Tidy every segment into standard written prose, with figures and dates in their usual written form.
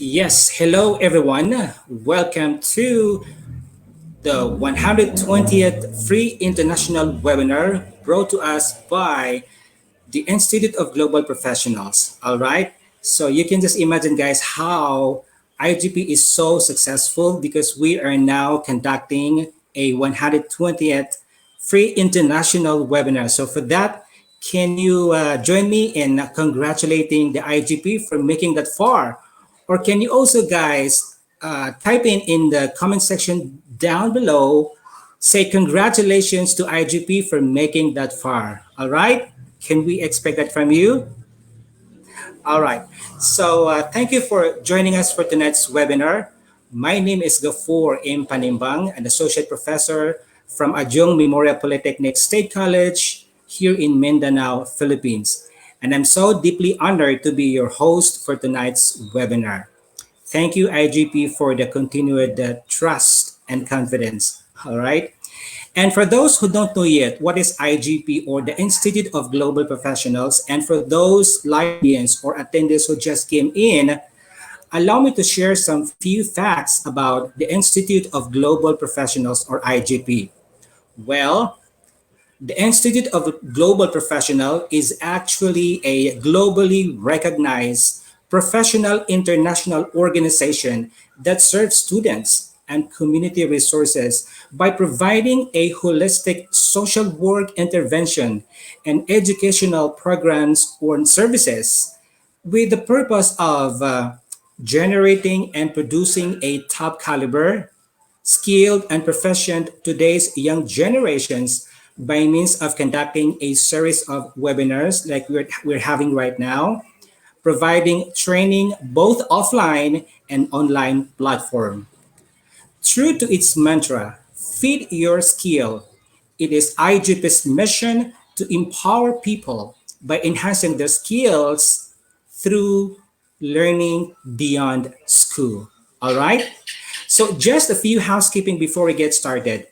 Yes, hello everyone. Welcome to the 120th Free International Webinar brought to us by the Institute of Global Professionals. All right. So you can just imagine, guys, how IGP is so successful because we are now conducting a 120th Free International Webinar. So for that, can you join me in congratulating the IGP for making that far? Or can you also, guys, type in the comment section down below, say congratulations to IGP for making that far. All right? Can we expect that from you? All right. So thank you for joining us for tonight's webinar. My name is Gafoor M. Panimbang, an associate professor from Adjung Memorial Polytechnic State College here in Mindanao, Philippines. And I'm so deeply honored to be your host for tonight's webinar. Thank you, IGP, for the continued trust and confidence. All right. And for those who don't know yet, what is IGP or the Institute of Global Professionals? And for those live audience or attendees who just came in, allow me to share some few facts about the Institute of Global Professionals or IGP. Well, the Institute of Global Professional is actually a globally recognized professional international organization that serves students and community resources by providing a holistic social work intervention and educational programs or services with the purpose of generating and producing a top caliber skilled and proficient today's young generations by means of conducting a series of webinars like we're having right now, providing training both offline and online platform. True to its mantra, feed your skill, it is IGP's mission to empower people by enhancing their skills through learning beyond school. All right? So, just a few housekeeping before we get started.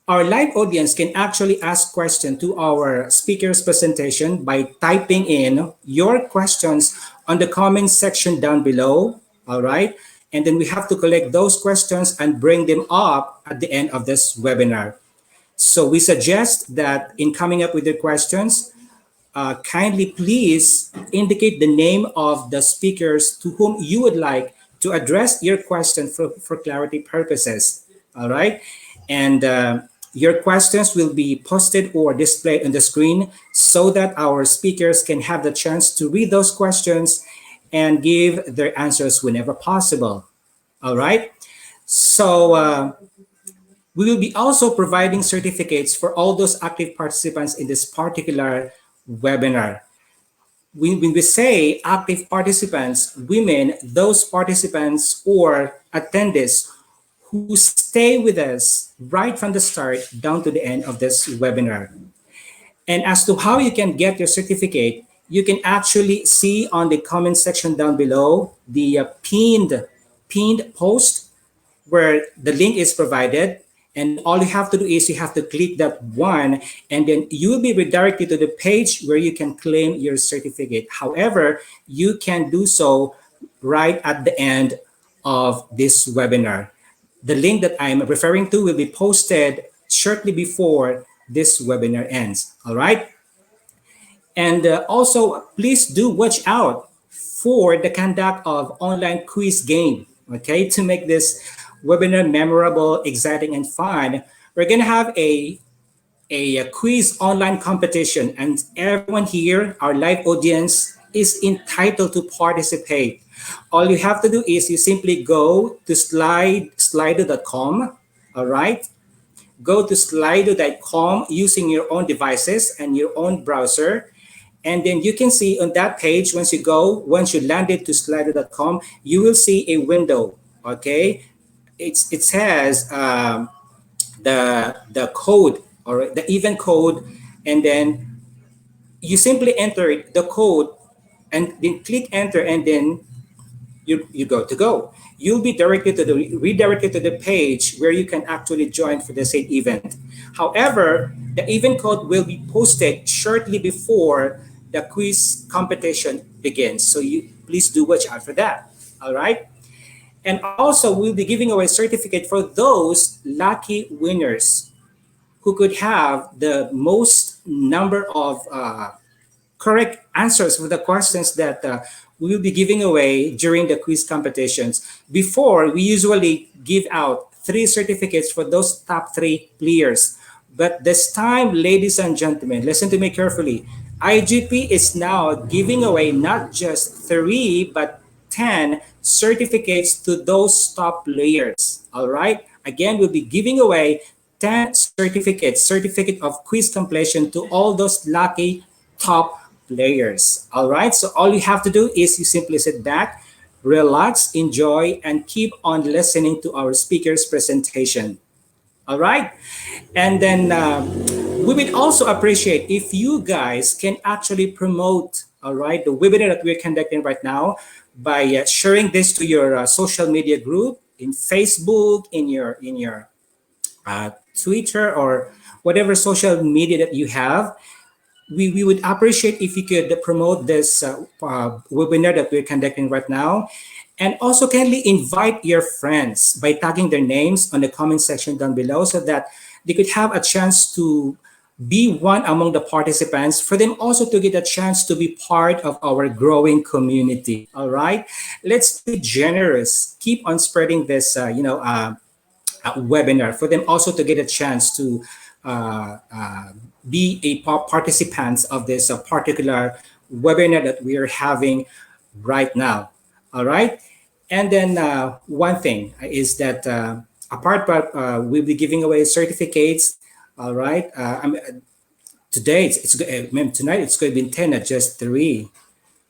Our live audience can actually ask questions to our speaker's presentation by typing in your questions on the comment section down below. All right. And then we have to collect those questions and bring them up at the end of this webinar. So we suggest that in coming up with your questions, kindly please indicate the name of the speakers to whom you would like to address your question for clarity purposes. All right. And your questions will be posted or displayed on the screen so that our speakers can have the chance to read those questions and give their answers whenever possible. All right. So we will be also providing certificates for all those active participants in this particular webinar. When we say active participants, we mean those participants or attendees who stay with us right from the start down to the end of this webinar. And as to how you can get your certificate, you can actually see on the comment section down below the pinned post where the link is provided. And all you have to do is you have to click that one, and then you will be redirected to the page where you can claim your certificate. However, you can do so right at the end of this webinar. The link that I'm referring to will be posted shortly before this webinar ends. All right. And also, please do watch out for the conduct of online quiz game. Okay, to make this webinar memorable, exciting, and fun, we're gonna have a quiz online competition, and everyone here, our live audience, is entitled to participate. All you have to do is you simply go to slido.com. All right, go to slido.com using your own devices and your own browser. And then you can see on that page, once you landed to slido.com, you will see a window. Okay, it says the code or the event code, and then you simply enter the code and then click enter, and then you go to go. You'll be redirected to the page where you can actually join for the same event. However, the event code will be posted shortly before the quiz competition begins. So you please do watch out for that. All right. And also, we'll be giving away certificate for those lucky winners who could have the most number of correct answers for the questions that we will be giving away during the quiz competitions. Before, we usually give out three certificates for those top three players. But this time, ladies and gentlemen, listen to me carefully. IGP is now giving away not just three, but 10 certificates to those top players. All right? Again, we'll be giving away 10 certificates, certificate of quiz completion to all those lucky top players. All right, so all you have to do is you simply sit back, relax, enjoy, and keep on listening to our speaker's presentation. All right, and then we would also appreciate if you guys can actually promote, all right, the webinar that we're conducting right now by sharing this to your social media group in Facebook, in your Twitter, or whatever social media that you have. We would appreciate if you could promote this webinar that we're conducting right now. And also kindly invite your friends by tagging their names on the comment section down below so that they could have a chance to be one among the participants, for them also to get a chance to be part of our growing community. All right, let's be generous, keep on spreading this webinar for them also to get a chance to uh, uh, be a participants of this particular webinar that we are having right now. All right. And then one thing is that apart from we'll be giving away certificates. All right. Today tonight it's going to be 10, not just three.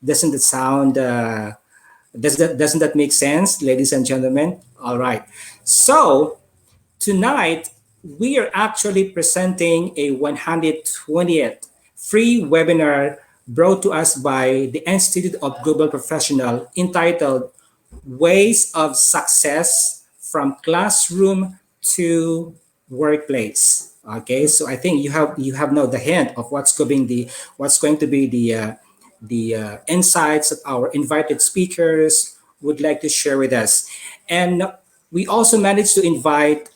Doesn't that sound? Doesn't that make sense, ladies and gentlemen? All right. So tonight, we are actually presenting a 120th free webinar brought to us by the Institute of Global Professional entitled Ways of Success from Classroom to Workplace. Okay, so I think you have now the hint of what's going to be the insights that our invited speakers would like to share with us. And we also managed to invite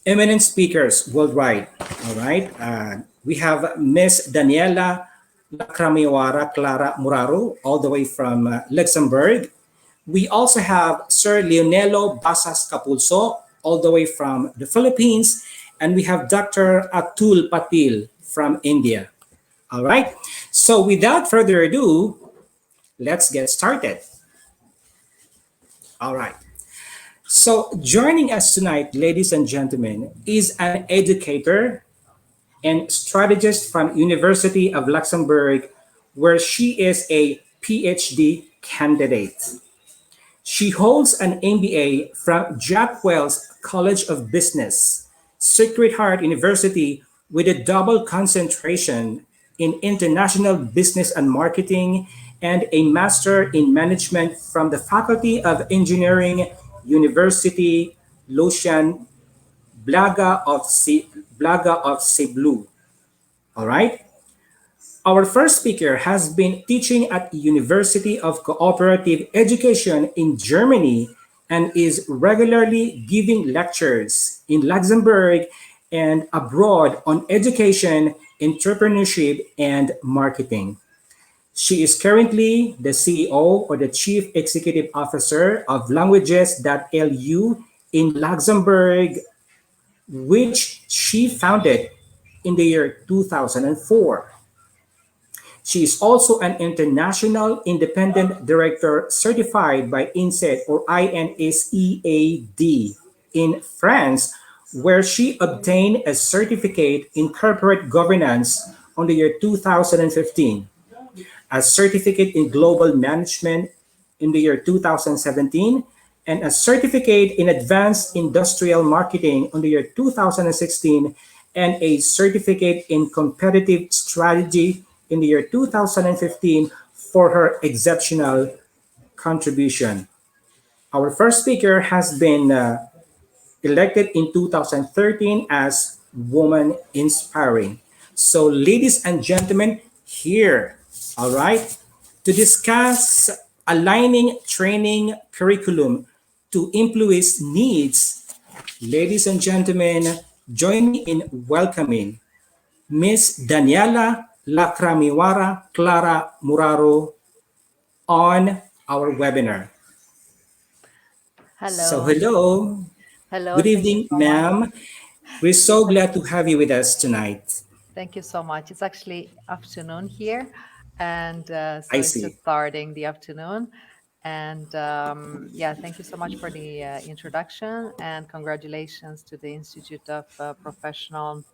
eminent speakers worldwide. All right. We have Miss Daniela Lakramiwara Clara Muraru, all the way from Luxembourg. We also have Sir Leonelo Basas Capulso, all the way from the Philippines. And we have Dr. Atul Patil from India. All right. So without further ado, let's get started. All right. So, joining us tonight, ladies and gentlemen, is an educator and strategist from University of Luxembourg, where she is a PhD candidate. She holds an MBA from Jack Wells College of Business, Sacred Heart University, with a double concentration in international business and marketing, and a master in management from the Faculty of Engineering, University Lucian Blaga of Cebu. All right. Our first speaker has been teaching at University of Cooperative Education in Germany and is regularly giving lectures in Luxembourg and abroad on education, entrepreneurship, and marketing. She is currently the CEO or the Chief Executive Officer of Languages.lu in Luxembourg, which she founded in the year 2004. She is also an international independent director certified by INSEAD or INSEAD in France, where she obtained a certificate in corporate governance on the year 2015, a certificate in global management in the year 2017, and a certificate in advanced industrial marketing in the year 2016, and a certificate in competitive strategy in the year 2015 for her exceptional contribution. Our first speaker has been elected in 2013 as Woman Inspiring. So, ladies and gentlemen, here, all right, to discuss aligning training curriculum to employees' needs. Ladies and gentlemen, join me in welcoming Miss Daniela Lacramiwara Clara Muraro on our webinar. So, Hello. hello, Hello. good Thank you evening, so much. ma'am. We're so It's a, glad to have you with us tonight. Thank you so much. It's actually afternoon here, and so I it's see. just starting the afternoon. And yeah, thank you so much for the introduction, and congratulations to the Institute of Professionals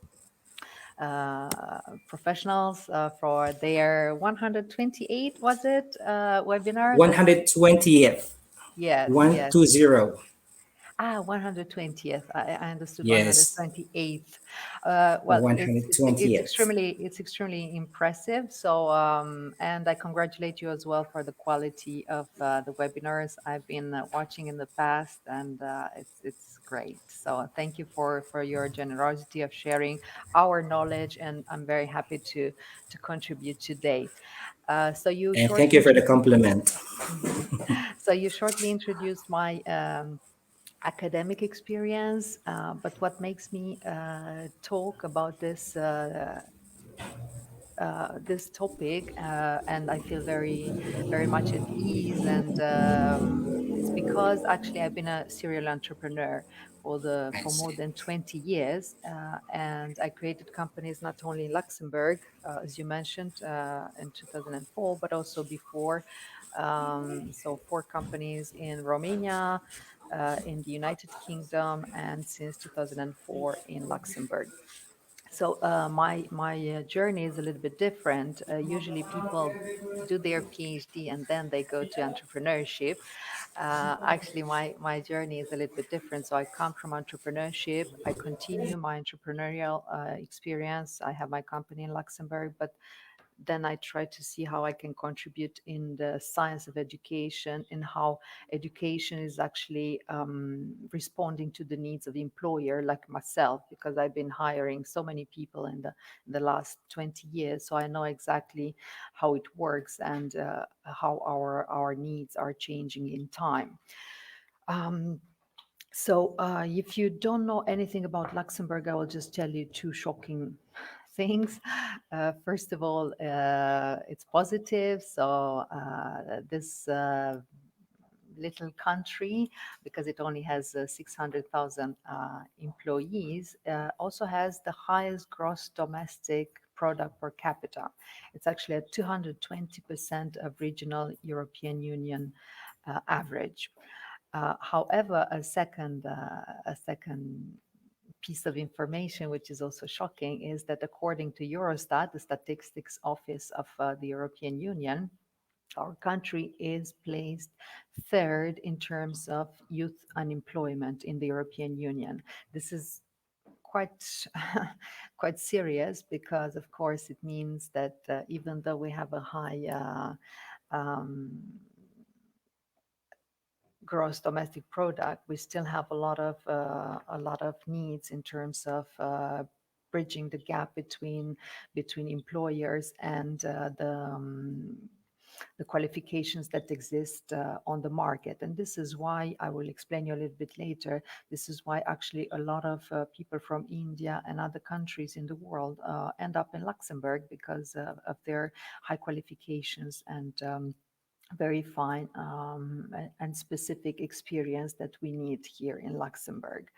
for their 128, was it, webinar? This 120th, Yes, yes. 120. 120th. I understood Yes, 128th. Well, the 120th. it's extremely impressive. So, and I congratulate you as well for the quality of the webinars I've been watching in the past, and it's great. So, thank you for your generosity of sharing our knowledge, and I'm very happy to contribute today. So you And thank shortly you for the introduced. compliment. Mhm. So you shortly introduced my academic experience, but what makes me talk about this topic, and I feel very much at ease, and it's because actually I've been a serial entrepreneur I for more see. than 20 years, and I created companies not only in Luxembourg, as you mentioned, in 2004, but also before. So four companies in Romania, in the United Kingdom, and since 2004 in Luxembourg. So my journey is a little bit different. Usually people do their PhD and then they go to entrepreneurship. Actually, my journey is a little bit different. So I come from entrepreneurship. I continue my entrepreneurial experience. I have my company in Luxembourg, but then I try to see how I can contribute in the science of education and how education is actually responding to the needs of the employer like myself, because I've been hiring so many people in the last 20 years. So I know exactly how it works and how our needs are changing in time. Um, so, if you don't know anything about Luxembourg, I will just tell you two shocking things. First of all, it's positive. So, this little country, because it only has 600,000 employees, also has the highest gross domestic product per capita. It's actually at 220% of regional European Union average. However, a second piece of information, which is also shocking, is that according to Eurostat, the statistics office of the European Union, our country is placed third in terms of youth unemployment in the European Union. This is quite quite serious because, of course, it means that even though we have a high gross domestic product, we still have a lot of needs in terms of bridging the gap between employers and the qualifications that exist on the market. And this is why I will explain you a little bit later. This is why actually a lot of people from India and other countries in the world end up in Luxembourg because of their high qualifications and very fine and specific experience that we need here in Luxembourg.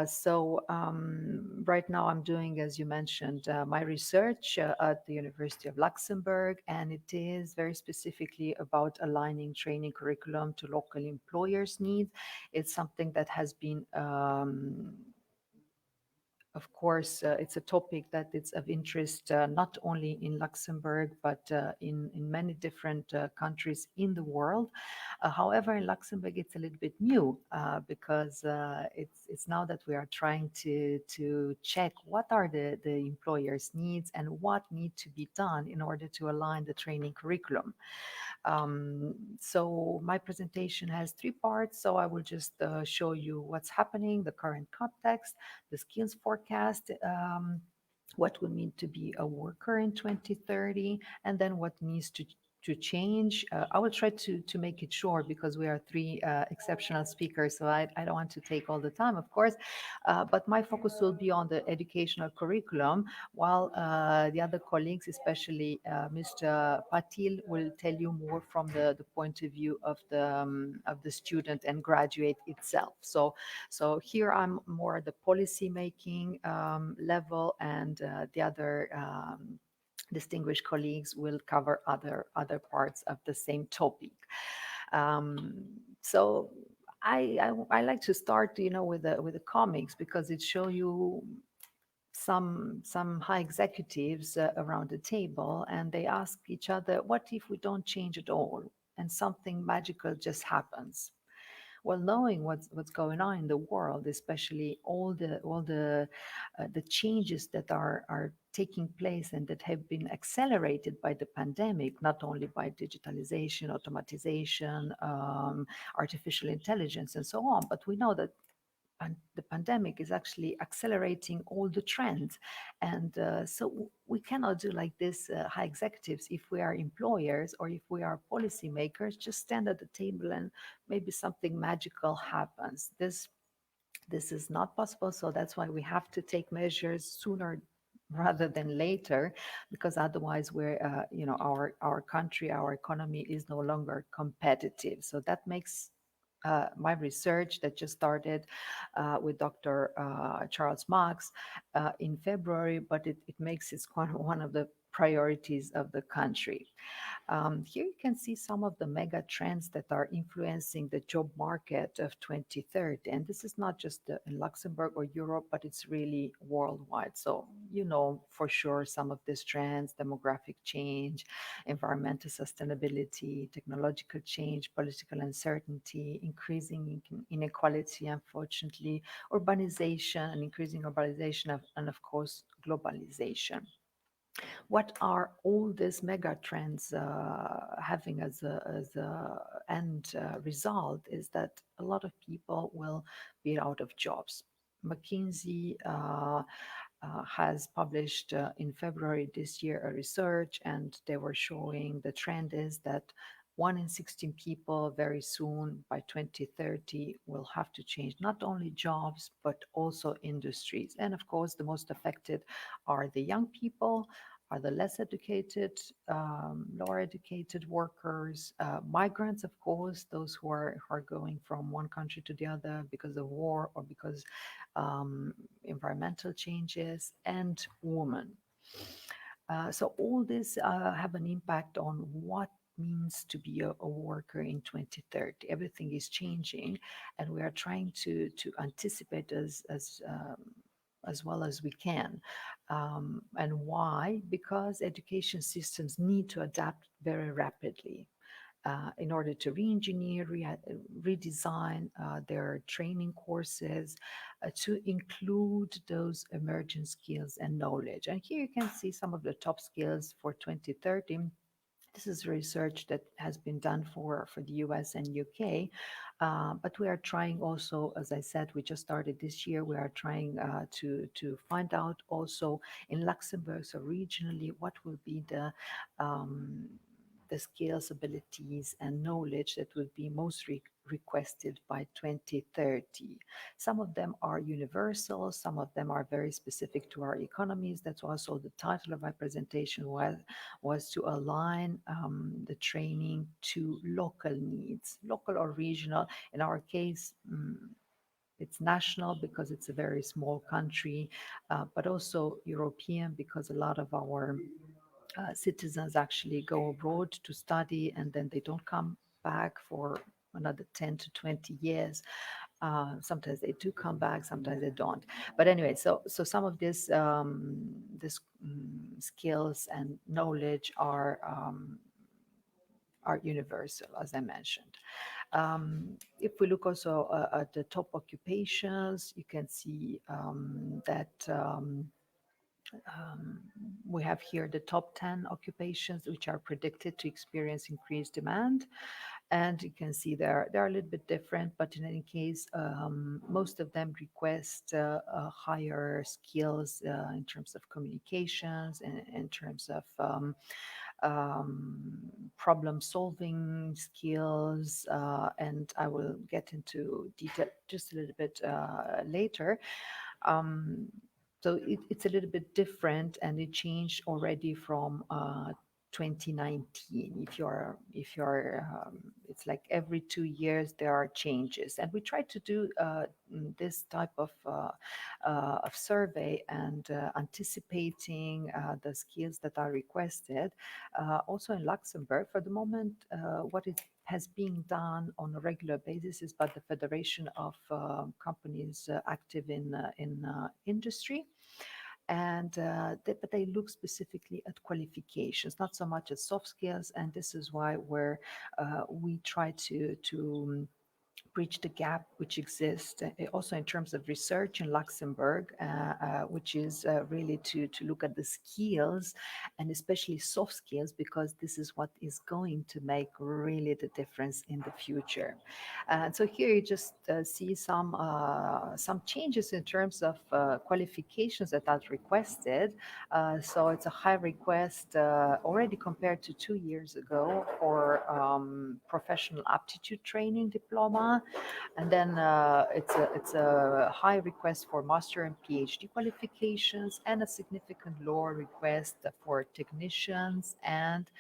So right now I'm doing, as you mentioned, my research at the University of Luxembourg, and it is very specifically about aligning training curriculum to local employers' needs. It's something that has been of course, it's a topic that is of interest not only in Luxembourg, but in many different countries in the world. However, in Luxembourg, it's a little bit new because it's now that we are trying to check what are the employers' needs and what need to be done in order to align the training curriculum. So my presentation has three parts. So I will just show you what's happening, the current context, the skills forecast, what will mean to be a worker in 2030, and then what needs to to change. I will try to make it short because we are three exceptional speakers, so I don't want to take all the time, of course. But my focus will be on the educational curriculum, while the other colleagues, especially Mr. Patil, will tell you more from the point of view of the student and graduate itself. So here I'm more at the policy making level, and the other distinguished colleagues will cover other parts of the same topic. Um, so I like to start, with the comics because it show you some high executives around the table, and they ask each other, "What if we don't change at all, and something magical just happens?" Well, knowing what's going on in the world, especially all the changes that are taking place and that have been accelerated by the pandemic, not only by digitalization, automatization, artificial intelligence, and so on, but we know that the pandemic is actually accelerating all the trends. And so we cannot do like this, high executives, if we are employers or if we are policymakers, just stand at the table and maybe something magical happens. This is not possible. So that's why we have to take measures sooner rather than later, because otherwise our country, our economy is no longer competitive. So that makes my research that just started with Dr. Charles Marks in February, but it makes it one of the priorities of the country. Here you can see some of the mega trends that are influencing the job market of 2030. And this is not just in Luxembourg or Europe, but it's really worldwide. So, for sure some of these trends: demographic change, environmental sustainability, technological change, political uncertainty, increasing inequality, unfortunately, urbanization and increasing urbanization, and of course, globalization. What are all these mega trends having as a end result is that a lot of people will be out of jobs. McKinsey has published in February this year a research, and they were showing the trend is that 1 in 16 people very soon by 2030 will have to change not only jobs but also industries. And of course, the most affected are the young people, are the less educated, lower educated workers, migrants, of course, those who are going from one country to the other because of war or because environmental changes, and women. So all this have an impact on what means to be a worker in 2030. Everything is changing, and we are trying to anticipate as well as we can. And why? Because education systems need to adapt very rapidly in order to re-engineer, redesign their training courses to include those emerging skills and knowledge. And here you can see some of the top skills for 2030. This is research that has been done for the US and UK, but we are trying also, as I said, we just started this year. We are trying to find out also in Luxembourg, so regionally, what will be the skills, abilities, and knowledge that will be most requested by 2030. Some of them are universal, some of them are very specific to our economies. That's also the title of my presentation was to align the training to local needs, local or regional. In our case, it's national because it's a very small country, but also European because a lot of our citizens actually go abroad to study and then they don't come back for another 10 to 20 years. Sometimes they do come back, sometimes they don't. But anyway, so some of this skills and knowledge are universal, as I mentioned. If we look also at the top occupations, you can see that we have here the top 10 occupations which are predicted to experience increased demand. And you can see they're a little bit different, but in any case, most of them request higher skills in terms of communications and in terms of problem solving skills, and I will get into detail just a little bit later. Um, so it's a little bit different, and it changed already from 2019. If you're it's like every 2 years there are changes, and we try to do this type of survey and anticipating the skills that are requested. Also in Luxembourg, for the moment, what is has been done on a regular basis is by the Federation of Companies active in industry, and but they look specifically at qualifications, not so much at soft skills, and this is why we try to bridge the gap which exists also in terms of research in Luxembourg, which is really to look at the skills and especially soft skills, because this is what is going to make really the difference in the future. And so here you just see some changes in terms of qualifications that are requested. So it's a high request already compared to 2 years ago for professional aptitude training diploma, and then it's a high request for master and PhD qualifications, and a significant lower request for technicians, and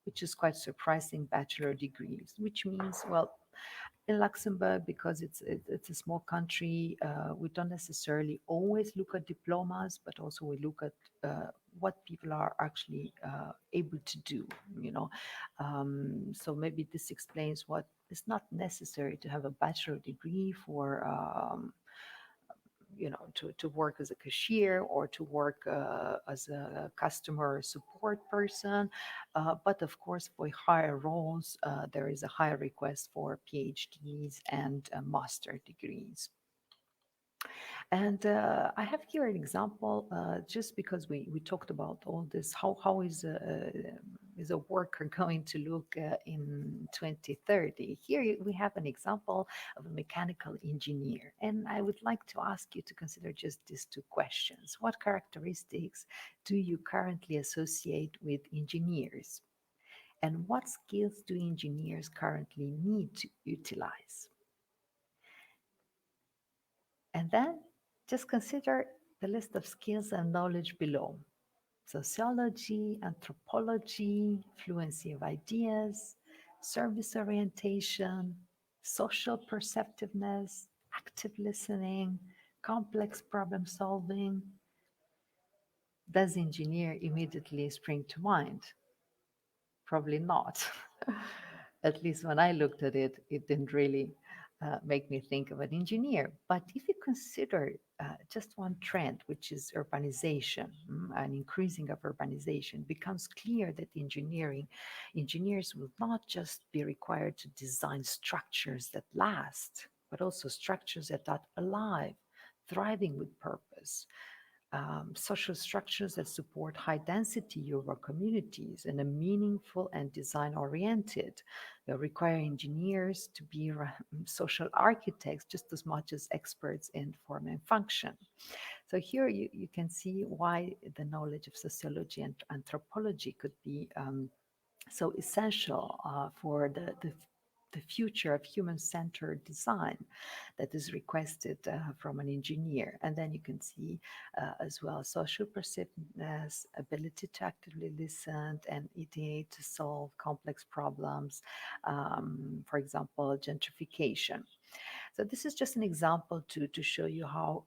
which is quite surprising, bachelor degrees, which means, well, in Luxembourg, because it's a small country, we don't necessarily always look at diplomas, but also we look at what people are actually able to do. You know, so maybe this explains what it's not necessary to have a bachelor degree for. To work as a cashier or to work as a customer support person. But of course, for higher roles, there is a higher request for PhDs and master degrees. And I have here an example, just because we talked about all this. How is a worker going to look in 2030? Here we have an example of a mechanical engineer, and I would like to ask you to consider just these two questions. What characteristics do you currently associate with engineers? And what skills do engineers currently need to utilize? And then just consider the list of skills and knowledge below: sociology, anthropology, fluency of ideas, service orientation, social perceptiveness, active listening, complex problem solving. Does engineer immediately spring to mind? Probably not. At least when I looked at it, it didn't really make me think of an engineer. But if you consider just one trend, which is urbanization, an increasing of urbanization, becomes clear that engineers will not just be required to design structures that last, but also structures that are alive, thriving with purpose, social structures that support high density urban communities and are meaningful and design oriented. They require engineers to be social architects just as much as experts in form and function. So here you can see why the knowledge of sociology and anthropology could be so essential for the future of human-centered design that is requested from an engineer. And then you can see as well social perceptiveness, ability to actively listen and ideate to solve complex problems, for example, gentrification. So this is just an example to show you how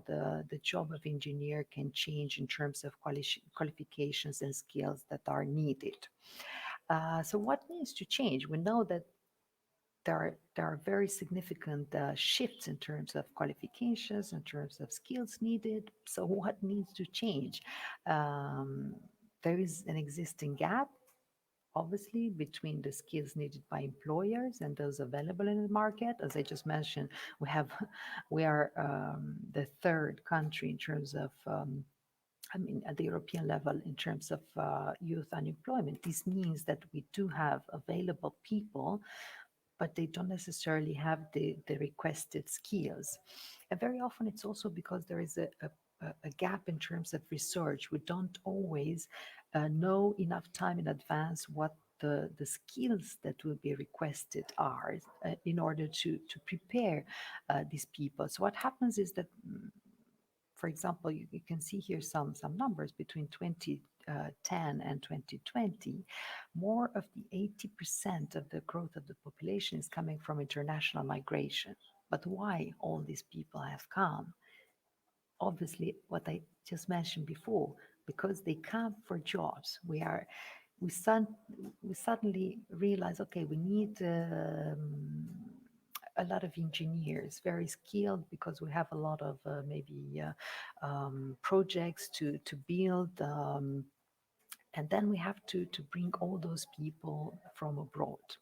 the job of engineer can change in terms of qualifications and skills that are needed. So what needs to change? We know that there are very significant shifts in terms of qualifications, in terms of skills needed. So what needs to change? Um, there is an existing gap, obviously, between the skills needed by employers and those available in the market. As I just mentioned, we are the third country in terms of at the European level, in terms of youth unemployment. This means that we do have available people, but they don't necessarily have the requested skills. And very often it's also because there is a gap in terms of research. We don't always know enough time in advance what the skills that will be requested are in order to prepare these people. So what happens is that, for example, you can see here some numbers between 2010 and 2020. More of the 80% of the growth of the population is coming from international migration. But why all these people have come? Obviously, what I just mentioned before, because they come for jobs. We, sun, we suddenly realize, okay, we need a lot of engineers, very skilled, because we have a lot of maybe projects to build. And then we have to bring all those people from abroad.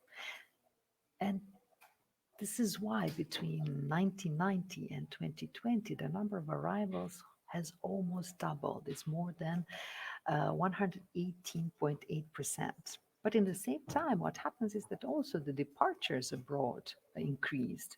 And this is why between 1990 and 2020, the number of arrivals has almost doubled. It's more than 118.8%. But in the same time, what happens is that also the departures abroad increased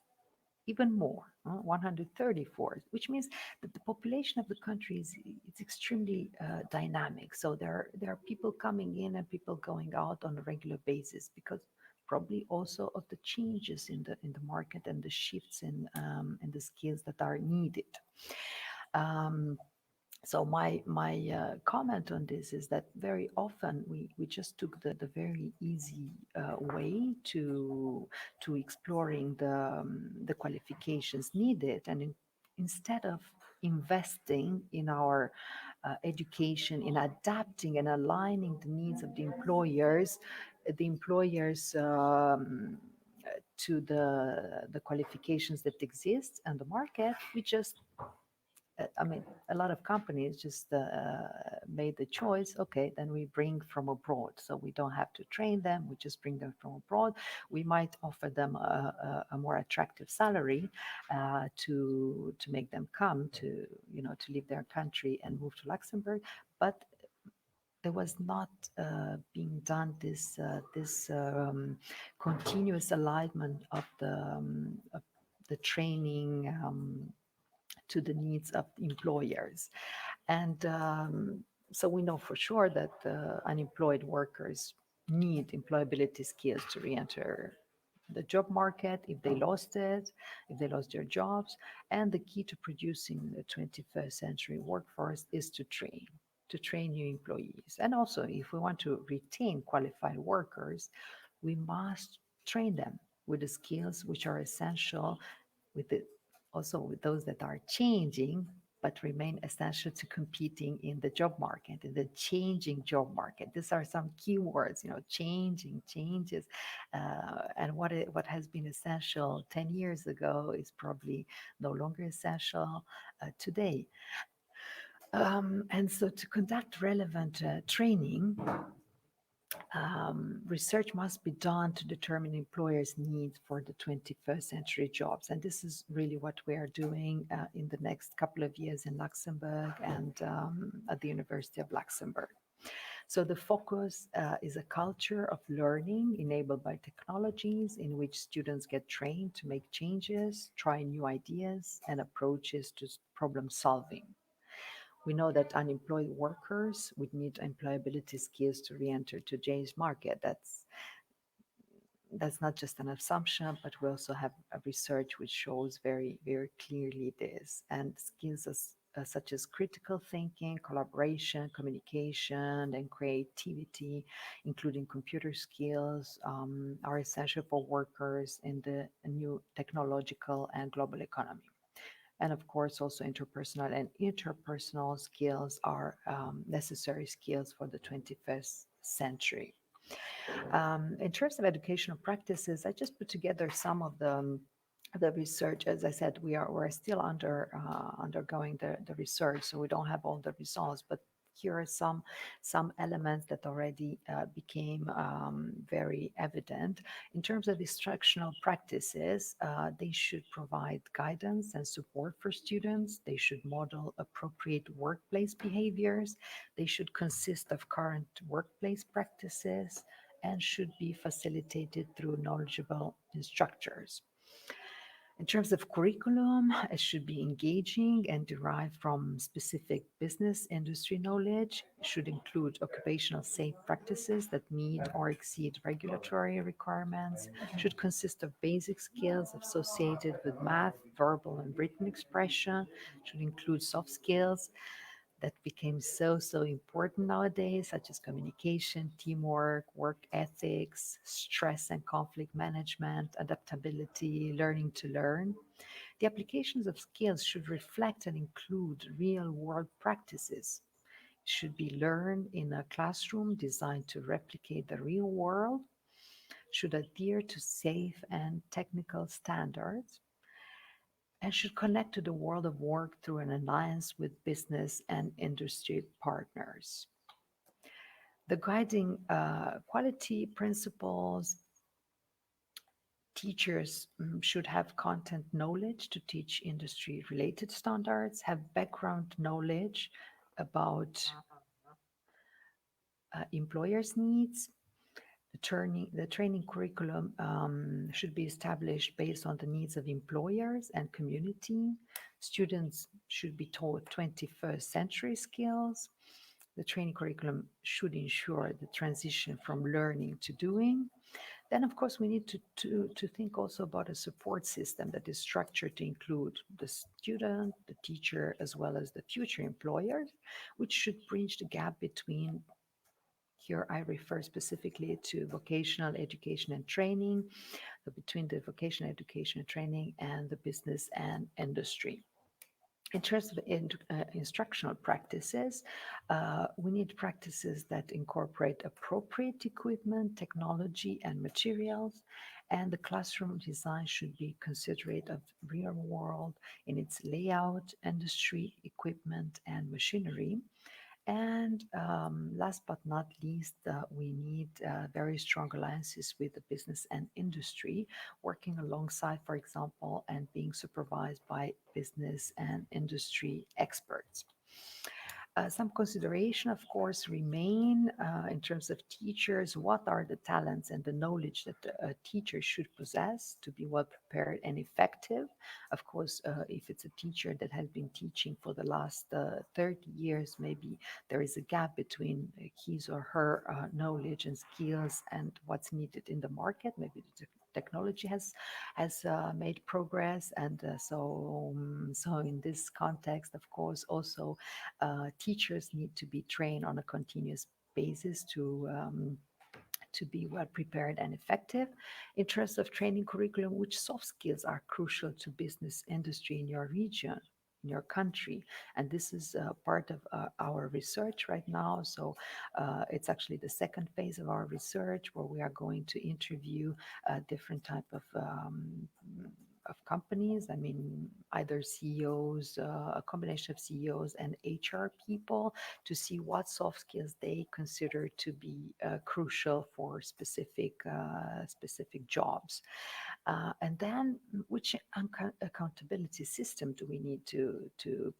even more, 134, which means that the population of the country is extremely dynamic. So there are people coming in and people going out on a regular basis because probably also of the changes in the market and the shifts in the skills that are needed. Um, so my comment on this is that very often we just took the very easy way to exploring the qualifications needed, and instead of investing in our education, in adapting and aligning the needs of the employers to the qualifications that exist and the market, we just I mean, a lot of companies just made the choice, okay, then we bring from abroad. So we don't have to train them, we just bring them from abroad. We might offer them a more attractive salary to make them come to leave their country and move to Luxembourg. But there was not being done this continuous alignment of the training to the needs of employers. And so we know for sure that unemployed workers need employability skills to re-enter the job market if they lost it, if they lost their jobs. And the key to producing the 21st century workforce is to train new employees. And also, if we want to retain qualified workers, we must train them with the skills which are essential, with the also with those that are changing but remain essential to competing in the job market, in the changing job market. These are some keywords, changing, changes, and what has been essential 10 years ago is probably no longer essential today. And so, to conduct relevant training, research must be done to determine employers' needs for the 21st century jobs. And this is really what we are doing in the next couple of years in Luxembourg and at the University of Luxembourg. So the focus is a culture of learning enabled by technologies in which students get trained to make changes, try new ideas and approaches to problem solving. We know that unemployed workers would need employability skills to re-enter today's market. That's not just an assumption, but we also have a research which shows very, very clearly this. And skills such as critical thinking, collaboration, communication, and creativity, including computer skills, are essential for workers in the new technological and global economy. And of course, also interpersonal skills are necessary skills for the 21st century. In terms of educational practices, I just put together some of the research. As I said, we're still undergoing the research, so we don't have all the results. But here are some elements that already became very evident. In terms of instructional practices, they should provide guidance and support for students. They should model appropriate workplace behaviors. They should consist of current workplace practices and should be facilitated through knowledgeable instructors. In terms of curriculum, it should be engaging and derived from specific business industry knowledge. It should include occupational safe practices that meet or exceed regulatory requirements. Should consist of basic skills associated with math, verbal and written expression. Should include soft skills that became so important nowadays, such as communication, teamwork, work ethics, stress and conflict management, adaptability, learning to learn. The applications of skills should reflect and include real world practices. Should be learned in a classroom designed to replicate the real world, should adhere to safe and technical standards, and should connect to the world of work through an alliance with business and industry partners. The guiding quality principles: teachers should have content knowledge to teach industry related standards, have background knowledge about employers' needs. The training curriculum should be established based on the needs of employers and community. Students should be taught 21st century skills. The training curriculum should ensure the transition from learning to doing. Then, of course, we need to think also about a support system that is structured to include the student, the teacher, as well as the future employers, which should bridge the gap between, here I refer specifically to vocational education and training, between the vocational education and training and the business and industry. In terms of instructional practices, we need practices that incorporate appropriate equipment, technology, and materials, and the classroom design should be considerate of real world in its layout, industry, equipment, and machinery. And last but not least, we need very strong alliances with the business and industry, working alongside, for example, and being supervised by business and industry experts. Some consideration, of course, remain in terms of teachers. What are the talents and the knowledge that a teacher should possess to be well prepared and effective? Of course, if it's a teacher that has been teaching for the last 30 years, maybe there is a gap between his or her knowledge and skills and what's needed in the market. Maybe the technology has made progress, and so in this context, of course, also teachers need to be trained on a continuous basis to be well prepared and effective. In terms of training curriculum, which soft skills are crucial to business industry in your region, in your country? And this is part of our research right now. So it's actually the second phase of our research, where we are going to interview different type of companies. I mean, either CEOs, a combination of CEOs and HR people, to see what soft skills they consider to be crucial for specific jobs. And then, which accountability system do we need to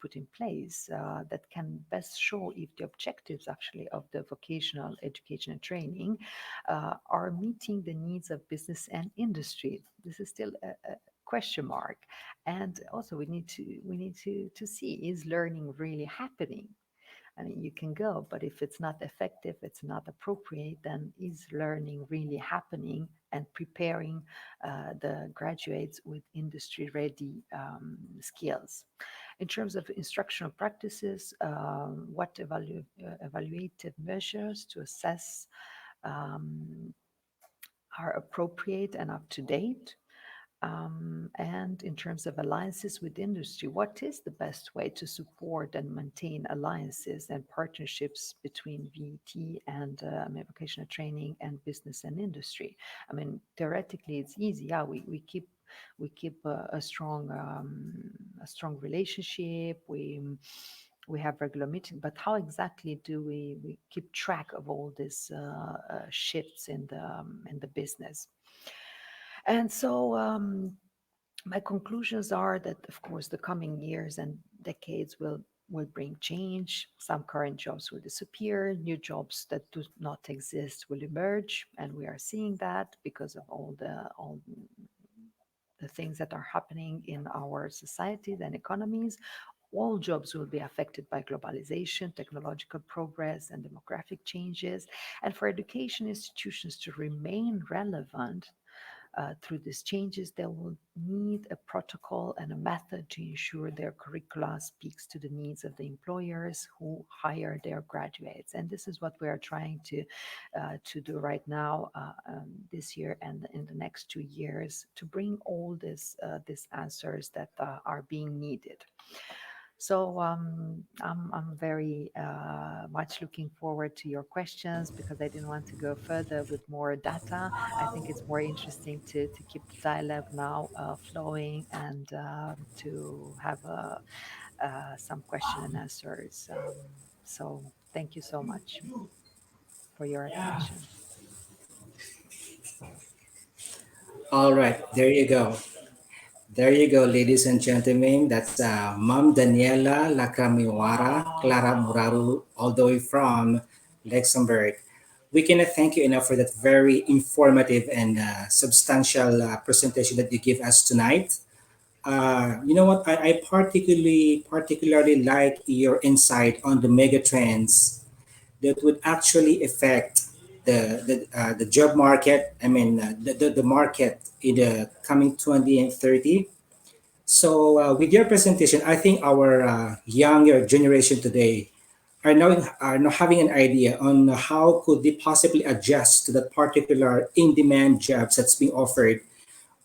put in place that can best show if the objectives actually of the vocational education and training are meeting the needs of business and industry? This is still a question mark. And also we need to see, is learning really happening? I mean, you can go, but if it's not effective, it's not appropriate, then is learning really happening and preparing the graduates with industry ready skills? In terms of instructional practices, what evaluative measures to assess um, are appropriate and up to date? And in terms of alliances with industry, what is the best way to support and maintain alliances and partnerships between VET and vocational training and business and industry? I mean, theoretically, it's easy. Yeah, we keep a strong relationship. We have regular meetings, but how exactly do we keep track of all these shifts in the business? And so my conclusions are that, of course, the coming years and decades will bring change. Some current jobs will disappear. New jobs that do not exist will emerge, and we are seeing that because of all the things that are happening in our societies and economies, all jobs will be affected by globalization, technological progress, and demographic changes. And for education institutions to remain relevant through these changes, they will need a protocol and a method to ensure their curricula speaks to the needs of the employers who hire their graduates. And this is what we are trying to do right now, this year and in the next 2 years, to bring all these answers that are being needed. So I'm very much looking forward to your questions because I didn't want to go further with more data. I think it's more interesting to keep the dialogue now flowing and to have some question and answers. So thank you so much for your attention. All right, there you go. There you go, ladies and gentlemen. That's Ma'am Daniela Lacramiwara Clara Muraru, all the way from Luxembourg. We cannot thank you enough for that very informative and substantial presentation that you give us tonight. You know what? I particularly like your insight on the mega trends that would actually affect the job market. I mean, the market in the coming 20 and 30. So, with your presentation, I think our younger generation today are now having an idea on how could they possibly adjust to that particular in-demand jobs that's being offered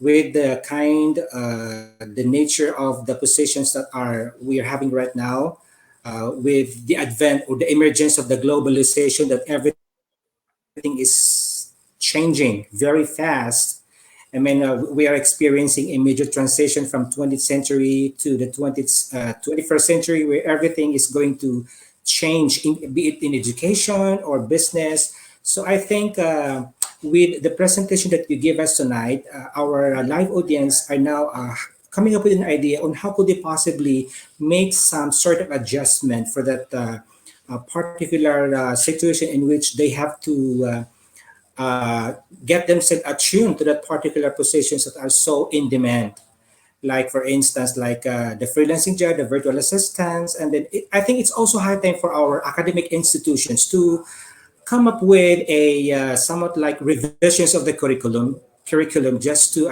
with the the nature of the positions that are we are having right now, with the advent or the emergence of the globalization that everything is changing very fast. I mean, we are experiencing a major transition from 20th century to the 21st century, where everything is going to change, be it in education or business. So I think with the presentation that you gave us tonight, our live audience are now coming up with an idea on how could they possibly make some sort of adjustment for that particular situation in which they have to get themselves attuned to that particular positions that are so in demand. Like for instance, like the freelancing job, the virtual assistants, and then I think it's also high time for our academic institutions to come up with a somewhat like revisions of the curriculum just to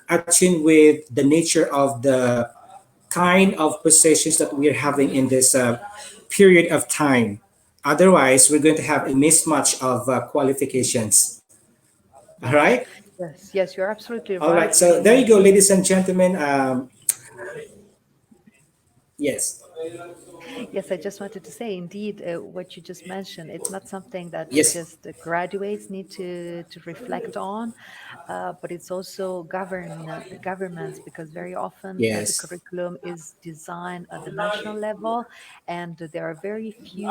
attune with the nature of the kind of positions that we're having in this period of time. Otherwise, we're going to have a mismatch of qualifications. All Yes, right. yes, yes, you're absolutely All right. right. So there you go, ladies and gentlemen. Yes. Yes, I just wanted to say, indeed, what you just mentioned, it's not something that Yes. just the graduates need to reflect on, but it's also governments, because very often the Yes. curriculum is designed at the national level, and there are very few.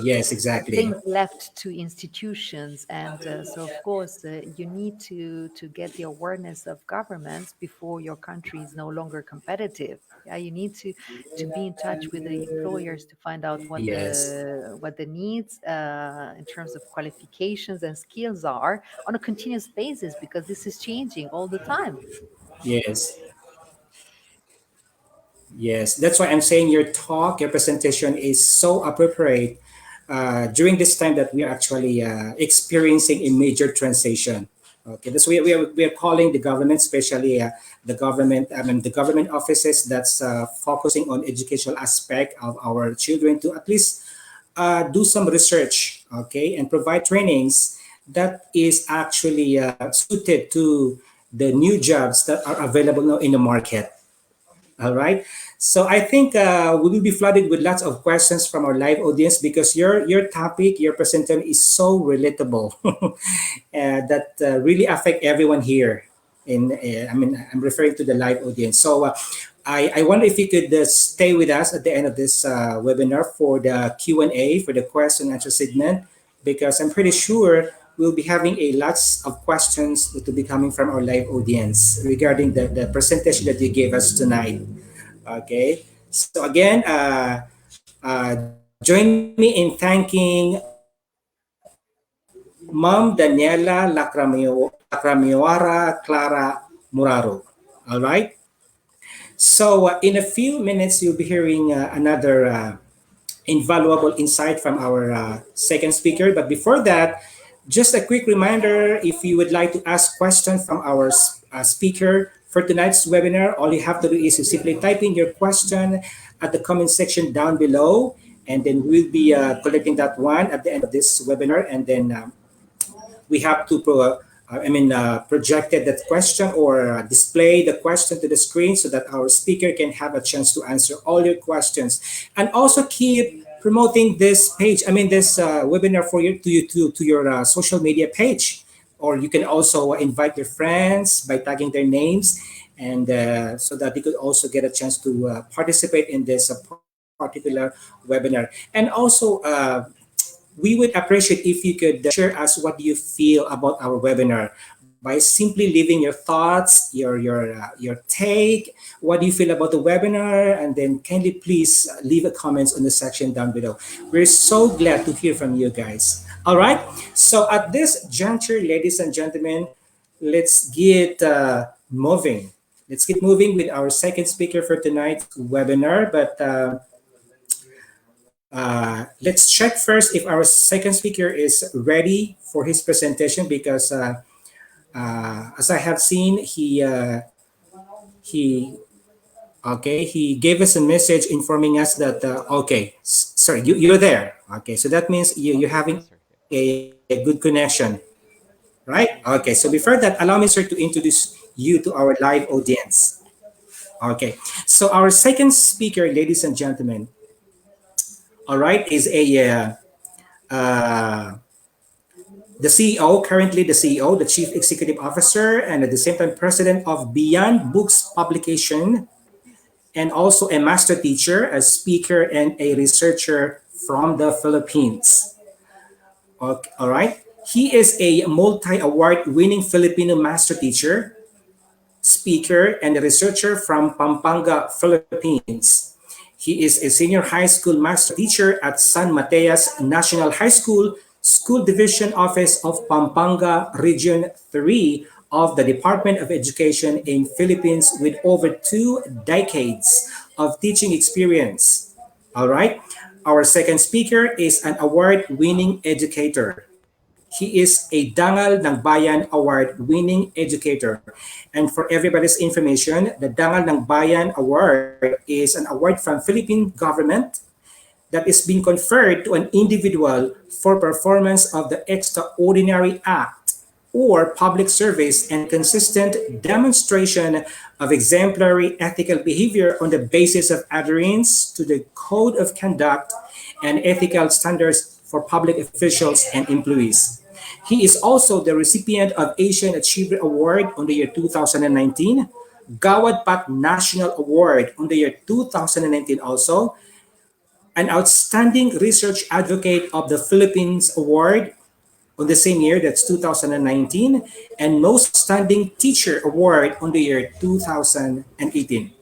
Yes. Exactly. Things left to institutions, and so of course you need to get the awareness of governments before your country is no longer competitive. Yeah, you need to be in touch with the employers to find out Yes. what the needs in terms of qualifications and skills are on a continuous basis, because this is changing all the time. Yes. Yes, that's why I'm saying your talk, your presentation is so appropriate during this time that we are actually experiencing a major transition. Okay, that's we are calling the government, especially the government. I mean, the government offices that's focusing on educational aspect of our children to at least do some research, okay, and provide trainings that is actually suited to the new jobs that are available now in the market. All right. So I think we will be flooded with lots of questions from our live audience because your topic, your presentation is so relatable that really affect everyone here. I'm referring to the live audience. So I wonder if you could stay with us at the end of this webinar for the Q&A, for the question and answer segment, because I'm pretty sure we'll be having a lots of questions that will be coming from our live audience regarding the presentation that you gave us tonight. Okay. So again, join me in thanking our live audience Ma'am Daniela Lacramiora Clara Muraro. All right. So, in a few minutes, you'll be hearing another invaluable insight from our second speaker. But before that, just a quick reminder, if you would like to ask questions from our speaker for tonight's webinar, all you have to do is to simply type in your question at the comment section down below, and then we'll be collecting that one at the end of this webinar, and then we have to projected that question or display the question to the screen so that our speaker can have a chance to answer all your questions, and also keep promoting this page, this webinar for you to your social media page, or you can also invite your friends by tagging their names, and so that they could also get a chance to participate in this particular webinar. And also we would appreciate if you could share us what you feel about our webinar by simply leaving your thoughts, your take, what do you feel about the webinar, and then kindly please leave a comments on the section down below. We're so glad to hear from you guys. All right. So at this juncture, ladies and gentlemen, let's get moving. Let's get moving with our second speaker for tonight's webinar. But let's check first if our second speaker is ready for his presentation because as I have seen, he okay, he gave us a message informing us that okay, sorry, you're there. Okay, so that means you're having Yes, sir. a good connection, right? Okay, so before that, allow me, sir, to introduce you to our live audience. Okay, so our second speaker, ladies and gentlemen, all right, is uh, the CEO, currently the CEO, the Chief Executive Officer, and at the same time President of Beyond Books Publication, and also a master teacher, a speaker, and a researcher from the Philippines. Okay, all right. He is a multi-award winning Filipino master teacher, speaker, and a researcher from Pampanga, Philippines. He is a senior high school master teacher at San Mateas National High School, School Division Office of Pampanga Region 3 of the Department of Education in Philippines with over 2 decades of teaching experience. All right. Our second speaker is an award-winning educator. He is a Dangal ng Bayan Award-winning educator. And for everybody's information, the Dangal ng Bayan Award is an award from Philippine government that is being conferred to an individual for performance of the extraordinary act or public service and consistent demonstration of exemplary ethical behavior on the basis of adherence to the code of conduct and ethical standards for public officials and employees. He is also the recipient of Asian Achiever Award on the year 2019, Gawad Pat National Award on the year 2019 also, an Outstanding Research Advocate of the Philippines Award on the same year, that's 2019, and Most Outstanding Teacher Award on the year 2018.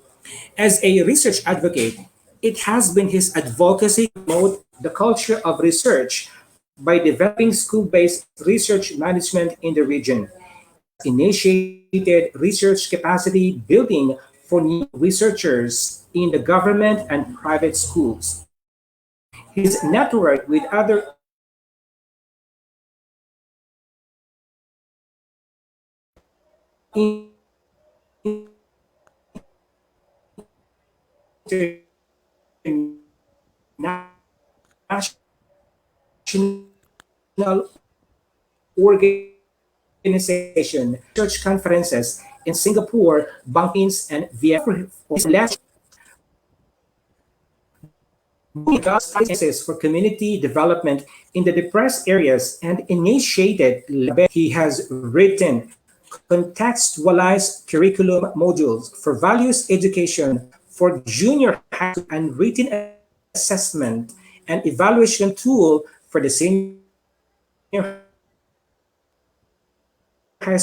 As a research advocate, it has been his advocacy to promote the culture of research by developing school-based research management in the region. He has initiated research capacity building for new researchers in the government and private schools. His network with other international organization, research conferences in Singapore, Philippines, and Vietnam. Building for community development in the depressed areas and initiated. He has written contextualized curriculum modules for values education for junior high school and written assessment and evaluation tool for the senior high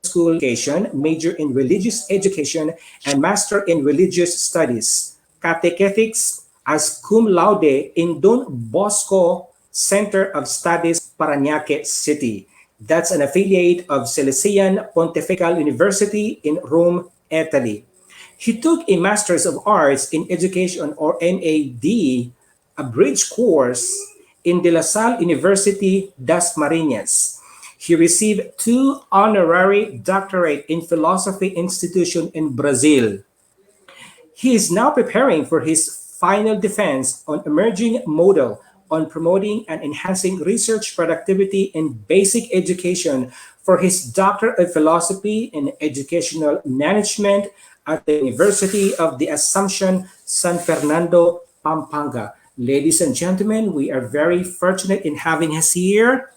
school education, major in religious education, and master in religious studies. Catechetics as cum laude in Don Bosco Center of Studies, Parañaque City. That's an affiliate of Salesian Pontifical University in Rome, Italy. He took a Master's of Arts in Education or MAD, a bridge course in De La Salle University das Marinas. He received two honorary doctorate in philosophy institution in Brazil. He is now preparing for his final defense on emerging model on promoting and enhancing research productivity in basic education for his Doctor of Philosophy in Educational Management at the University of the Assumption, San Fernando, Pampanga. Ladies and gentlemen, we are very fortunate in having us here.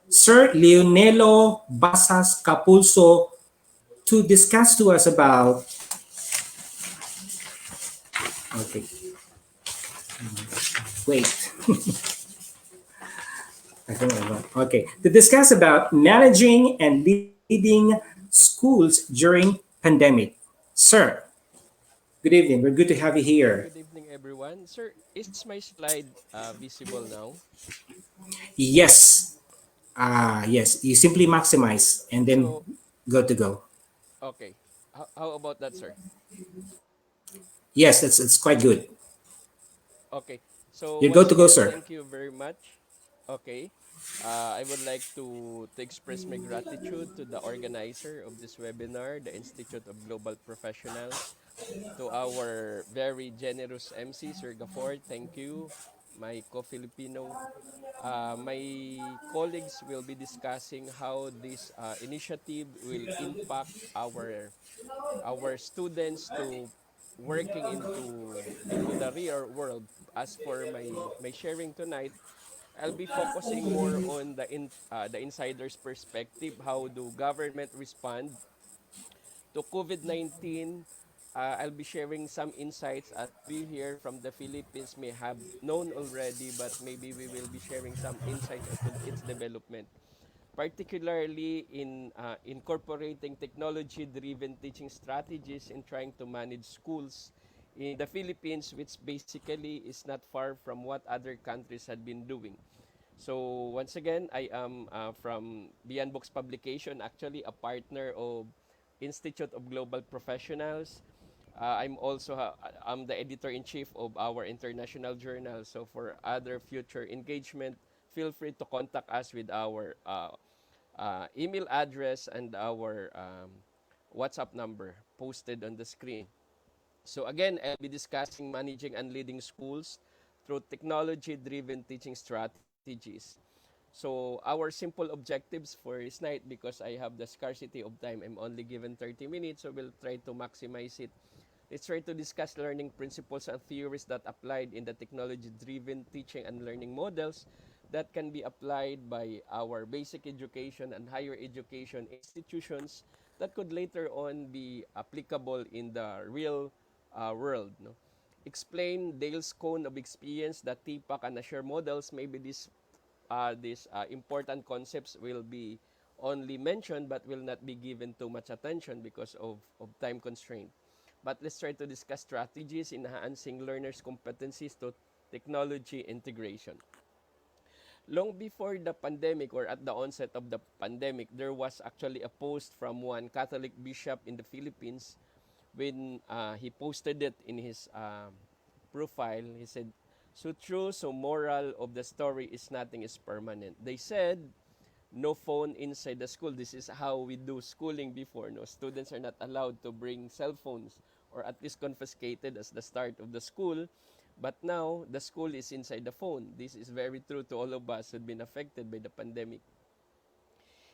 Sir Leonelo Basas Capulso to discuss to us about, okay, wait. I don't know. Okay, to discuss about managing and leading schools during pandemic. Sir, good evening. We're good to have you here. Good evening, everyone. Sir, is my slide visible now? Yes, yes. You simply maximize and then So, go to go. okay. How about that, sir? Yes, it's quite good. Okay. So, You go once to go, again, sir. thank you very much. Okay. I would like to express my gratitude to the organizer of this webinar, the Institute of Global Professionals, to our very generous MC, Sir Gafford. Thank you. My co-Filipino. My colleagues will be discussing how this initiative will impact our students to working into the real world. As for my sharing tonight, I'll be focusing more on the insider's perspective. How do government respond to COVID-19? I'll be sharing some insights as we here from the Philippines may have known already, but maybe we will be sharing some insights into its development, particularly in incorporating technology-driven teaching strategies in trying to manage schools in the Philippines, which basically is not far from what other countries had been doing. So once again, I am from Beyond Books Publication, actually a partner of Institute of Global Professionals. I'm also I'm the editor-in-chief of our international journal. So for other future engagement, feel free to contact us with our email address and our WhatsApp number posted on the screen. So again, I'll be discussing managing and leading schools through technology-driven teaching strategies. So our simple objectives for this night, because I have the scarcity of time, I'm only given 30 minutes, so we'll try to maximize it. Let's try to discuss learning principles and theories that applied in the technology-driven teaching and learning models that can be applied by our basic education and higher education institutions that could later on be applicable in the real world. No? Explain Dale's cone of experience that TPAC and Assure models. Maybe these important concepts will be only mentioned but will not be given too much attention because of time constraint. But let's try to discuss strategies in enhancing learners' competencies to technology integration. Long before the pandemic or at the onset of the pandemic, there was actually a post from one Catholic bishop in the Philippines when he posted it in his profile. He said, "So true, so moral of the story is nothing is permanent." They said, no phone inside the school. This is how we do schooling before. No, students are not allowed to bring cell phones or at least confiscated as the start of the school. But now, the school is inside the phone. This is very true to all of us who've been affected by the pandemic.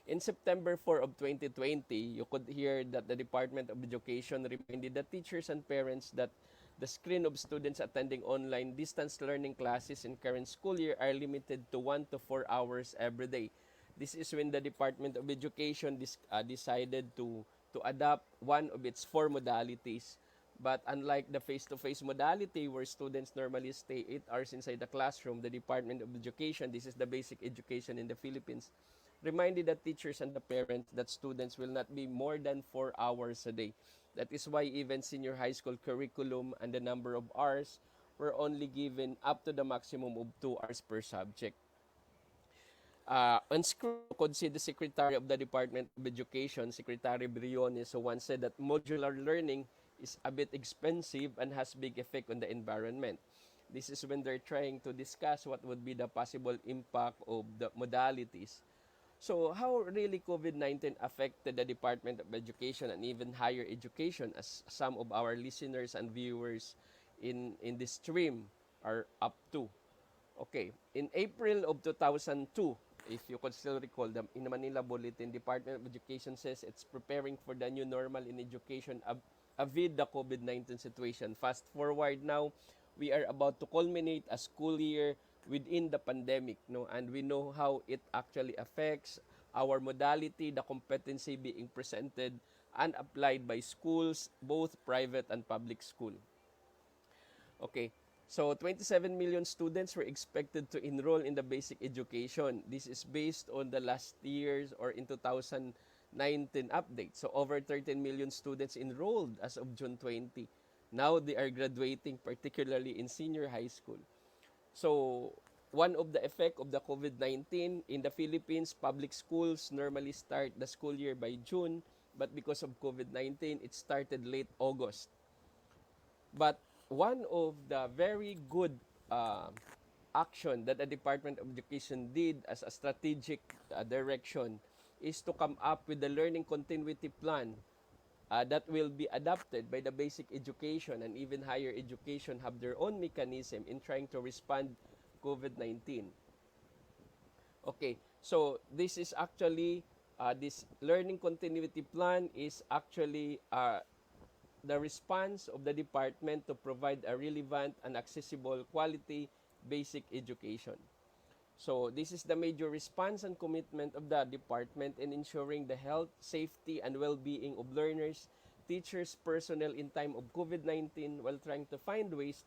In September 4 of 2020, you could hear that the Department of Education reminded the teachers and parents that the screen of students attending online distance learning classes in current school year are limited to 1 to 4 hours every day. This is when the Department of Education decided to adopt one of its four modalities. But unlike the face-to-face modality where students normally stay 8 hours inside the classroom, the Department of Education, this is the basic education in the Philippines, reminded the teachers and the parents that students will not be more than 4 hours a day. That is why even senior high school curriculum and the number of hours were only given up to the maximum of 2 hours per subject. On screen, you could see the Secretary of the Department of Education, Secretary Briones, who once said that modular learning is a bit expensive and has big effect on the environment. This is when they're trying to discuss what would be the possible impact of the modalities. So how really COVID-19 affected the Department of Education and even higher education, as some of our listeners and viewers in this stream are up to? Okay, in April of 2002, if you could still recall, in the Manila Bulletin, Department of Education says it's preparing for the new normal in education amid the COVID-19 situation. Fast forward now, we are about to culminate a school year within the pandemic, no? And we know how it actually affects our modality, the competency being presented and applied by schools, both private and public school. Okay. So 27 million students were expected to enroll in the basic education. This is based on the last year's or in 2019 update. So over 13 million students enrolled as of June 20. Now they are graduating, particularly in senior high school. So one of the effect of the COVID-19 in the Philippines, public schools normally start the school year by June, but because of COVID-19, it started late August. But one of the very good uh, action that the Department of Education did as a strategic direction is to come up with the learning continuity plan that will be adopted by the basic education and even higher education have their own mechanism in trying to respond COVID-19. Okay, so this is actually this learning continuity plan is actually the response of the department to provide a relevant and accessible quality basic education. So this is the major response and commitment of the department in ensuring the health, safety, and well-being of learners, teachers, personnel in time of COVID-19 while trying to find ways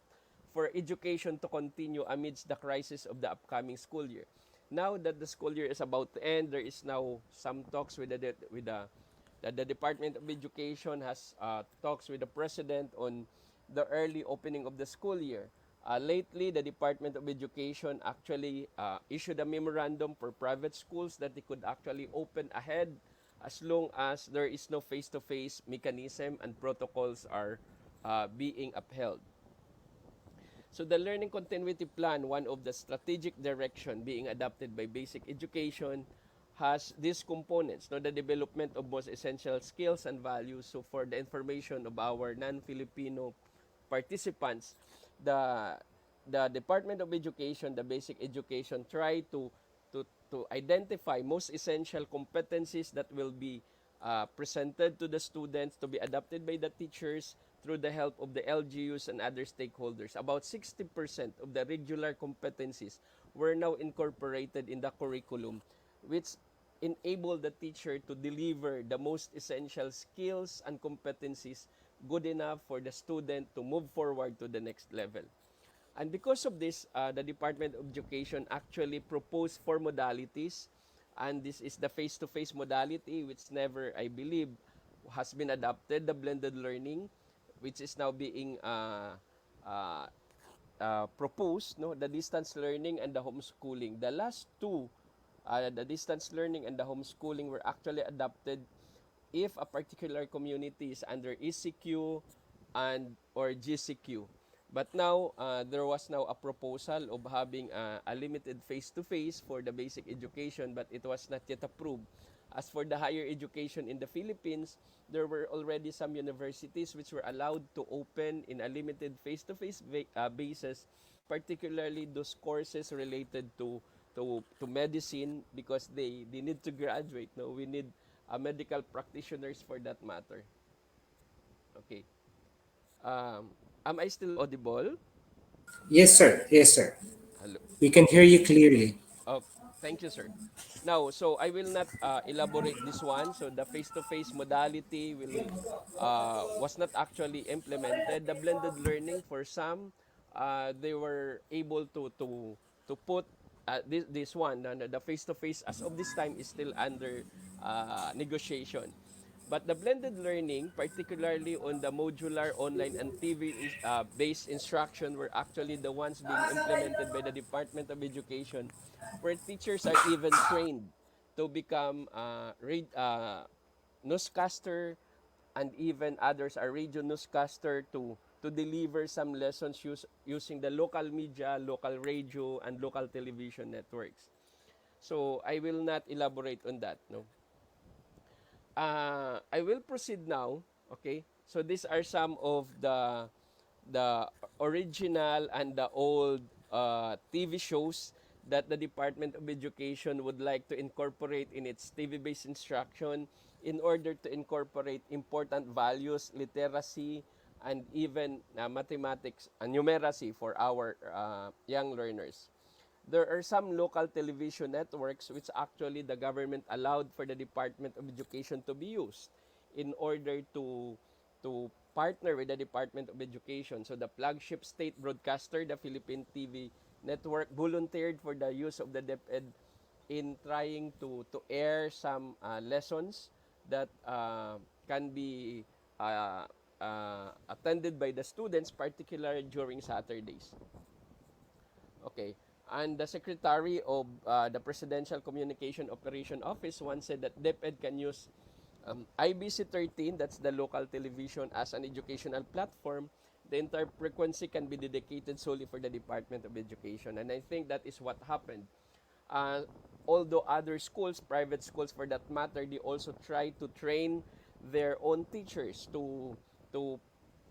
for education to continue amidst the crisis of the upcoming school year. Now that the school year is about to end, there is now some talks with the Department of Education has talks with the President on the early opening of the school year. Lately, the Department of Education actually issued a memorandum for private schools that they could actually open ahead as long as there is no face-to-face mechanism and protocols are being upheld. So the learning continuity plan, one of the strategic direction being adopted by basic education, has these components, no, the development of most essential skills and values. So for the information of our non-Filipino participants, the the Department of Education, the basic education, try to identify most essential competencies that will be presented to the students to be adopted by the teachers through the help of the LGUs and other stakeholders. About 60% of the regular competencies were now incorporated in the curriculum, which enable the teacher to deliver the most essential skills and competencies good enough for the student to move forward to the next level. And because of this, the Department of Education actually proposed four modalities. And this is the face-to-face modality, which never, I believe, has been adopted, the blended learning, which is now being uh, proposed, no, the distance learning and the homeschooling. The last two, the distance learning and the homeschooling, were actually adopted if a particular community is under ECQ and or GCQ. But now, there was now a proposal of having a limited face-to-face for the basic education, but it was not yet approved. As for the higher education in the Philippines, there were already some universities which were allowed to open in a limited face-to-face basis, particularly those courses related to medicine because they need to graduate. No, we need medical practitioners for that matter. Okay. Um, am I still audible? Yes, sir. Yes, sir. Hello. We can hear you clearly. Oh, thank you, sir. Now, so I will not elaborate this one. So the face-to-face modality will was not actually implemented. The blended learning for some, they were able to put this one, the face-to-face as of this time is still under negotiation. But the blended learning, particularly on the modular, online, and TV-based instruction, were actually the ones being implemented by the Department of Education, where teachers are even trained to become newscaster, and even others are radio newscaster to deliver some lessons using the local media, local radio, and local television networks. So I will not elaborate on that. No, I will proceed now. Okay, so these are some of the original and the old TV shows that the Department of Education would like to incorporate in its TV-based instruction in order to incorporate important values, literacy, and even mathematics and numeracy for our young learners. There are some local television networks which actually the government allowed for the Department of Education to be used in order to partner with the Department of Education. So the flagship state broadcaster, the Philippine TV network, volunteered for the use of the DepEd in trying to air some lessons that can be attended by the students, particularly during Saturdays. Okay. And the Secretary of the Presidential Communication Operation Office once said that DepEd can use IBC 13, that's the local television, as an educational platform. The entire frequency can be dedicated solely for the Department of Education. And I think that is what happened. Uh, Although other schools, private schools for that matter, they also try to train their own teachers to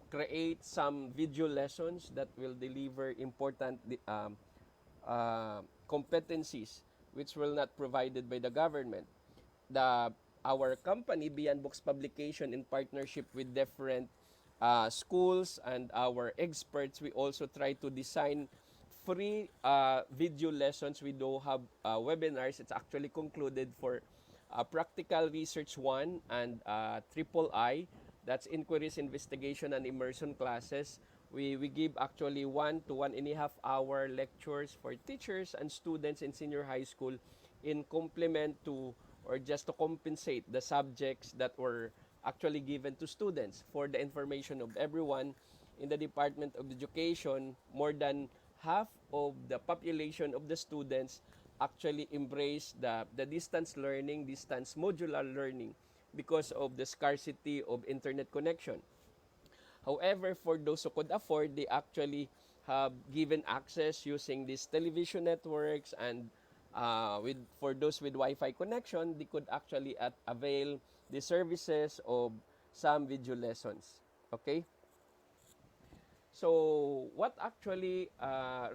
create some video lessons that will deliver important competencies which will not provided by the government. The Our company Beyond Books Publication, in partnership with different schools and our experts, we also try to design free video lessons. We do have webinars. It's actually concluded for Practical Research 1 and Triple I. That's Inquiries, Investigation, and Immersion classes. We give actually 1 to 1.5 hour lectures for teachers and students in senior high school in complement to or just to compensate the subjects that were actually given to students. For the information of everyone, in the Department of Education, more than half of the population of the students actually embrace the distance learning, distance modular learning because of the scarcity of internet connection. However, for those who could afford, they actually have given access using these television networks, and with for those with Wi-Fi connection, they could actually avail the services of some video lessons. Okay? So, what actually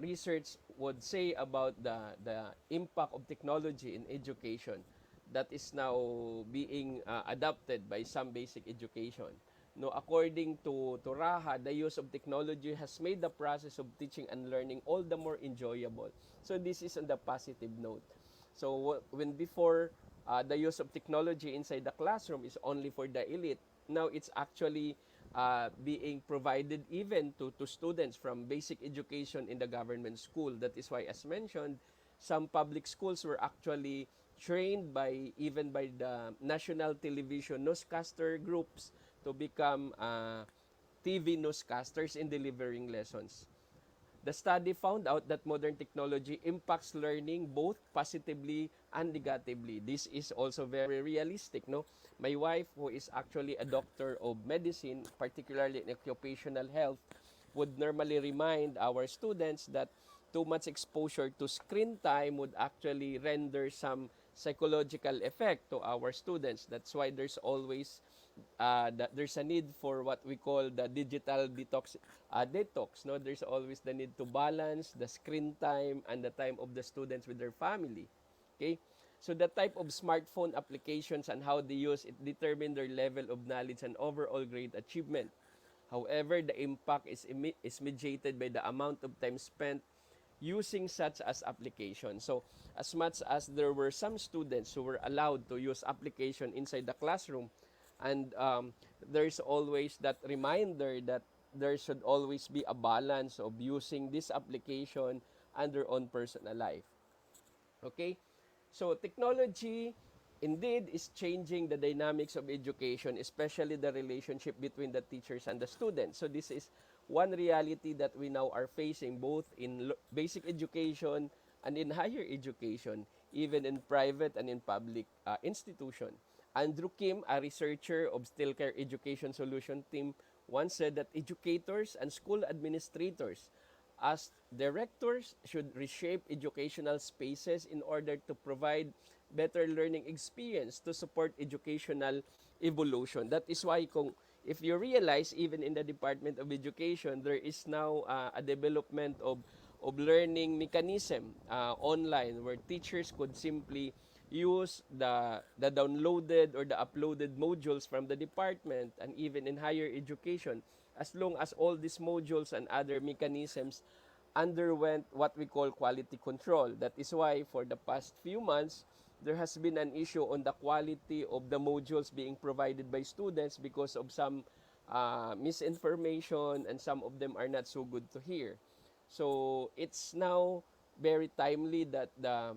research would say about the impact of technology in education that is now being adopted by some basic education? No, according to Raha, the use of technology has made the process of teaching and learning all the more enjoyable. So, this is on the positive note. So, when before the use of technology inside the classroom is only for the elite, now it's actually being provided even to students from basic education in the government school. That is why, as mentioned, some public schools were actually trained by even by the national television newscaster groups to become TV newscasters in delivering lessons. The study found out that modern technology impacts learning both positively and negatively. This is also very realistic, no? My wife, who is actually a doctor of medicine, particularly in occupational health, would normally remind our students that too much exposure to screen time would actually render some psychological effect to our students. That's why there's always there's a need for what we call the digital detox. No, there's always the need to balance the screen time and the time of the students with their family. Okay, so the type of smartphone applications and how they use it determine their level of knowledge and overall grade achievement. However, the impact is mediated by the amount of time spent using such as application. So, as much as there were some students who were allowed to use application inside the classroom, and there's always that reminder that there should always be a balance of using this application and their own personal life. Okay? So, technology indeed is changing the dynamics of education, especially the relationship between the teachers and the students. So this is one reality that we now are facing both in basic education and in higher education, even in private and in public institution. Andrew Kim, a researcher of Stillcare Education Solution Team, once said that educators and school administrators as directors should reshape educational spaces in order to provide better learning experience to support educational evolution. That is why kung if you realize even in the Department of Education there is now a development of learning mechanism online where teachers could simply use the downloaded or the uploaded modules from the department and even in higher education as long as all these modules and other mechanisms underwent what we call quality control. That is why for the past few months, there has been an issue on the quality of the modules being provided by students because of some misinformation and some of them are not so good to hear. So it's now very timely that the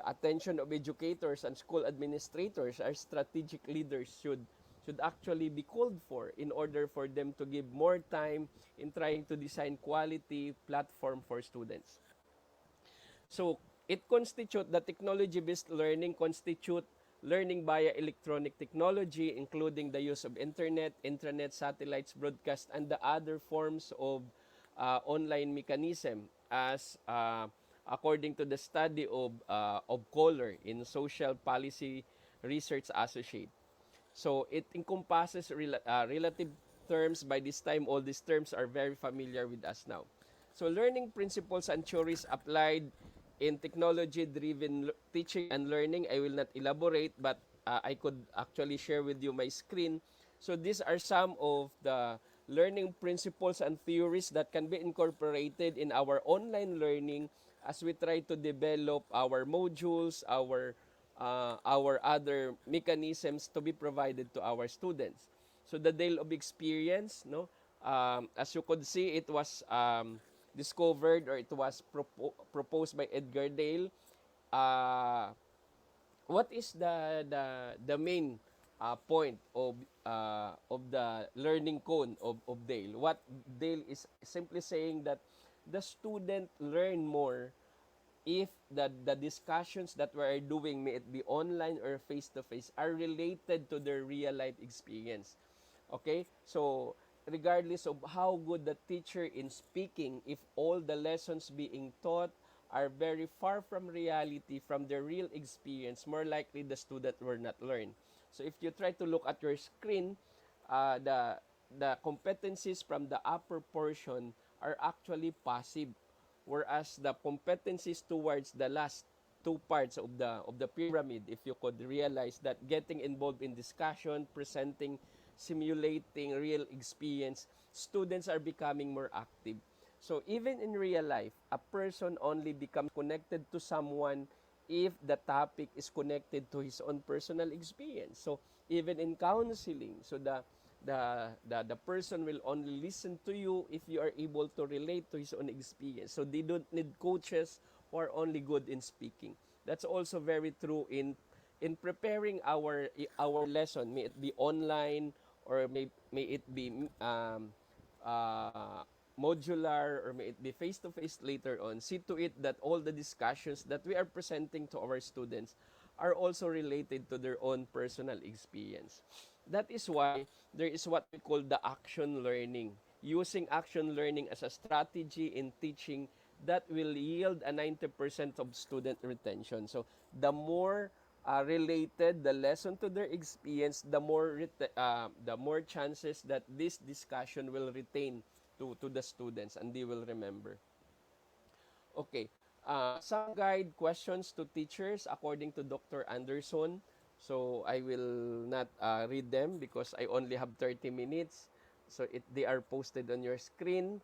attention of educators and school administrators, our strategic leaders should actually be called for in order for them to give more time in trying to design quality platform for students. So it constitute the technology-based learning constitute learning via electronic technology, including the use of internet, intranet, satellites, broadcast, and the other forms of online mechanism as according to the study of Kohler in Social Policy Research Associate. So it encompasses relative terms. By this time, all these terms are very familiar with us now. So learning principles and theories applied in technology-driven teaching and learning. I will not elaborate, but I could actually share with you my screen. So these are some of the learning principles and theories that can be incorporated in our online learning as we try to develop our modules, our other mechanisms to be provided to our students. So the Dale of Experience, no, as you could see, it was discovered or it was proposed by Edgar Dale. Uh, what is the main point of the learning cone of Dale? What Dale is simply saying that the student learn more if the discussions that we are doing, may it be online or face-to-face, are related to their real-life experience. Okay? So, regardless of how good the teacher in speaking, if all the lessons being taught are very far from reality, from their real experience, more likely the student will not learn. So, if you try to look at your screen, the competencies from the upper portion are actually passive, whereas the competencies towards the last two parts of the pyramid, if you could realize that getting involved in discussion, presenting, simulating real experience, students are becoming more active. So even in real life, a person only becomes connected to someone if the topic is connected to his own personal experience. So even in counseling, so the person will only listen to you if you are able to relate to his own experience. So they don't need coaches who are only good in speaking. That's also very true in preparing our lesson, may it be online or may it be uh, modular or may it be face to face later on. See to it that all the discussions that we are presenting to our students are also related to their own personal experience. That is why there is what we call the action learning. Using action learning as a strategy in teaching that will yield a 90% of student retention. So the more related the lesson to their experience, the more chances that this discussion will retain to the students and they will remember. Okay. Some guide questions to teachers according to Dr. Anderson. So I will not read them because I only have 30 minutes. So they are posted on your screen.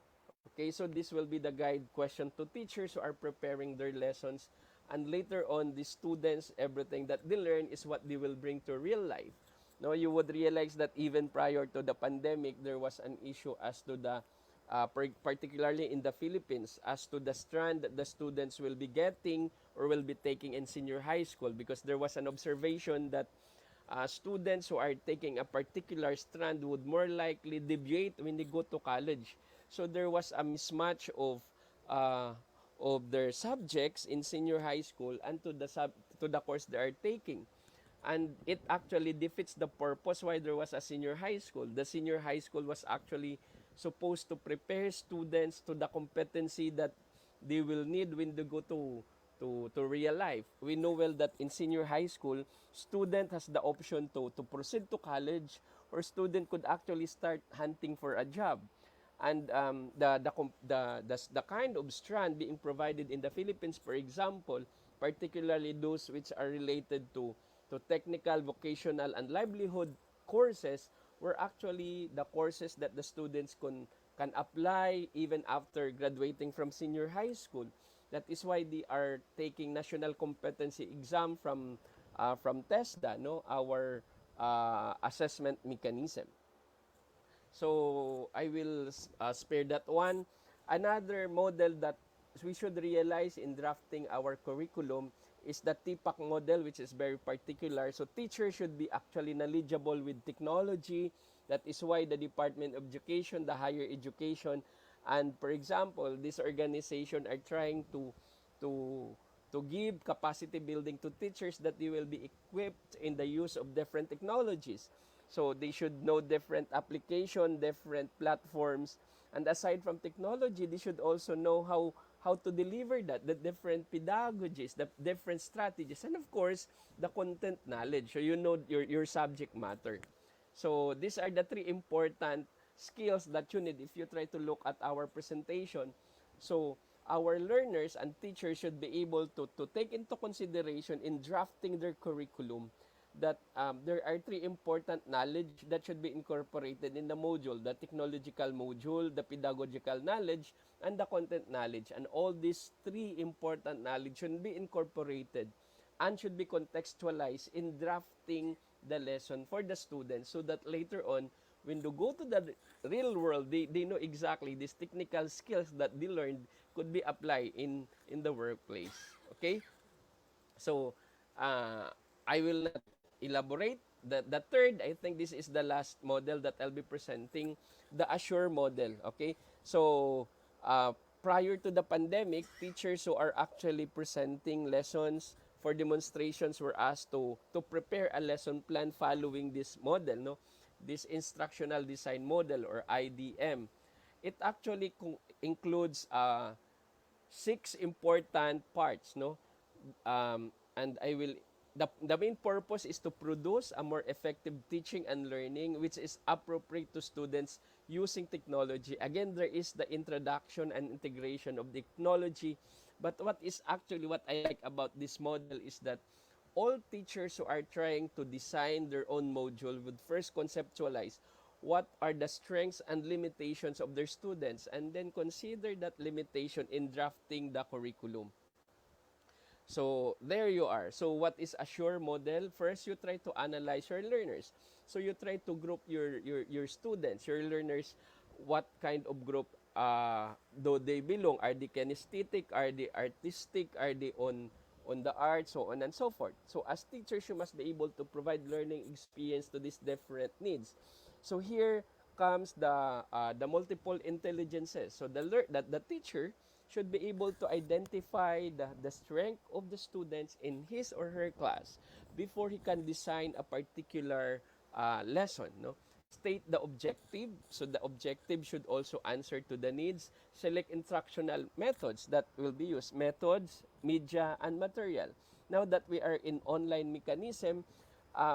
Okay, so this will be the guide question to teachers who are preparing their lessons. And later on, the students, everything that they learn is what they will bring to real life. No, you would realize that even prior to the pandemic, there was an issue as to the particularly in the Philippines, as to the strand that the students will be getting or will be taking in senior high school, because there was an observation that students who are taking a particular strand would more likely deviate when they go to college. So there was a mismatch uh, of their subjects in senior high school and to the course they are taking, and it actually defeats the purpose why there was a senior high school. The senior high school was actually supposed to prepare students to the competency that they will need when they go to real life. We know well that in senior high school, student has the option to proceed to college, or student could actually start hunting for a job. And the kind of strand being provided in the Philippines, for example, particularly those which are related to technical, vocational, and livelihood courses, were actually the courses that the students can apply even after graduating from senior high school. That is why they are taking national competency exam from TESDA, no, our assessment mechanism. So I will spare that one. Another model that we should realize in drafting our curriculum is the TPAC model, which is very particular. So teachers should be actually knowledgeable with technology. That is why the Department of Education, the higher education, and for example, this organization are trying to to give capacity building to teachers, that they will be equipped in the use of different technologies. So they should know different application, different platforms, and aside from technology, they should also know how to deliver that, the different pedagogies, the different strategies, and of course, the content knowledge. So you know your subject matter. So these are the three important skills that you need if you try to look at our presentation. So our learners and teachers should be able to take into consideration in drafting their curriculum that there are three important knowledge that should be incorporated in the module: the technological module, the pedagogical knowledge, and the content knowledge. And all these three important knowledge should be incorporated and should be contextualized in drafting the lesson for the students, so that later on, when they go to the real world, they know exactly these technical skills that they learned could be applied in the workplace. Okay? So, I will not elaborate. The third, I think this is the last model that I'll be presenting, the Assure model. Okay? So, uh, prior to the pandemic, teachers who are actually presenting lessons for demonstrations were asked to prepare a lesson plan following this model, no? This instructional design model, or IDM. It actually includes six important parts, no? And I will the main purpose is to produce a more effective teaching and learning which is appropriate to students using technology. Again, there is the introduction and integration of technology, but what I like about this model is that all teachers who are trying to design their own module would first conceptualize what are the strengths and limitations of their students, and then consider that limitation in drafting the curriculum. So there you are. So what is a sure model? First, you try to analyze your learners. So you try to group your students, your learners, what kind of group do they belong? Are they kinesthetic? Are they artistic? Are they on the arts, so on and so forth. So as teachers, you must be able to provide learning experience to these different needs. So here comes the multiple intelligences. So the teacher should be able to identify the strength of the students in his or her class before he can design a particular lesson. No? State the objective. So the objective should also answer to the needs. Select instructional methods that will be used. Methods, media, and material. Now that we are in online mechanism,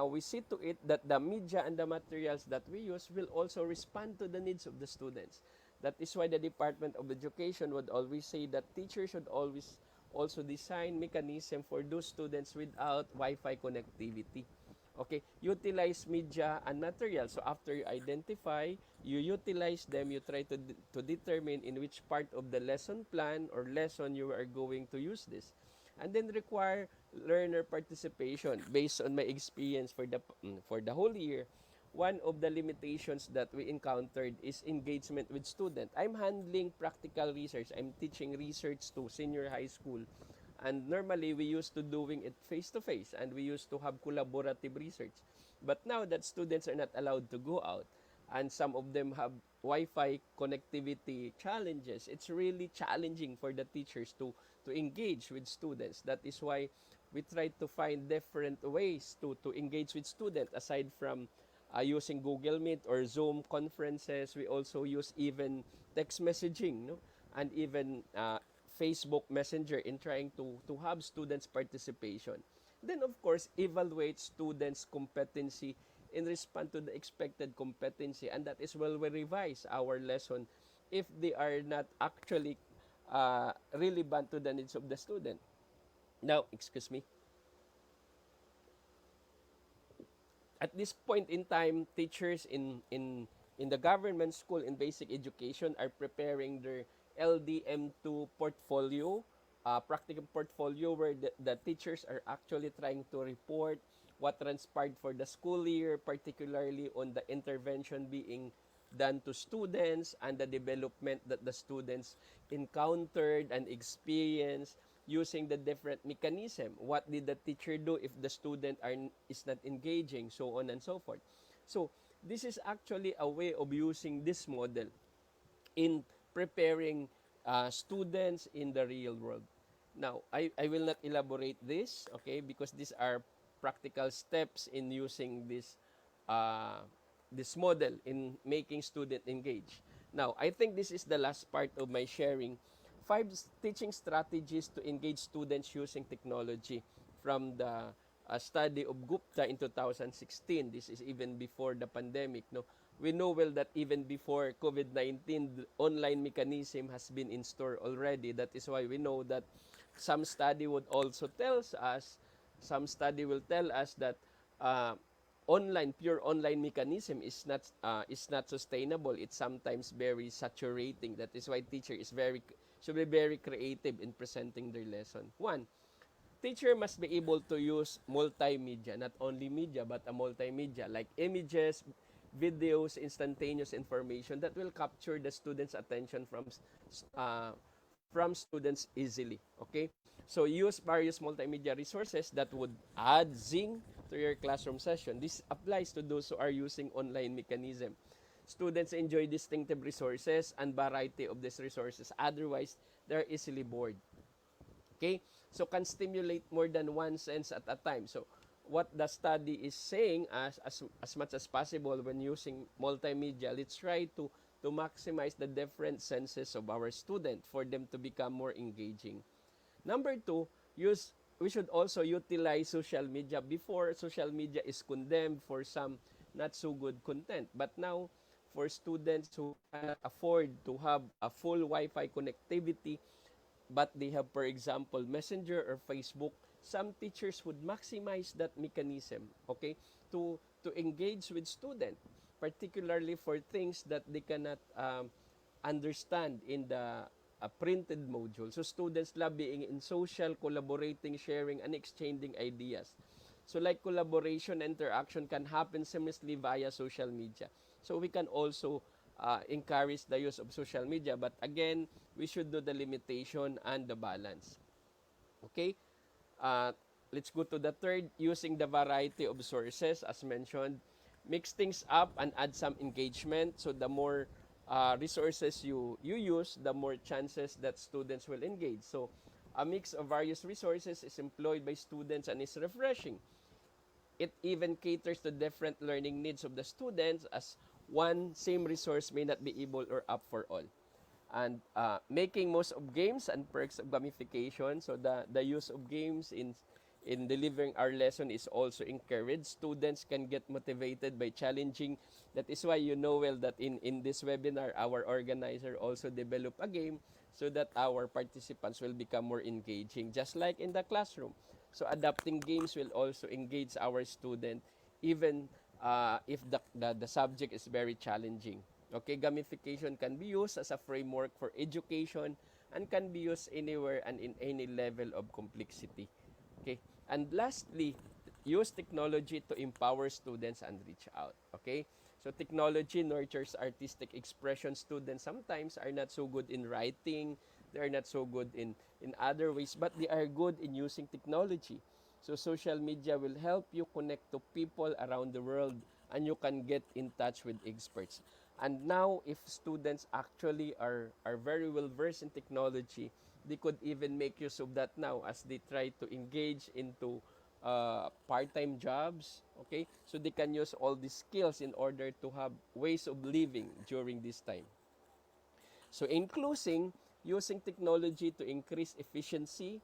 we see to it that the media and the materials that we use will also respond to the needs of the students. That is why the Department of Education would always say that teachers should always also design mechanism for those students without Wi-Fi connectivity. Okay, utilize media and material. So after you identify, you utilize them, you try to determine in which part of the lesson plan or lesson you are going to use this. And then require learner participation. Based on my experience for the whole year, one of the limitations that we encountered is engagement with student. I'm handling practical research. I'm teaching research to senior high school And normally, we used to doing it face to face, and we used to have collaborative research. But now that students are not allowed to go out, and some of them have Wi-Fi connectivity challenges, it's really challenging for the teachers to engage with students. That is why we try to find different ways to engage with students aside from using Google Meet or Zoom conferences. We also use even text messaging, no? And even Facebook Messenger in trying to have students' participation. Then, of course, evaluate students' competency in respond to the expected competency, and that is where we revise our lesson if they are not actually relevant to the needs of the student. Now, excuse me. At this point in time, teachers in the government school in basic education are preparing their LDM2 portfolio, practical portfolio, where the teachers are actually trying to report what transpired for the school year, particularly on the intervention being done to students and the development that the students encountered and experienced using the different mechanism. What did the teacher do if the student is not engaging, so on and so forth. So this is actually a way of using this model in preparing students in the real world. Now, I will not elaborate this, okay, because these are practical steps in using uh, this model in making student engage. Now, I think this is the last part of my sharing. Five teaching strategies to engage students using technology from the study of Gupta in 2016. This is even before the pandemic. No, we know well that even before COVID-19, the online mechanism has been in store already. That is why we know that some study would also tells us, some study will tell us that uh, pure online mechanism is not sustainable. It's sometimes very saturating. That is why teacher should be very creative in presenting their lesson. One, teacher must be able to use multimedia, not only media but a multimedia like images, videos, instantaneous information that will capture the students' attention from students easily. Okay, so use various multimedia resources that would add zing to your classroom session. This applies to those who are using online mechanism. Students enjoy distinctive resources and variety of these resources. Otherwise, they're easily bored. Okay? So can stimulate more than one sense at a time. So what the study is saying, as much as possible when using multimedia, let's try to maximize the different senses of our student for them to become more engaging. Number two, we should also utilize social media. Before, social media is condemned for some not so good content. But now, for students who cannot afford to have a full Wi-Fi connectivity, but they have, for example, Messenger or Facebook, some teachers would maximize that mechanism, okay, to engage with student, particularly for things that they cannot understand in the printed module. So students love being in social, collaborating, sharing, and exchanging ideas. So like collaboration, interaction can happen seamlessly via social media. So we can also encourage the use of social media, but again, we should know the limitation and the balance. Okay? Uh, let's go to the third, using the variety of sources as mentioned. Mix things up and add some engagement. So the more resources you use, the more chances that students will engage. So a mix of various resources is employed by students and is refreshing. It even caters to different learning needs of the students, as one same resource may not be able or up for all. And making most of games and perks of gamification. So the use of games in delivering our lesson is also encouraged. Students can get motivated by challenging. That is why you know well that in this webinar, our organizer also developed a game so that our participants will become more engaging, just like in the classroom. So adapting games will also engage our student, even if the subject is very challenging. Okay, gamification can be used as a framework for education and can be used anywhere and in any level of complexity. Okay, and lastly, use technology to empower students and reach out. Okay, so technology nurtures artistic expression. Students sometimes are not so good in writing, they are not so good in in other ways, but they are good in using technology. So social media will help you connect to people around the world, and you can get in touch with experts. And now, if students actually are very well versed in technology, they could even make use of that now as they try to engage into part-time jobs. Okay, so they can use all these skills in order to have ways of living during this time. So in closing, using technology to increase efficiency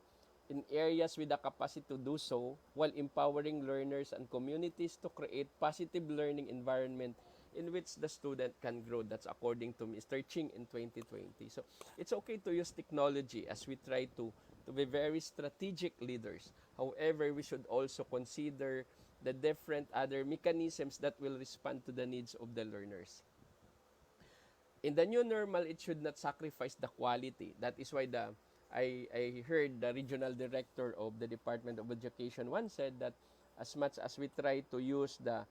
in areas with the capacity to do so, while empowering learners and communities to create positive learning environment in which the student can grow. That's according to Mr. Ching in 2020. So it's okay to use technology as we try to be very strategic leaders. However, we should also consider the different other mechanisms that will respond to the needs of the learners. In the new normal, it should not sacrifice the quality. That is why I heard the regional director of the Department of Education once said that as much as we try to use the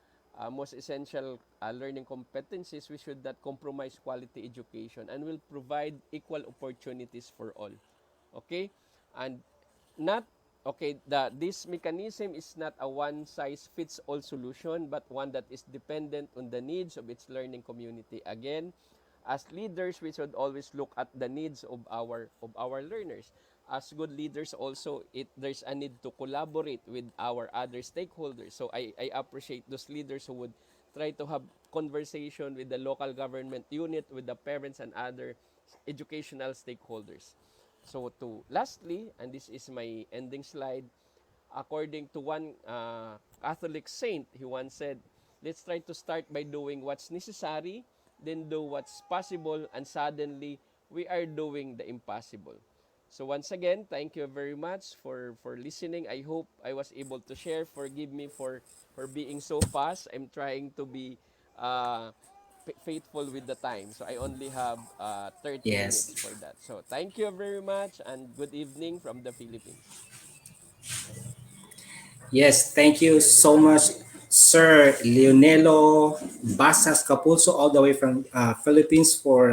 most essential learning competencies, we should not compromise quality education and will provide equal opportunities for all. Okay? And not okay, this mechanism is not a one size fits all solution, but one that is dependent on the needs of its learning community. Again, as leaders, we should always look at the needs of our learners. As good leaders also, there's a need to collaborate with our other stakeholders. So I appreciate those leaders who would try to have conversation with the local government unit, with the parents and other educational stakeholders. So to lastly, and this is my ending slide, according to one Catholic saint, he once said, let's try to start by doing what's necessary, then do what's possible, and suddenly we are doing the impossible. So once again, thank you very much for listening. I hope I was able to share. Forgive me for being so fast. I'm trying to be uh, faithful with the time. So I only have 30 minutes Yes. for that. So thank you very much and good evening from the Philippines. Yes, thank you so much, Sir Leonelo Basas Capulso, all the way from Philippines, for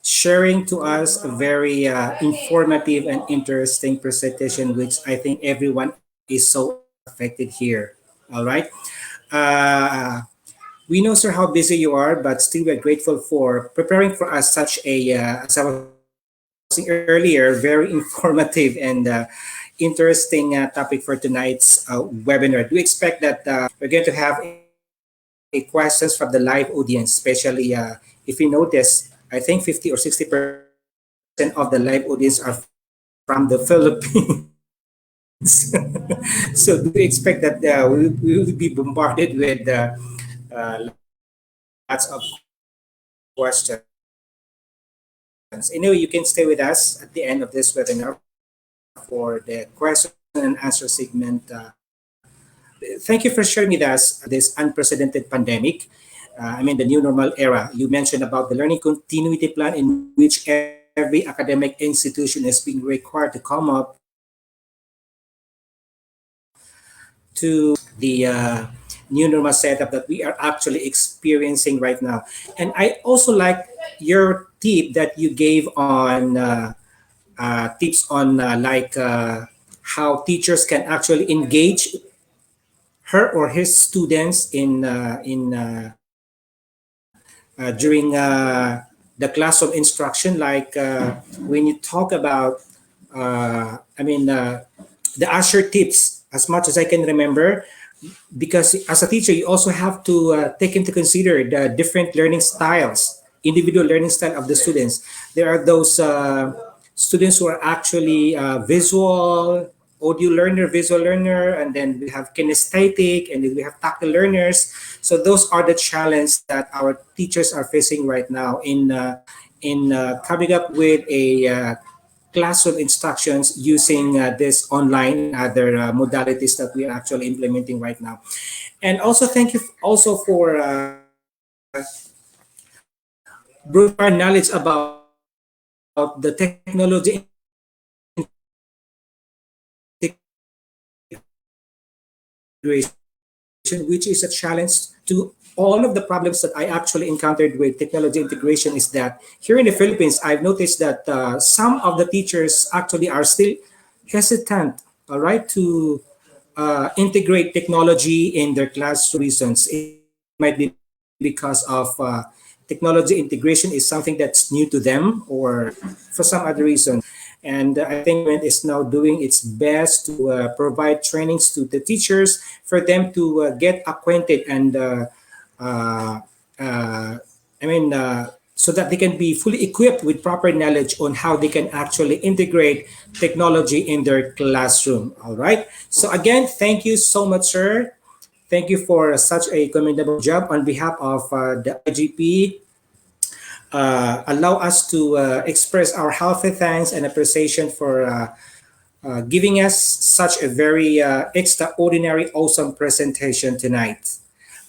sharing to us a very informative and interesting presentation, which I think everyone is so affected here. All right. Uh, we know, sir, how busy you are, but still we're grateful for preparing for us such a, as I was saying earlier, very informative and interesting topic for tonight's webinar. Do expect that we're going to have a questions from the live audience, especially if you notice, I think 50 or 60% of the live audience are from the Philippines. So do expect that we will be bombarded with lots of questions. Anyway, you can stay with us at the end of this webinar for the question and answer segment. Thank you for sharing with us this unprecedented pandemic. In the new normal era, you mentioned about the learning continuity plan in which every academic institution is being required to come up to the new normal setup that we are actually experiencing right now. And I also like your tip that you gave on tips on how teachers can actually engage her or his students during the class of instruction, like when you talk about the Usher tips, as much as I can remember, because as a teacher you also have to take into consider the different learning styles, individual learning style of the students. There are those students who are actually visual audio learner, visual learner, and then we have kinesthetic, and then we have tactile learners. So those are the challenge that our teachers are facing right now in coming up with a classroom instructions using this online and other modalities that we are actually implementing right now. And also thank you also for bringing our knowledge about the technology integration in the classroom. integration, which is a challenge to all of the problems that I actually encountered with technology integration, is that here in the Philippines, I've noticed that some of the teachers actually are still hesitant, all right, to integrate technology in their classroom reasons. It might be because of technology integration is something that's new to them, or for some other reasons. And I think the government is now doing its best to provide trainings to the teachers for them to get acquainted and uh, uh, so that they can be fully equipped with proper knowledge on how they can actually integrate technology in their classroom. All right. So again, thank you so much, sir. Thank you for such a commendable job on behalf of the IGP. Allow us to express our healthy thanks and appreciation for giving us such a very extraordinary, awesome presentation tonight.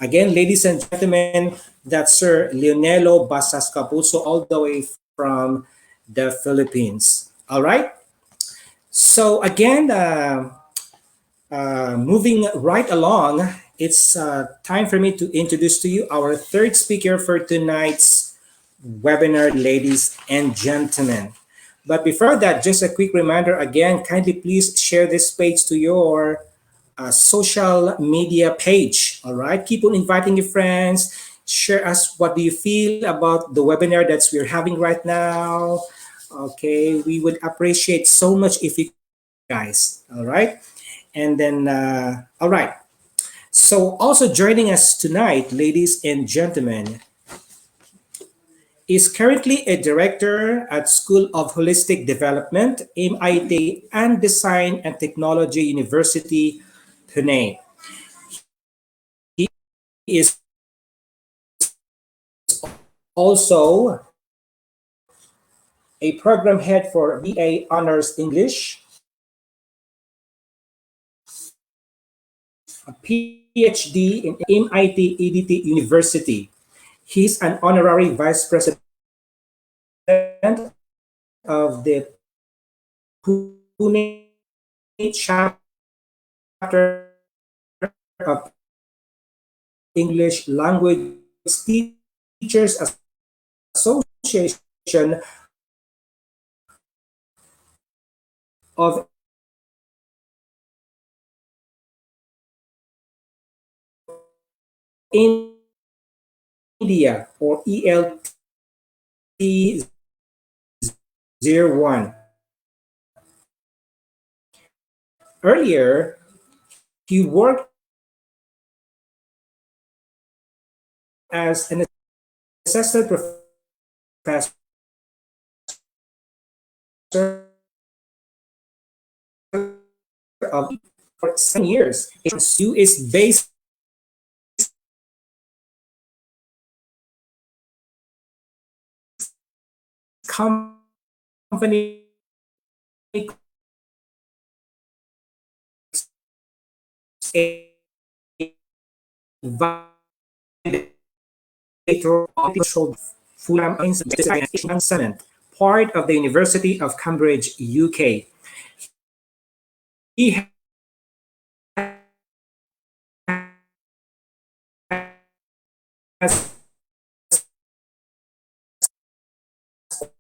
Again, ladies and gentlemen, that's Sir Leonelo Basas Capuzzo, all the way from the Philippines. All right. So again, moving right along, it's time for me to introduce to you our third speaker for tonight's webinar, ladies and gentlemen. But before that, just a quick reminder again, kindly please share this page to your social media page. All right, keep on inviting your friends. Share us what do you feel about the webinar that we're having right now. Okay, we would appreciate so much if you could share it, guys. All right, and then all right. So also joining us tonight, ladies and gentlemen, is currently a director at School of Holistic Development, MIT, and Design and Technology University, Pune. He is also a program head for BA Honors English, a PhD in MIT EDT University. He's an honorary vice president of the Pune chapter of English Language Teachers Association of India, or ELT01. Earlier, he worked as an assistant professor of for 7 years. HSU is based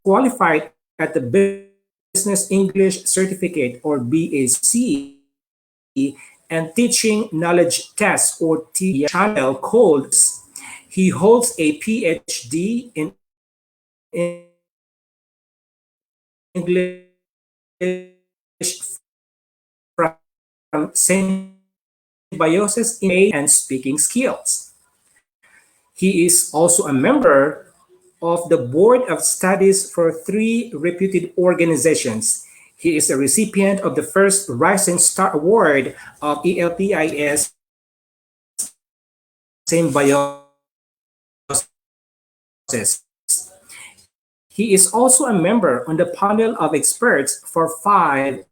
qualified at the Business English Certificate or BAC and Teaching Knowledge Test or Channel Codes. He holds a PhD in English from Symbiosis in and Speaking Skills. He is also a member of the Board of Studies for three reputed organizations. He is a recipient of the first Rising Star Award of ELTIS Symbiosis. He is also a member on the panel of experts for five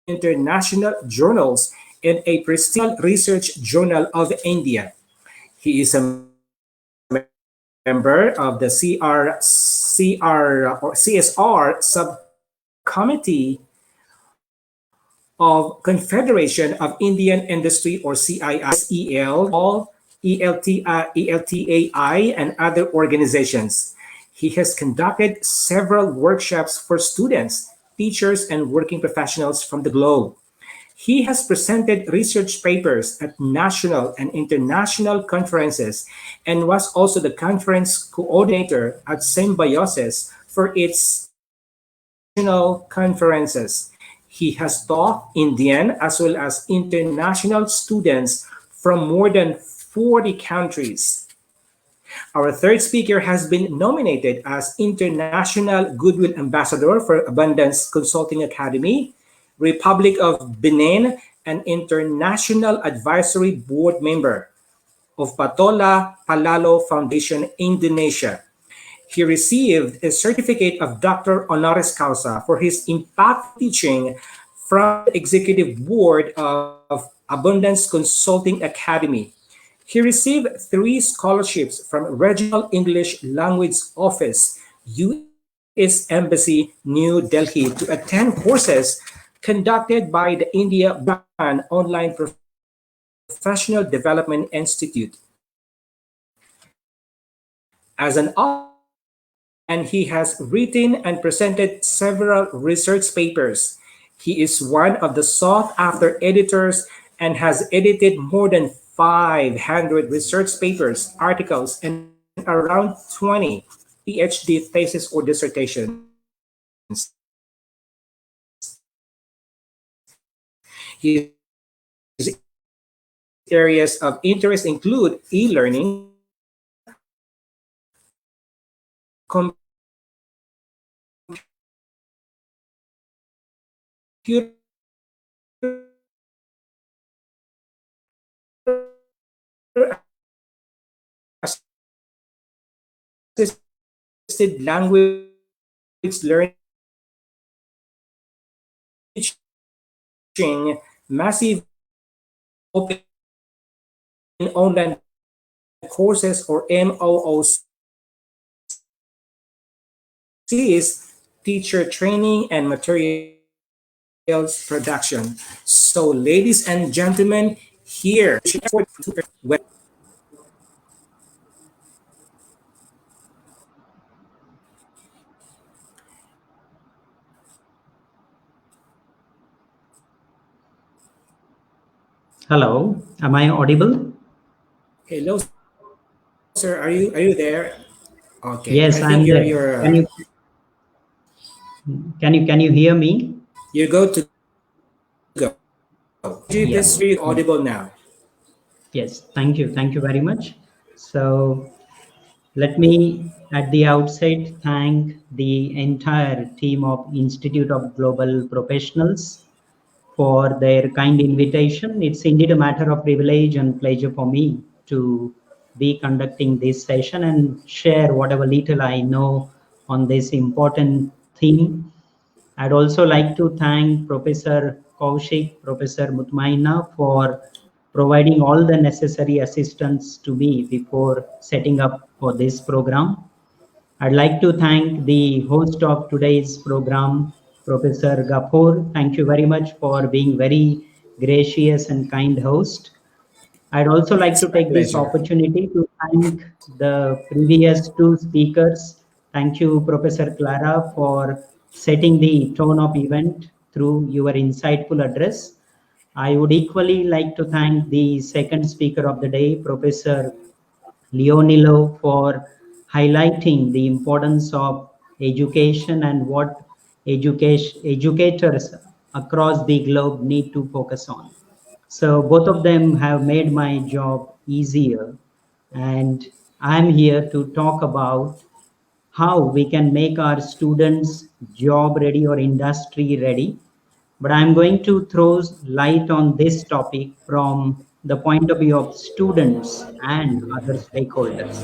international journals and a prestigious research journal of India. He is a member of the CR or CSR subcommittee of the of Confederation of Indian Industry or CIISEL, all ELTAI, and other organizations. He has conducted several workshops for students, teachers, and working professionals from the globe. He has presented research papers at national and international conferences and was also the conference coordinator at Symbiosis for its international conferences. He has taught Indian as well as international students from more than 40 countries. Our third speaker has been nominated as International Goodwill Ambassador for Abundance Consulting Academy, Republic of Benin, and International Advisory Board member of Patola Palalo Foundation, Indonesia. He received a certificate of Doctor Honoris Causa for his impactful teaching from the Executive Board of Abundance Consulting Academy. He received 3 scholarships from Regional English Language Office, U.S. Embassy, New Delhi, to attend courses conducted by the India Bhutan Online Professional Development Institute. As an author, and he has written and presented several research papers. He is one of the sought after editors and has edited more than 500 research papers, articles, and around 20 PhD theses or dissertations. His areas of interest include e-learning, computer-assisted language learning, teaching, massive open online courses or MOOCs, teacher training, and materials production. So, ladies and gentlemen, here Hello, am I audible? hello, sir. Are you there? Okay, Yes, I think I'm you're there. you're Can uh, you can you hear me? you're good to go. This really audible Yeah. now. Yes, thank you. Thank you very much. So let me at the outset thank the entire team of Institute of Global Professionals for their kind invitation. It's indeed a matter of privilege and pleasure for me to be conducting this session and share whatever little I know on this important theme. I'd also like to thank Professor Kaushik, Professor Mutmaina for providing all the necessary assistance to me before setting up for this program. I'd like to thank the host of today's program, Professor Gapoor. Thank you very much for being very gracious and kind host. I'd also like It's to my take this pleasure. opportunity to thank the previous 2 speakers. Thank you, Professor Clara, for setting the tone of event through your insightful address. I would equally like to thank the second speaker of the day, Professor Leonilo, for highlighting the importance of education and what educators across the globe need to focus on. So both of them have made my job easier. And I'm here to talk about how we can make our students job ready or industry ready. But I'm going to throw light on this topic from the point of view of students and other stakeholders.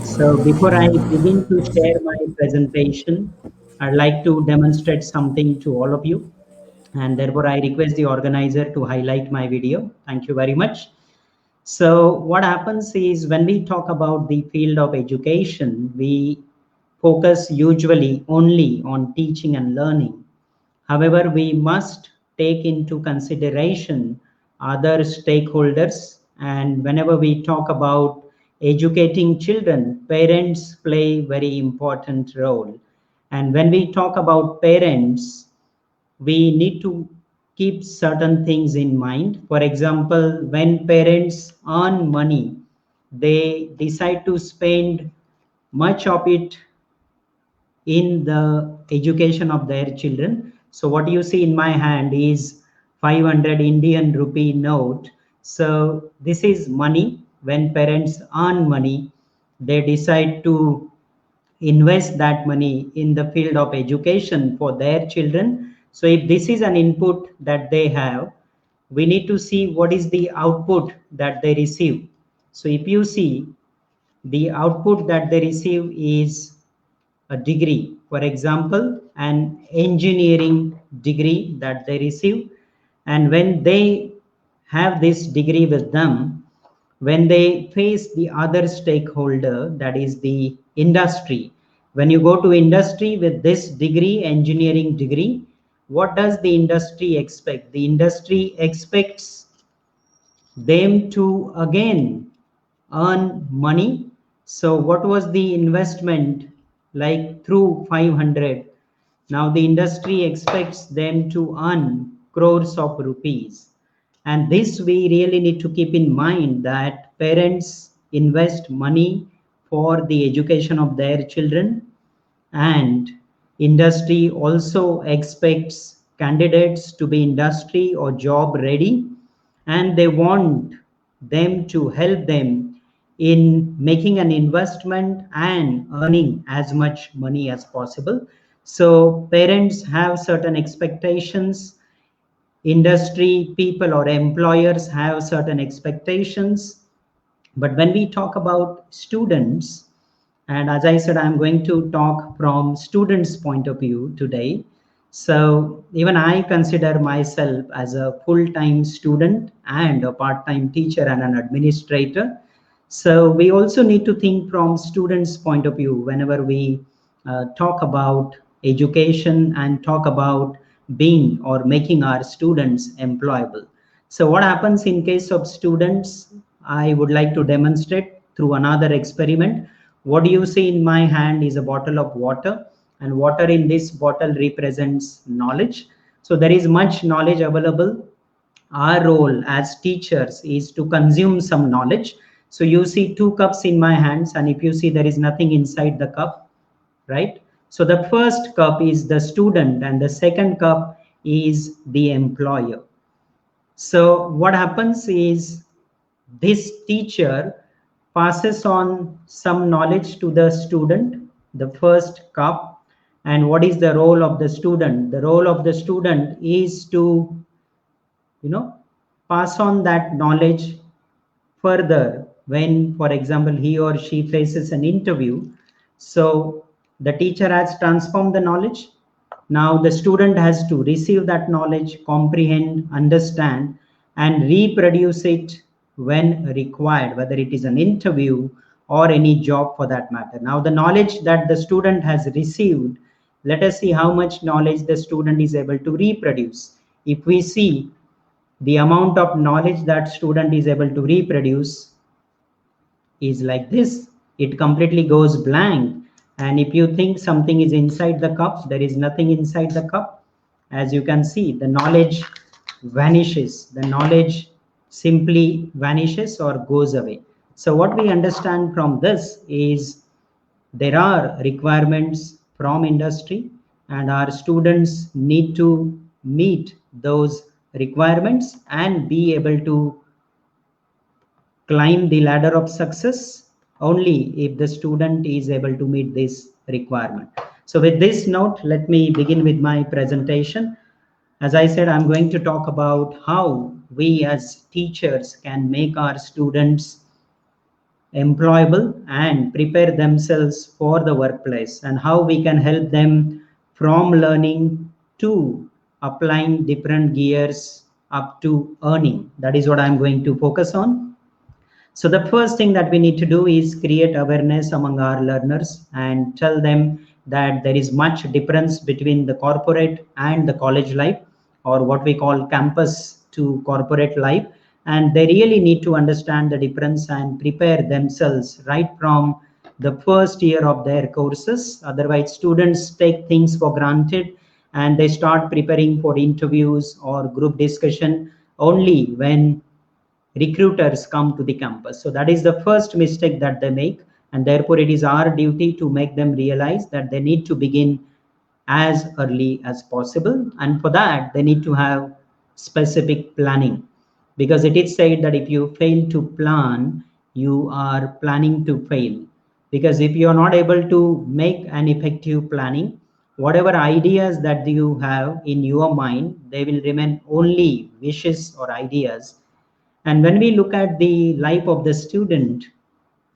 So before I begin to share my presentation, I'd like to demonstrate something to all of you. And therefore, I request the organizer to highlight my video. Thank you very much. So what happens is when we talk about the field of education, we focus usually only on teaching and learning. However, we must take into consideration other stakeholders. And whenever we talk about educating children, parents play very important role. And when we talk about parents, we need to keep certain things in mind. For example, when parents earn money, they decide to spend much of it in the education of their children. So what you see in my hand is 500 Indian rupee note. So this is money. When parents earn money, they decide to invest that money in the field of education for their children. So if this is an input that they have, we need to see what is the output that they receive. So if you see, the output that they receive is a degree. For example, an engineering degree that they receive. And when they have this degree with them, when they face the other stakeholder, that is the industry, when you go to industry with this degree, engineering degree, what does the industry expect? The industry expects them to again earn money. So what was the investment like through 500? Now the industry expects them to earn crores of rupees. And this we really need to keep in mind, that parents invest money for the education of their children, and industry also expects candidates to be industry or job ready, and they want them to help them in making an investment and earning as much money as possible. So parents have certain expectations, industry people or employers have certain expectations. But when we talk about students, and as I said, I'm going to talk from students' point of view today. So even I consider myself as a full-time student and a part-time teacher and an administrator. So we also need to think from students' point of view whenever we talk about education and talk about being or making our students employable. So what happens in case of students, I would like to demonstrate through another experiment. What you see in my hand is a bottle of water, and water in this bottle represents knowledge. So there is much knowledge available. Our role as teachers is to consume some knowledge. So you see two cups in my hands, and if you see, there is nothing inside the cup, right? So the first cup is the student and the second cup is the employer. So what happens is, this teacher passes on some knowledge to the student, the first cup. And what is the role of the student? The role of the student is to, you know, pass on that knowledge further when, for example, he or she faces an interview. So the teacher has transformed the knowledge. Now the student has to receive that knowledge, comprehend, understand, and reproduce it when required, whether it is an interview or any job for that matter. Now the knowledge that the student has received, let us see how much knowledge the student is able to reproduce. If we see the amount of knowledge that student is able to reproduce is like this, it completely goes blank. And if you think something is inside the cup, there is nothing inside the cup. As you can see, the knowledge vanishes, the knowledge simply vanishes or goes away. So what we understand from this is, there are requirements from industry, and our students need to meet those requirements and be able to climb the ladder of success only if the student is able to meet this requirement. So with this note, let me begin with my presentation. As I said, I'm going to talk about how we as teachers can make our students employable and prepare themselves for the workplace, and how we can help them from learning to applying different gears up to earning. That is what I'm going to focus on. So the first thing that we need to do is create awareness among our learners and tell them that there is much difference between the corporate and the college life. or what we call campus to corporate life, and they really need to understand the difference and prepare themselves right from the first year of their courses. Otherwise, students take things for granted and they start preparing for interviews or group discussion only when recruiters come to the campus. So that is the first mistake that they make, and therefore it is our duty to make them realize that they need to begin as early as possible, and for that they need to have specific planning, because it is said that if you fail to plan, you are planning to fail. Because if you are not able to make an effective planning, whatever ideas that you have in your mind, they will remain only wishes or ideas. And when we look at the life of the student,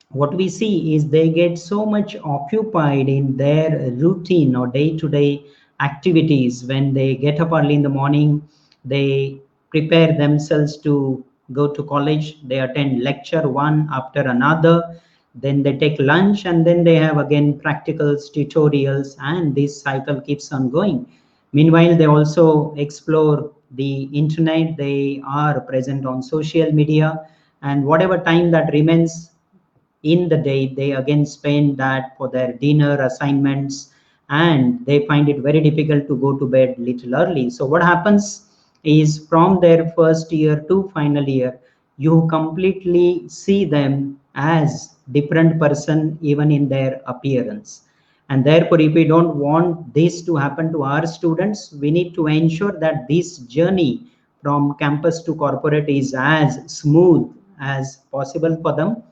what we see is they get so much occupied in their routine or day-to-day activities. When they get up early in the morning, they prepare themselves to go to college, they attend lecture one after another, then they take lunch, and then they have again practicals, tutorials, and this cycle keeps on going. Meanwhile, they also explore the internet, they are present on social media, and whatever time that remains in the day, they again spend that for their dinner assignments, and they find it very difficult to go to bed little early. So what happens is, from their first year to final year, you completely see them as different person even in their appearance. And therefore, if we don't want this to happen to our students, we need to ensure that this journey from campus to corporate is as smooth as possible for them.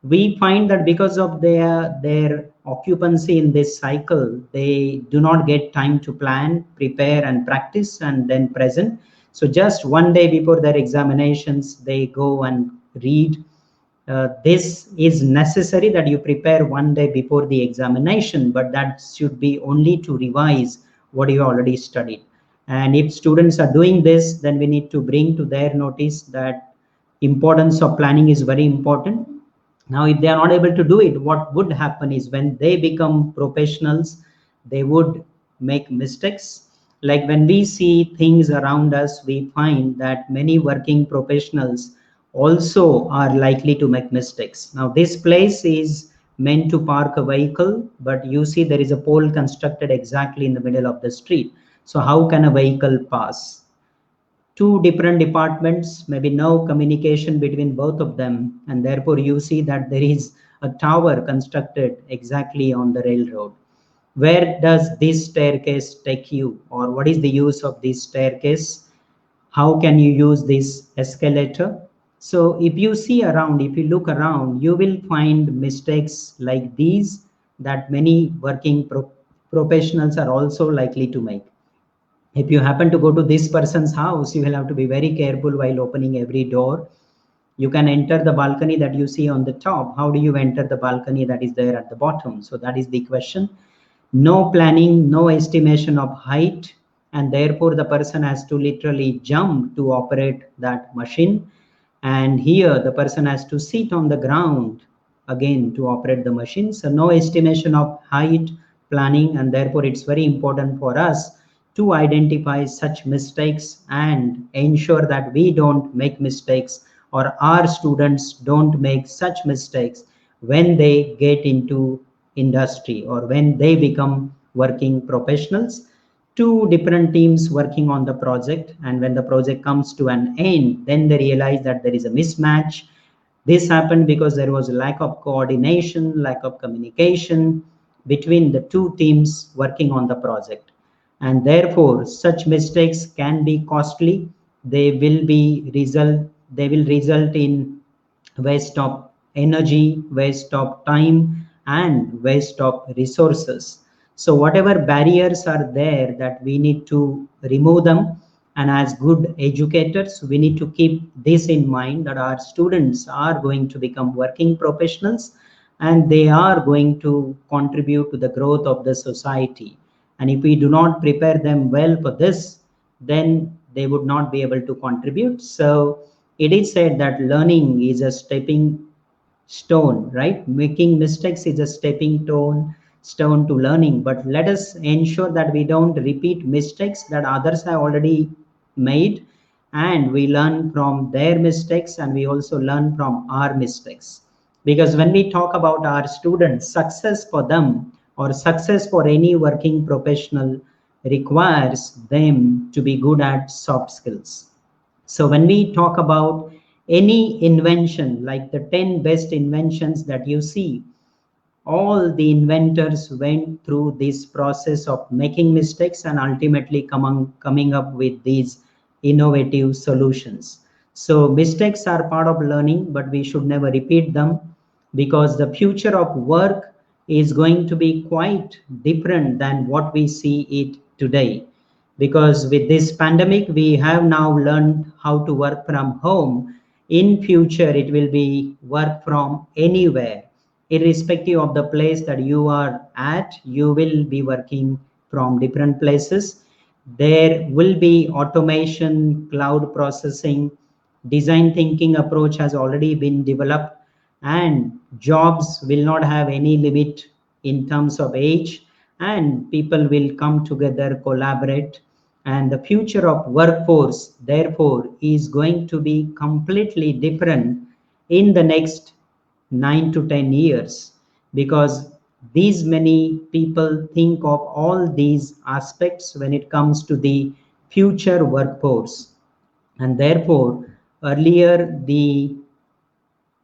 We find that because of their occupancy in this cycle, they do not get time to plan, prepare, and practice, and then present. So just one day before their examinations, they go and read. This is necessary that you prepare one day before the examination, but that should be only to revise what you already studied. And if students are doing this, then we need to bring to their notice that importance of planning is very important. Now, if they are not able to do it, what would happen is, when they become professionals, they would make mistakes. Like when we see things around us, we find that many working professionals also are likely to make mistakes. Now, this place is meant to park a vehicle, but you see there is a pole constructed exactly in the middle of the street. So how can a vehicle pass? Two different departments, maybe no communication between both of them, and therefore you see that there is a tower constructed exactly on the railroad. Where does this staircase take you, or what is the use of this staircase? How can you use this escalator? So if you see around, if you look around, you will find mistakes like these that many working professionals are also likely to make. If you happen to go to this person's house, you will have to be very careful while opening every door. You can enter the balcony that you see on the top. How do you enter the balcony that is there at the bottom? So that is the question. No planning, no estimation of height, and therefore the person has to literally jump to operate that machine. And here the person has to sit on the ground again to operate the machine. So no estimation of height, planning, and therefore it's very important for us to identify such mistakes and ensure that we don't make mistakes, or our students don't make such mistakes when they get into industry or when they become working professionals. Two different teams working on the project, and when the project comes to an end, then they realize that there is a mismatch. This happened because there was a lack of coordination, lack of communication between the two teams working on the project, and therefore such mistakes can be costly. They will result in waste of energy, waste of time, and waste of resources. So whatever barriers are there, that we need to remove them. And as good educators, we need to keep this in mind, that our students are going to become working professionals and they are going to contribute to the growth of the society. And if we do not prepare them well for this, then they would not be able to contribute. So it is said that learning is a stepping stone, right? Making mistakes is a stepping stone to learning. But let us ensure that we don't repeat mistakes that others have already made, and we learn from their mistakes and we also learn from our mistakes. Because when we talk about our students, success for them or success for any working professional requires them to be good at soft skills. So when we talk about any invention, like the 10 best inventions that you see, all the inventors went through this process of making mistakes and ultimately coming up with these innovative solutions. So mistakes are part of learning, but we should never repeat them, because the future of work is going to be quite different than what we see it today. Because with this pandemic, we have now learned how to work from home. In future, it will be work from anywhere. Irrespective of the place that you are at, you will be working from different places. There will be automation, cloud processing, design thinking approach has already been developed, and jobs will not have any limit in terms of age, and people will come together, collaborate, and the future of workforce therefore is going to be completely different in the next 9 to 10 years, because these many people think of all these aspects when it comes to the future workforce. And therefore earlier the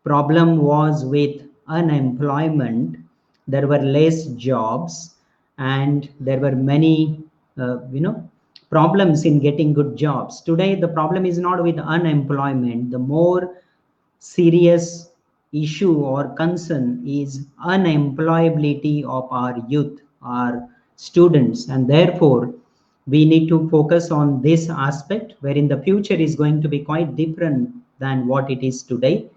problem was with unemployment. There were less jobs and there were many problems in getting good jobs. Today the problem is not with unemployment. The more serious issue or concern is unemployability of our youth, our students, and therefore we need to focus on this aspect, wherein the future is going to be quite different than what it is today.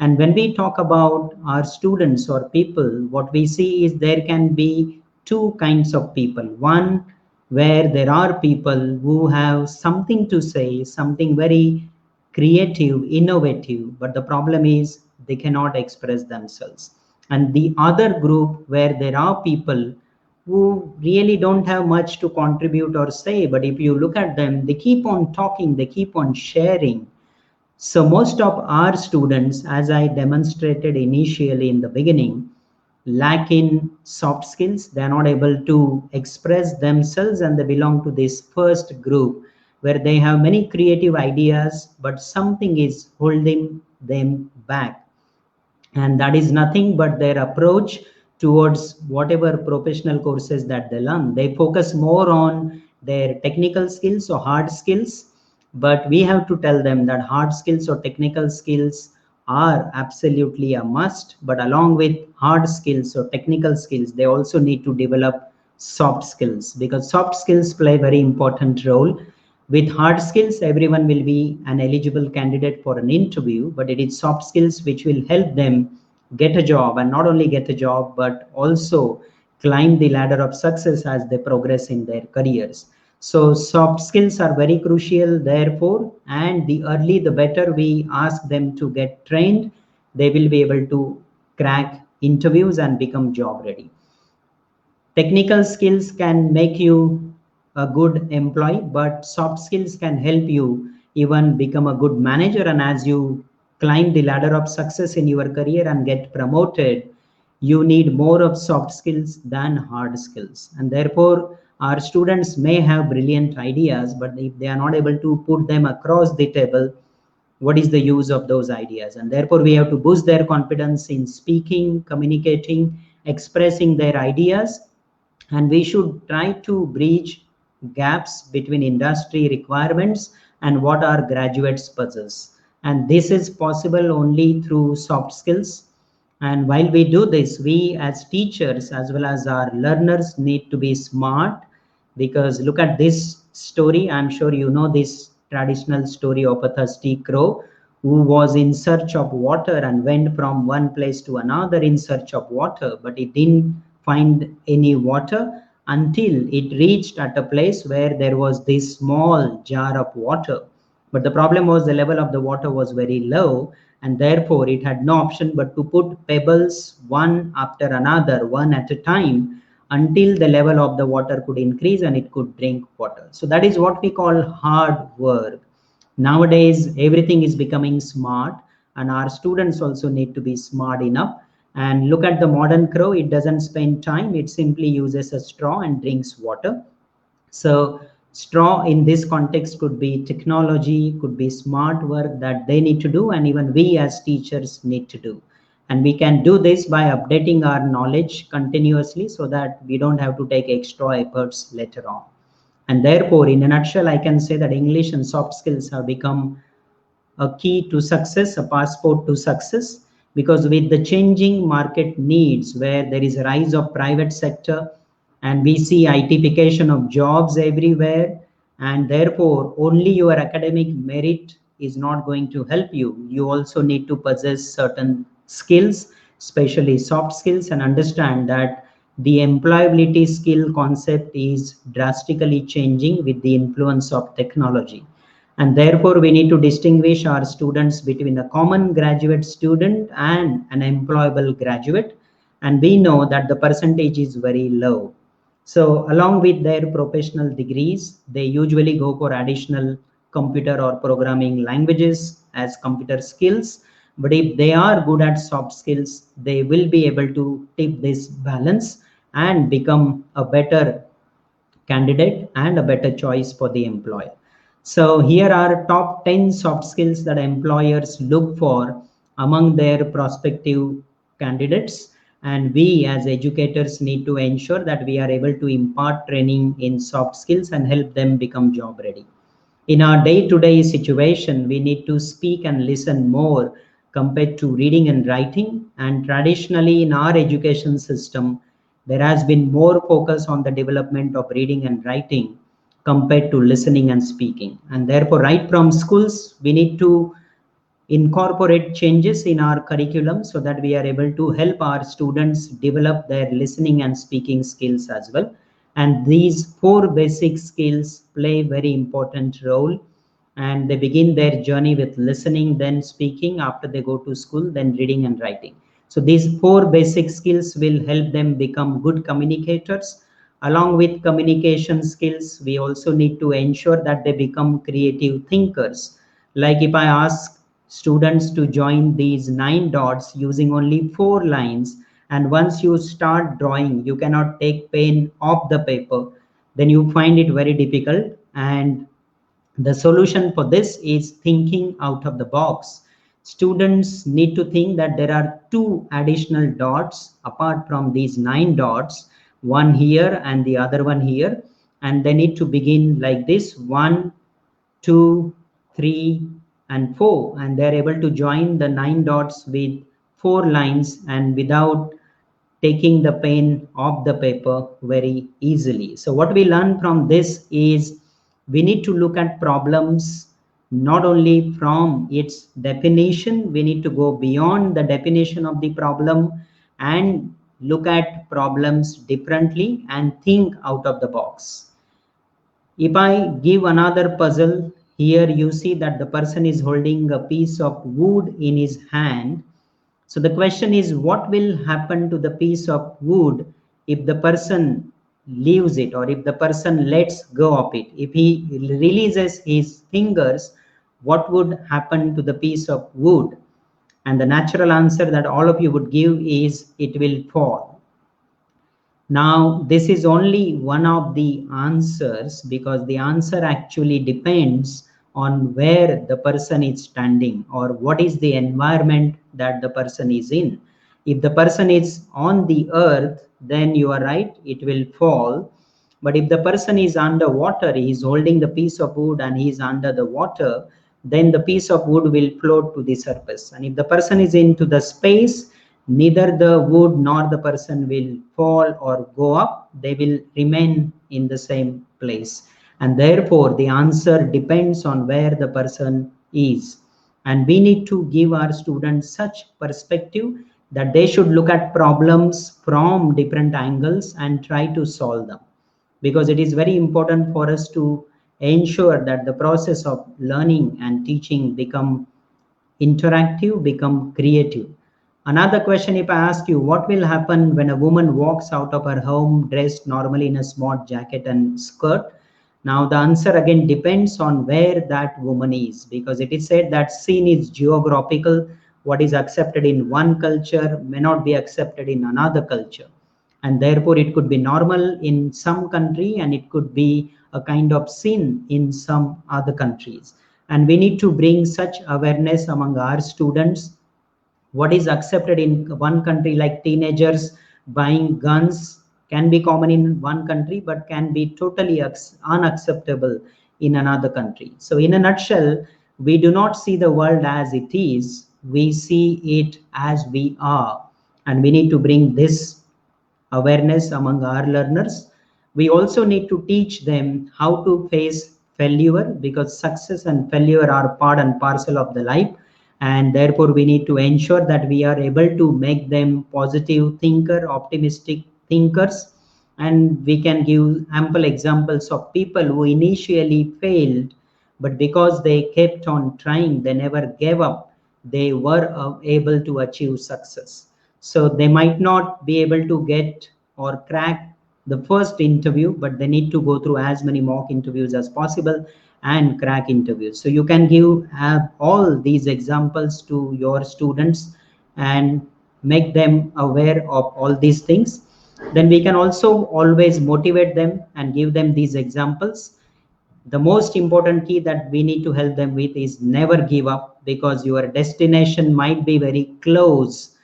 And when we talk about our students or people, what we see is there can be two kinds of people. One, where there are people who have something to say, something very creative, innovative, but the problem is they cannot express themselves. And the other group, where there are people who really don't have much to contribute or say, but if you look at them, they keep on talking, they keep on sharing. So most of our students, as I demonstrated initially in the beginning, lack in soft skills. They are not able to express themselves, and they belong to this first group where they have many creative ideas, but something is holding them back. And that is nothing but their approach towards whatever professional courses that they learn. They focus more on their technical skills or hard skills, but we have to tell them that hard skills or technical skills are absolutely a must, but along with hard skills or technical skills, they also need to develop soft skills, because soft skills play a very important role. With hard skills, everyone will be an eligible candidate for an interview, but it is soft skills which will help them get a job, and not only get a job, but also climb the ladder of success as they progress in their careers. So soft skills are very crucial, therefore, and the early the better we ask them to get trained, they will be able to crack interviews and become job ready. Technical skills can make you a good employee, but soft skills can help you even become a good manager. And as you climb the ladder of success in your career and get promoted, you need more of soft skills than hard skills. And therefore our students may have brilliant ideas, but if they are not able to put them across the table, what is the use of those ideas? And therefore we have to boost their confidence in speaking, communicating, expressing their ideas. And we should try to bridge gaps between industry requirements and what our graduates possess. And this is possible only through soft skills. And while we do this, we as teachers as well as our learners need to be smart, because look at this story. I'm sure you know this traditional story of a thirsty crow who was in search of water and went from one place to another in search of water, but it didn't find any water until it reached at a place where there was this small jar of water. But the problem was the level of the water was very low, and therefore it had no option but to put pebbles one after another, one at a time, until the level of the water could increase and it could drink water. So that is what we call hard work. Nowadays, everything is becoming smart, and our students also need to be smart enough. And look at the modern crow, it doesn't spend time, it simply uses a straw and drinks water. So straw in this context could be technology, could be smart work that they need to do, and even we as teachers need to do. And we can do this by updating our knowledge continuously so that we don't have to take extra efforts later on. And therefore, in a nutshell, I can say that English and soft skills have become a key to success, a passport to success, because with the changing market needs, where there is a rise of private sector and we see ITification of jobs everywhere, and therefore only your academic merit is not going to help you. You also need to possess certain skills, especially soft skills, and understand that the employability skill concept is drastically changing with the influence of technology. And therefore we need to distinguish our students between a common graduate student and an employable graduate, and we know that the percentage is very low. So along with their professional degrees, they usually go for additional computer or programming languages as computer skills. But if they are good at soft skills, they will be able to tip this balance and become a better candidate and a better choice for the employer. So here are top 10 soft skills that employers look for among their prospective candidates. And we as educators need to ensure that we are able to impart training in soft skills and help them become job ready. In our day-to-day situation, we need to speak and listen more compared to reading and writing. And traditionally in our education system, there has been more focus on the development of reading and writing compared to listening and speaking. And therefore, right from schools, we need to incorporate changes in our curriculum so that we are able to help our students develop their listening and speaking skills as well. And these four basic skills play very important role, and they begin their journey with listening, then speaking, after they go to school, then reading and writing. So these four basic skills will help them become good communicators. Along with communication skills, we also need to ensure that they become creative thinkers. Like if I ask students to join these 9 dots using only 4 lines, and once you start drawing, you cannot take pen off the paper, then you find it very difficult. And the solution for this is thinking out of the box. Students need to think that there are 2 additional dots apart from these 9 dots, one here and the other one here, and they need to begin like this: 1, 2, 3, and 4, and they're able to join the 9 dots with 4 lines and without taking the pen off the paper very easily. So what we learn from this is we need to look at problems not only from its definition, we need to go beyond the definition of the problem and look at problems differently and think out of the box. If I give another puzzle, here you see that the person is holding a piece of wood in his hand. So the question is, what will happen to the piece of wood if the person leaves it, or if the person lets go of it? If he releases his fingers, what would happen to the piece of wood? And the natural answer that all of you would give is it will fall. Now, this is only one of the answers, because the answer actually depends on where the person is standing or what is the environment that the person is in. If the person is on the earth, then you are right, it will fall. But if the person is underwater, he is holding the piece of wood and he is under the water, then the piece of wood will float to the surface. And if the person is into the space, neither the wood nor the person will fall or go up, they will remain in the same place. And therefore the answer depends on where the person is. And we need to give our students such perspective that they should look at problems from different angles and try to solve them, because it is very important for us to ensure that the process of learning and teaching become interactive, become creative. Another question, if I ask you, what will happen when a woman walks out of her home dressed normally in a smart jacket and skirt? Now, the answer again depends on where that woman is, because it is said that sin is geographical. What is accepted in one culture may not be accepted in another culture. And therefore, it could be normal in some country and it could be a kind of sin in some other countries. And we need to bring such awareness among our students. What is accepted in one country, like teenagers buying guns, can be common in one country but can be totally unacceptable in another country. So in a nutshell, we do not see the world as it is, we see it as we are, and we need to bring this awareness among our learners. We also need to teach them how to face failure, because success and failure are part and parcel of the life, and therefore we need to ensure that we are able to make them positive thinker, optimistic thinkers. And we can give ample examples of people who initially failed, but because they kept on trying, they never gave up, they were able to achieve success. So they might not be able to get or crack the first interview, but they need to go through as many mock interviews as possible and crack interviews. So you can give all these examples to your students and make them aware of all these things. Then we can also always motivate them and give them these examples. The most important key that we need to help them with is never give up, because your destination might be very close,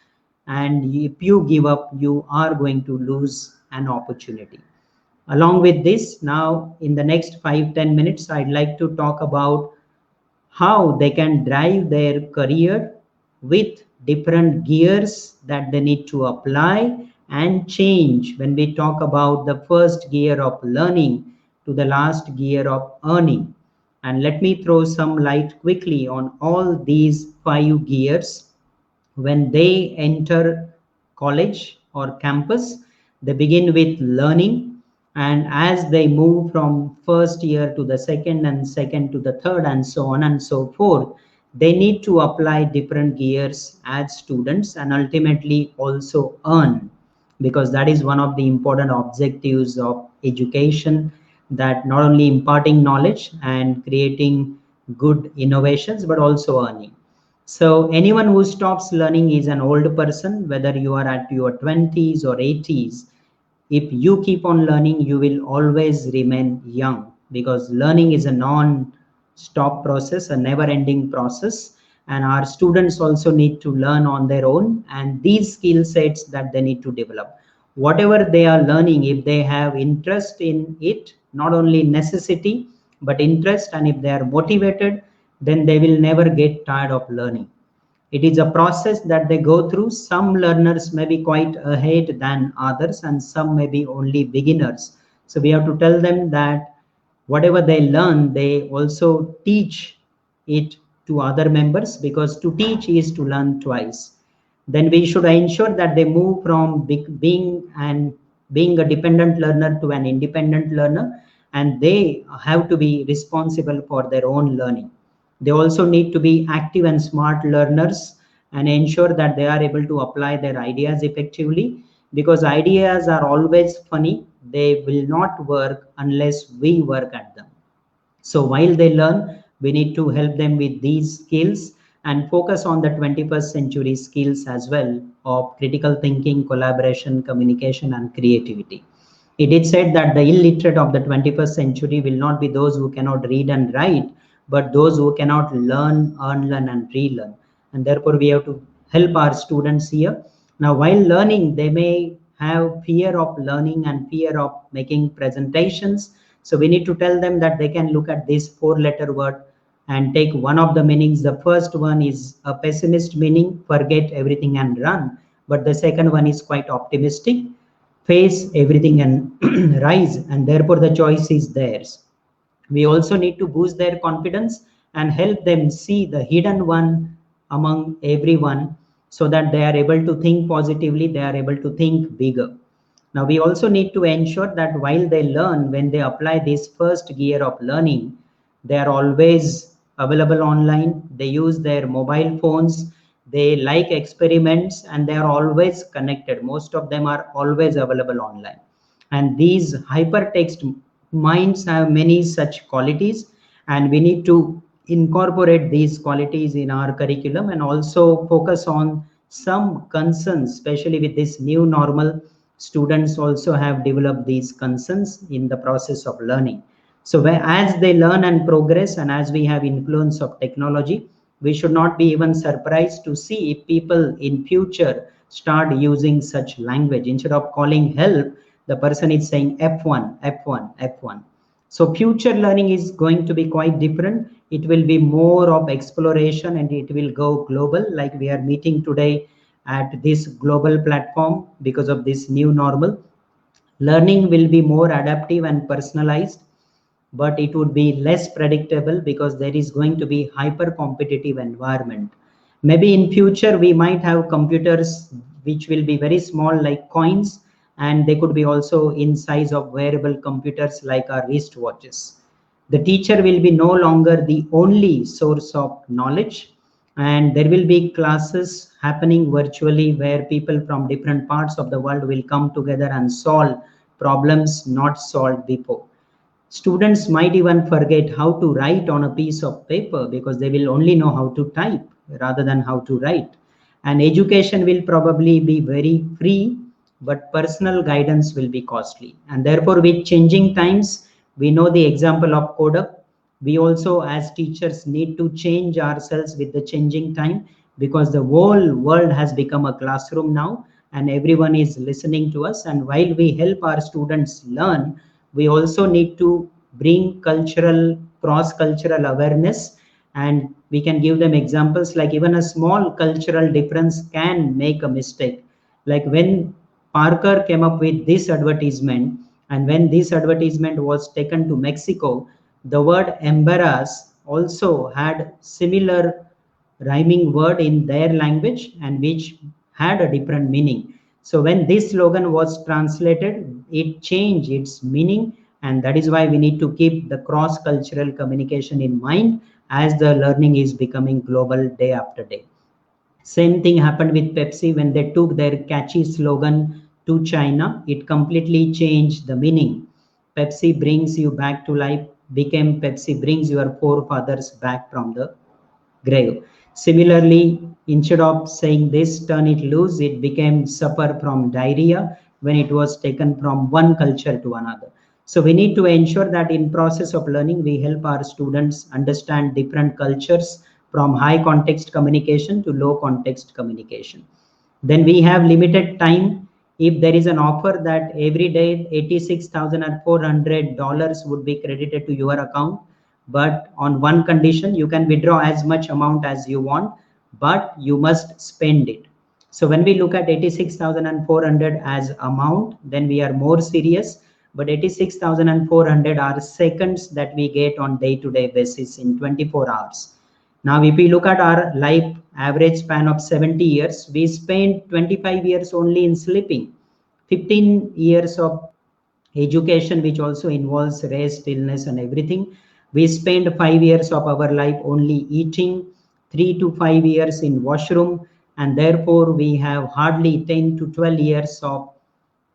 and if you give up, you are going to lose an opportunity. Along with this, now in the next 5-10 minutes, I'd like to talk about how they can drive their career with different gears that they need to apply and change when we talk about the first gear of learning to the last gear of earning. And let me throw some light quickly on all these 5 gears. When they enter college or campus, they begin with learning, and as they move from first year to the second and second to the third and so on and so forth, they need to apply different gears as students and ultimately also earn, because that is one of the important objectives of education, that not only imparting knowledge and creating good innovations but also earning. So anyone who stops learning is an old person, whether you are at your 20s or 80s. If you keep on learning, you will always remain young, because learning is a non-stop process, a never-ending process. And our students also need to learn on their own, and these skill sets that they need to develop. Whatever they are learning, if they have interest in it, not only necessity, but interest, and if they are motivated, then they will never get tired of learning. It is a process that they go through. Some learners may be quite ahead than others, and some may be only beginners. So we have to tell them that whatever they learn, they also teach it to other members, because to teach is to learn twice. Then we should ensure that they move from being a dependent learner to an independent learner, and they have to be responsible for their own learning. They also need to be active and smart learners and ensure that they are able to apply their ideas effectively, because ideas are always funny. They will not work unless we work at them. So while they learn, we need to help them with these skills and focus on the 21st century skills as well of critical thinking, collaboration, communication, and creativity. It is said that the illiterate of the 21st century will not be those who cannot read and write, but those who cannot learn, unlearn, and relearn. And therefore, we have to help our students here. Now, while learning, they may have fear of learning and fear of making presentations. So we need to tell them that they can look at this 4-letter word and take one of the meanings. The first one is a pessimist meaning, forget everything and run. But the second one is quite optimistic, face everything and rise, and therefore the choice is theirs. We also need to boost their confidence and help them see the hidden one among everyone, so that they are able to think positively, they are able to think bigger. Now we also need to ensure that while they learn, when they apply this first gear of learning, they are always available online. They use their mobile phones, They like experiments, and they are always connected. Most of them are always available online. And these hypertext minds have many such qualities, and we need to incorporate these qualities in our curriculum and also focus on some concerns, especially with this new normal. Students also have developed these concerns in the process of learning. So as they learn and progress, and as we have influence of technology, we should not be even surprised to see if people in future start using such language. Instead of calling help, the person is saying F1, F1, F1. So future learning is going to be quite different. It will be more of exploration, and it will go global, like we are meeting today at this global platform because of this new normal. Learning will be more adaptive and personalized, but it would be less predictable because there is going to be hyper competitive environment. Maybe in future we might have computers which will be very small like coins, and they could be also in size of wearable computers like our wristwatches. The teacher will be no longer the only source of knowledge, and there will be classes happening virtually where people from different parts of the world will come together and solve problems not solved before. Students might even forget how to write on a piece of paper because they will only know how to type rather than how to write. And education will probably be very free, but personal guidance will be costly. And therefore, with changing times, we know the example of Kodak. We also, as teachers, need to change ourselves with the changing time, because the whole world has become a classroom now, and everyone is listening to us. And while we help our students learn, we also need to bring cultural, cross cultural awareness, and we can give them examples like even a small cultural difference can make a mistake. Like when Parker came up with this advertisement, and when this advertisement was taken to Mexico, the word embarrass also had similar rhyming word in their language, and which had a different meaning. So when this slogan was translated, it changed its meaning, and that is why we need to keep the cross cultural communication in mind as the learning is becoming global day after day. Same thing happened with Pepsi when they took their catchy slogan to China. It completely changed the meaning. Pepsi brings you back to life became Pepsi brings your forefathers back from the grave. Similarly, instead of saying this, turn it loose, it became suffer from diarrhea when it was taken from one culture to another. So we need to ensure that in process of learning, we help our students understand different cultures from high context communication to low context communication. Then we have limited time. If there is an offer that every day $86,400 would be credited to your account, but on one condition, you can withdraw as much amount as you want, but you must spend it. So when we look at 86,400 as amount, then we are more serious. But 86,400 are seconds that we get on day-to-day basis in 24 hours. Now, if we look at our life average span of 70 years, we spend 25 years only in sleeping, 15 years of education, which also involves rest, illness, and everything. We spend 5 years of our life only eating, 3 to 5 years in washroom, and therefore we have hardly 10 to 12 years of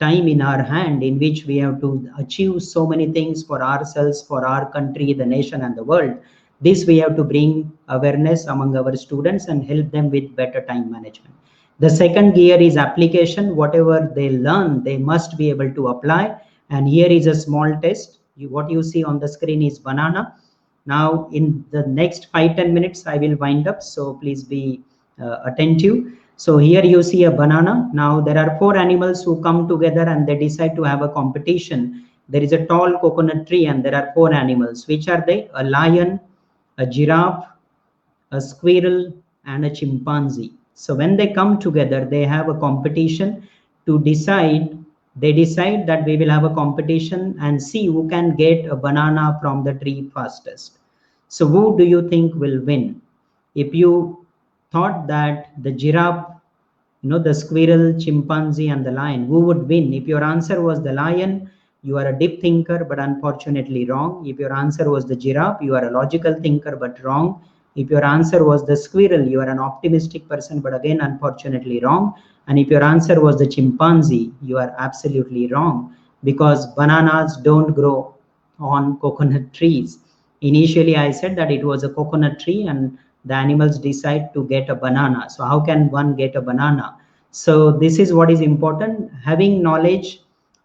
time in our hand in which we have to achieve so many things for ourselves, for our country, the nation, and the world. This we have to bring awareness among our students and help them with better time management. The second gear is application. Whatever they learn, they must be able to apply. And here is a small test. What you see on the screen is banana. Now, in the next 5-10 minutes, I will wind up. So please be attentive. So here you see a banana. Now there are four animals who come together and they decide to have a competition. There is a tall coconut tree and there are four animals. Which are they? A lion, a giraffe, a squirrel, and a chimpanzee. So when they come together, they have a competition to decide. They decide that we will have a competition and see who can get a banana from the tree fastest. So who do you think will win? If you thought that the giraffe, the squirrel, chimpanzee, and the lion, who would win? If your answer was the lion, you are a deep thinker, but unfortunately wrong. If your answer was the giraffe, you are a logical thinker, but wrong. If your answer was the squirrel, you are an optimistic person, but again, unfortunately wrong. And if your answer was the chimpanzee, you are absolutely wrong, because bananas don't grow on coconut trees. Initially, I said that it was a coconut tree and the animals decide to get a banana. So how can one get a banana? So this is what is important, having knowledge,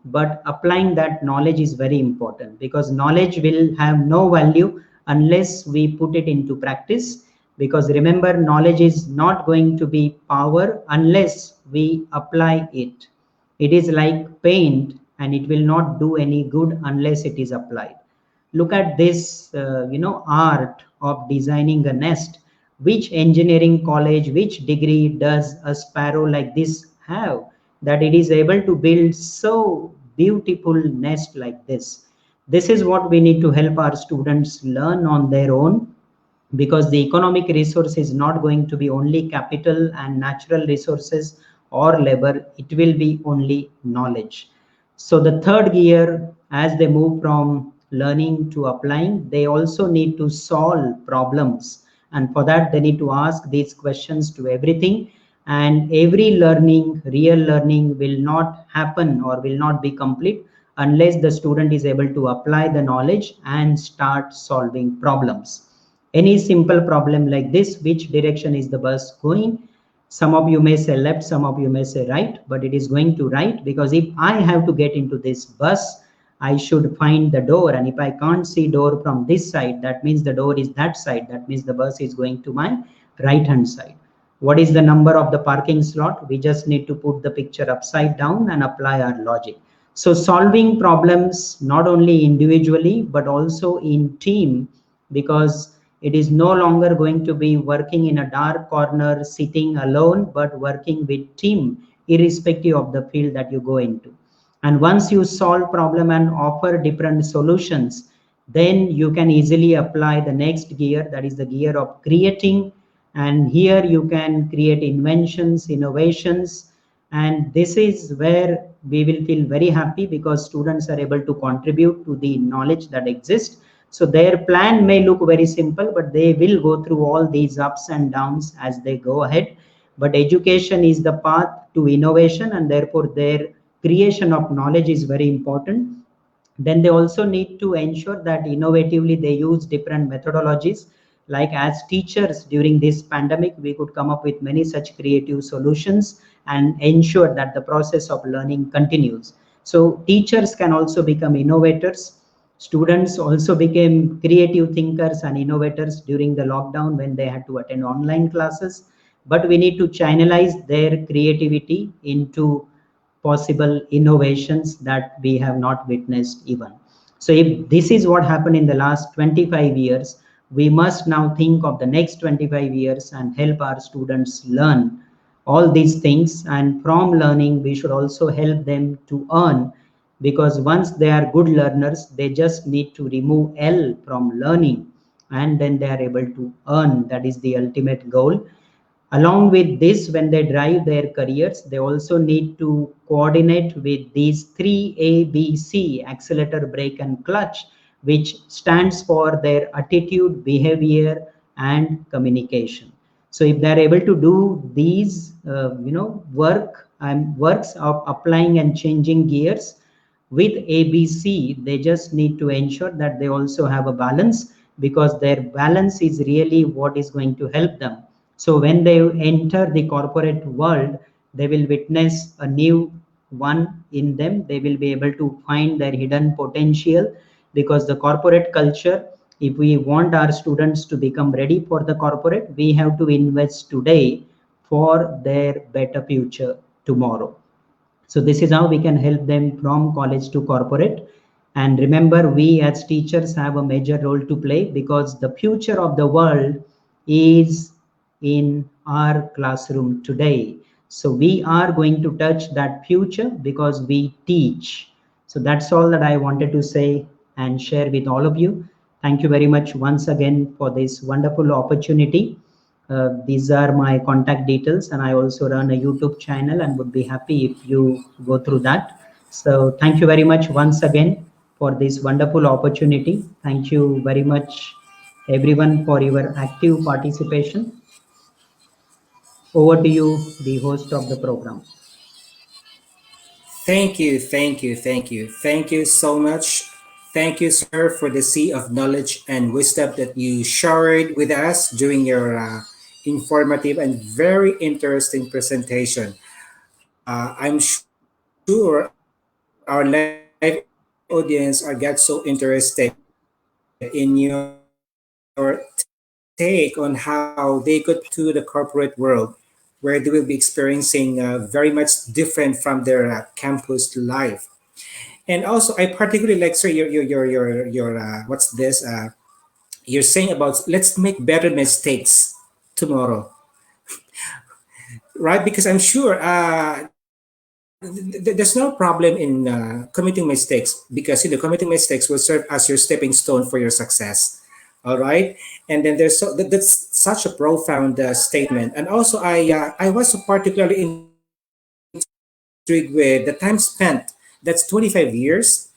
but applying that knowledge is very important, because knowledge will have no value unless we put it into practice. Because remember, knowledge is not going to be power unless we apply it. It is like paint, and it will not do any good unless it is applied. Look at this, art of designing a nest. Which engineering college, which degree does a sparrow like this have, that it is able to build so beautiful nest like this? This is what we need to help our students learn on their own, because the economic resource is not going to be only capital and natural resources or labor, it will be only knowledge. So the third gear, as they move from learning to applying, they also need to solve problems. And for that, they need to ask these questions to everything. And every learning, real learning, will not happen or will not be complete unless the student is able to apply the knowledge and start solving problems. Any simple problem like this, which direction is the bus going? Some of you may say left, some of you may say right, but it is going to right, because if I have to get into this bus, I should find the door, and if I can't see door from this side, that means the door is that side, that means the bus is going to my right hand side. What is the number of the parking slot? We just need to put the picture upside down and apply our logic. So solving problems not only individually but also in team, because it is no longer going to be working in a dark corner sitting alone, but working with team, irrespective of the field that you go into. And once you solve problem and offer different solutions, then you can easily apply the next gear, that is the gear of creating. And here you can create inventions, innovations, and this is where we will feel very happy, because students are able to contribute to the knowledge that exists. So their plan may look very simple, but they will go through all these ups and downs as they go ahead. But education is the path to innovation, and therefore their creation of knowledge is very important. Then they also need to ensure that innovatively they use different methodologies. Like as teachers during this pandemic, we could come up with many such creative solutions and ensure that the process of learning continues. So teachers can also become innovators. Students also became creative thinkers and innovators during the lockdown when they had to attend online classes. But we need to channelize their creativity into possible innovations that we have not witnessed even. So if this is what happened in the last 25 years, we must now think of the next 25 years and help our students learn all these things. And from learning, we should also help them to earn, because once they are good learners, they just need to remove L from learning, and then they are able to earn. That is the ultimate goal. Along with this, when they drive their careers, they also need to coordinate with these three ABC: accelerator, brake, and clutch, which stands for their attitude, behavior, and communication. So if they're able to do these, works of applying and changing gears with ABC, they just need to ensure that they also have a balance, because their balance is really what is going to help them. So when they enter the corporate world, they will witness a new one in them. They will be able to find their hidden potential, because the corporate culture, if we want our students to become ready for the corporate, we have to invest today for their better future tomorrow. So this is how we can help them from college to corporate. And remember, we as teachers have a major role to play, because the future of the world is in our classroom today. So we are going to touch that future because we teach. So that's all that I wanted to say and share with all of you. Thank you very much once again for this wonderful opportunity. These are my contact details, and I also run a YouTube channel and would be happy if you go through that. So thank you very much once again for this wonderful opportunity. Thank you very much everyone for your active participation. Over to you, the host of the program. Thank you so much. Thank you, sir, for the sea of knowledge and wisdom that you shared with us during your informative and very interesting presentation. I'm sure our live audience are get so interested in your take on how they could apply to the corporate world, where they will be experiencing very much different from their campus life. And also, I particularly like, sir, your what's this? You're saying about let's make better mistakes tomorrow, right? Because I'm sure there's no problem in committing mistakes, because committing mistakes will serve as your stepping stone for your success. All right, and then that's such a profound statement. And also, I was so particularly intrigued with the time spent. That's 25 years.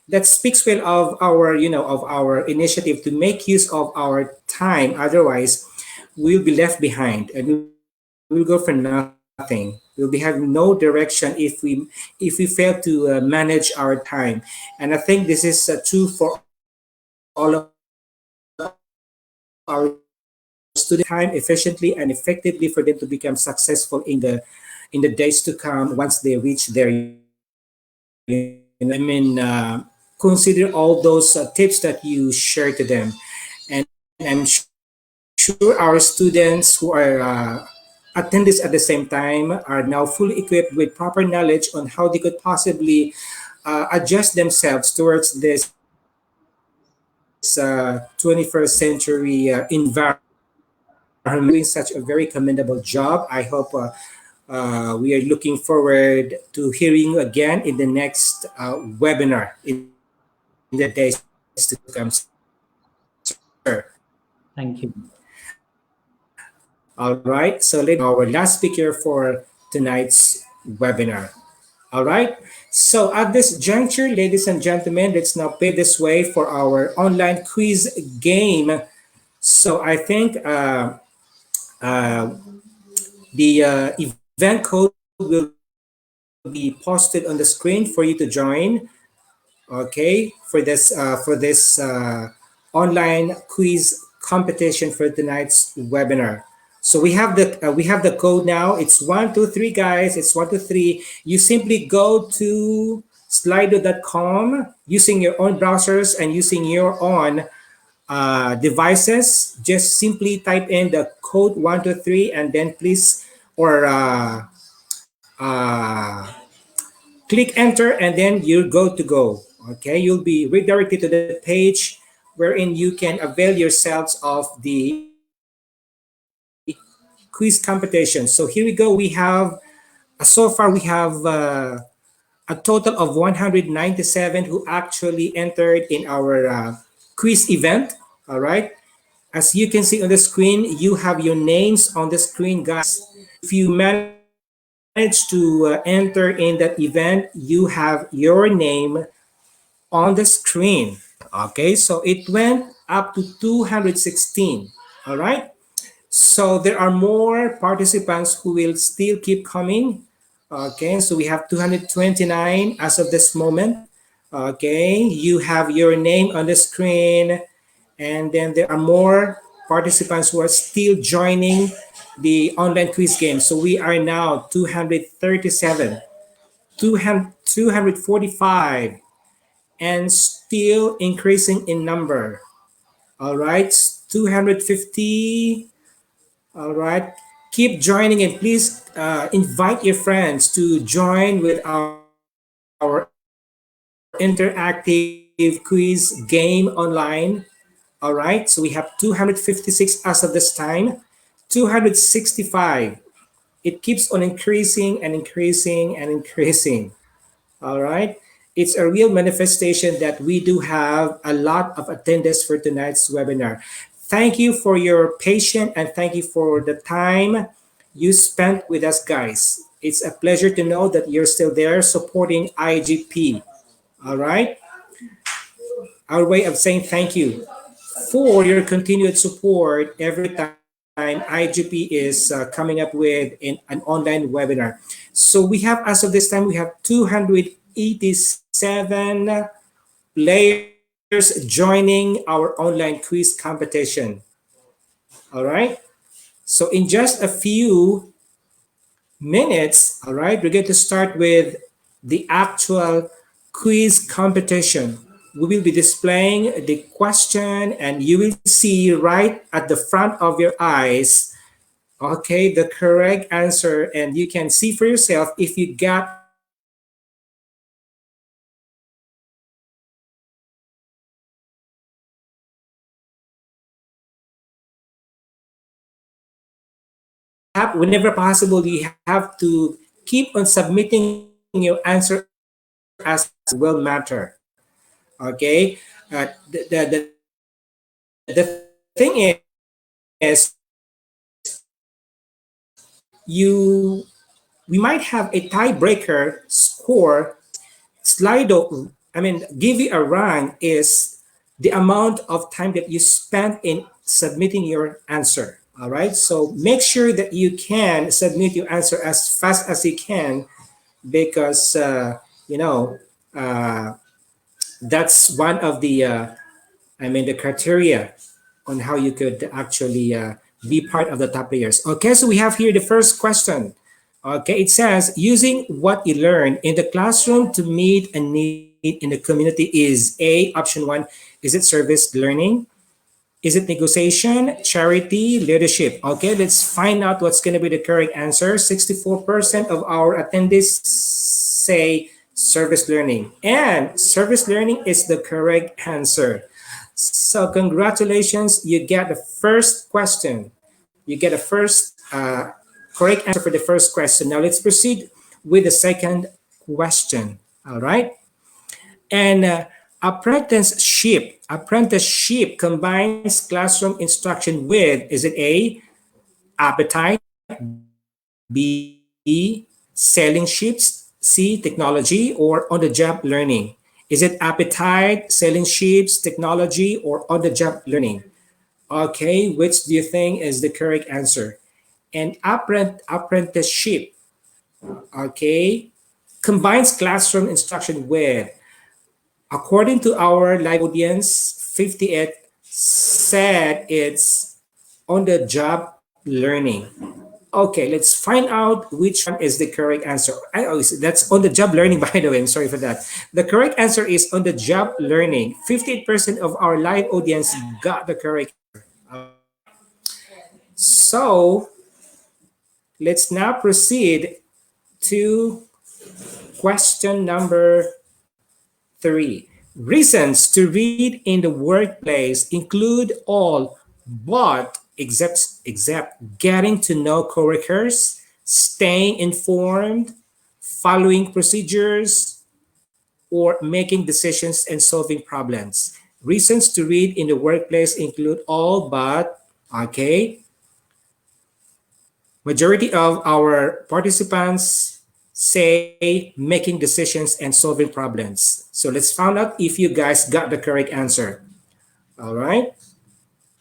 That speaks well of our of our initiative to make use of our time. Otherwise, we'll be left behind and we'll go for nothing. We'll be have no direction if we fail to manage our time. And I think this is true for all of our students who are managing their time efficiently and effectively for them to become successful in the days to come once they reach their university. Consider all those tips that you share to them. And I'm sure our students who are attend this at the same time are now fully equipped with proper knowledge on how they could possibly adjust themselves towards this 21st century environment. And I think you're doing such a very commendable job. I hope we are looking forward to hearing you again in the next webinar in the days to come, sir. Thank you. All right, so ladies and gentlemen, our last speaker for tonight's webinar. All right, so at this juncture, ladies and gentlemen, let's now pave this way for our online quiz game. So I think uh, the event code will be posted on the screen for you to join. Okay, for this online quiz competition for tonight's webinar. So we have the code now. It's 123, guys. It's 123. You simply go to slido.com using your own browsers and using your own devices. Just simply type in the code 123 and then please or click enter and then you're go to go. Okay, you'll be redirected to the page wherein you can avail yourselves of the quiz competition. So here we go. So far we have a total of 197 who actually entered in our quiz event. All right. As you can see on the screen, you have your names on the screen, guys. If you manage to enter in that event, you have your name on the screen. Okay, so it went up to 216. All right. So there are more participants who will still keep coming. Okay, so we have 229 as of this moment. Okay, you have your name on the screen, and then there are more participants who are still joining the online quiz game. So we are now 237, 200, 245, and still increasing in number. All right, 250. All right. Keep joining and please invite your friends to join with our interactive quiz game online. All right. So we have 256 as of this time, 265. It keeps on increasing and increasing and increasing. All right. It's a real manifestation that we do have a lot of attendance for tonight's webinar. Thank you for your patience and thank you for the time you spent with us, guys. It's a pleasure to know that you're still there supporting IGP. All right. Our way of saying thank you for your continued support every time IGP is coming up with an online webinar. So we have, as of this time, we have 287 players joining our online quiz competition. All right. So in just a few minutes, all right, we're going to start with the actual quiz competition. We will be displaying the question, and you will see right at the front of your eyes, okay, the correct answer, and you can see for yourself if you got the correct answer. So whenever possible, you have to keep on submitting your answer as fast as you can because it will matter. Okay. The thing is, we might have a tiebreaker score. Slido, I mean, give you a rank is the amount of time that you spent in submitting your answer. All right. So make sure that you can submit your answer as fast as you can because, you know, uh, that's one of the, the criteria on how you could actually be part of the top players. Okay, so we have here the first question. Okay, it says using what you learn in the classroom to meet a need in the community is A, option one, is it service learning? Is it negotiation, charity, leadership? Okay, let's find out what's going to be the correct answer. 64% of our attendees say service learning, and service learning is the correct answer. So, congratulations, you get the first question. You get a first correct answer for the first question. Now, let's proceed with the second question. All right. And apprenticeship combines classroom instruction with, is it A, appetite, B, selling ships, C, technology, or on-the-job learning? Is it appetite, selling ships, technology, or on-the-job learning? Okay, which do you think is the correct answer? And apprenticeship, okay, combines classroom instruction with, according to our live audience, 58 said it's on the job learning. Okay, let's find out which one is the correct answer. That's on the job learning, by the way. I'm sorry for that. The correct answer is on the job learning. 58% of our live audience got the correct answer. All right. So let's now proceed to question number three. Reasons to read in the workplace include all but except getting to know coworkers, staying informed, following procedures, or making decisions and solving problems. Reasons to read in the workplace include all but, okay, majority of our participants say making decisions and solving problems. So let's find out if you guys got the correct answer. All right.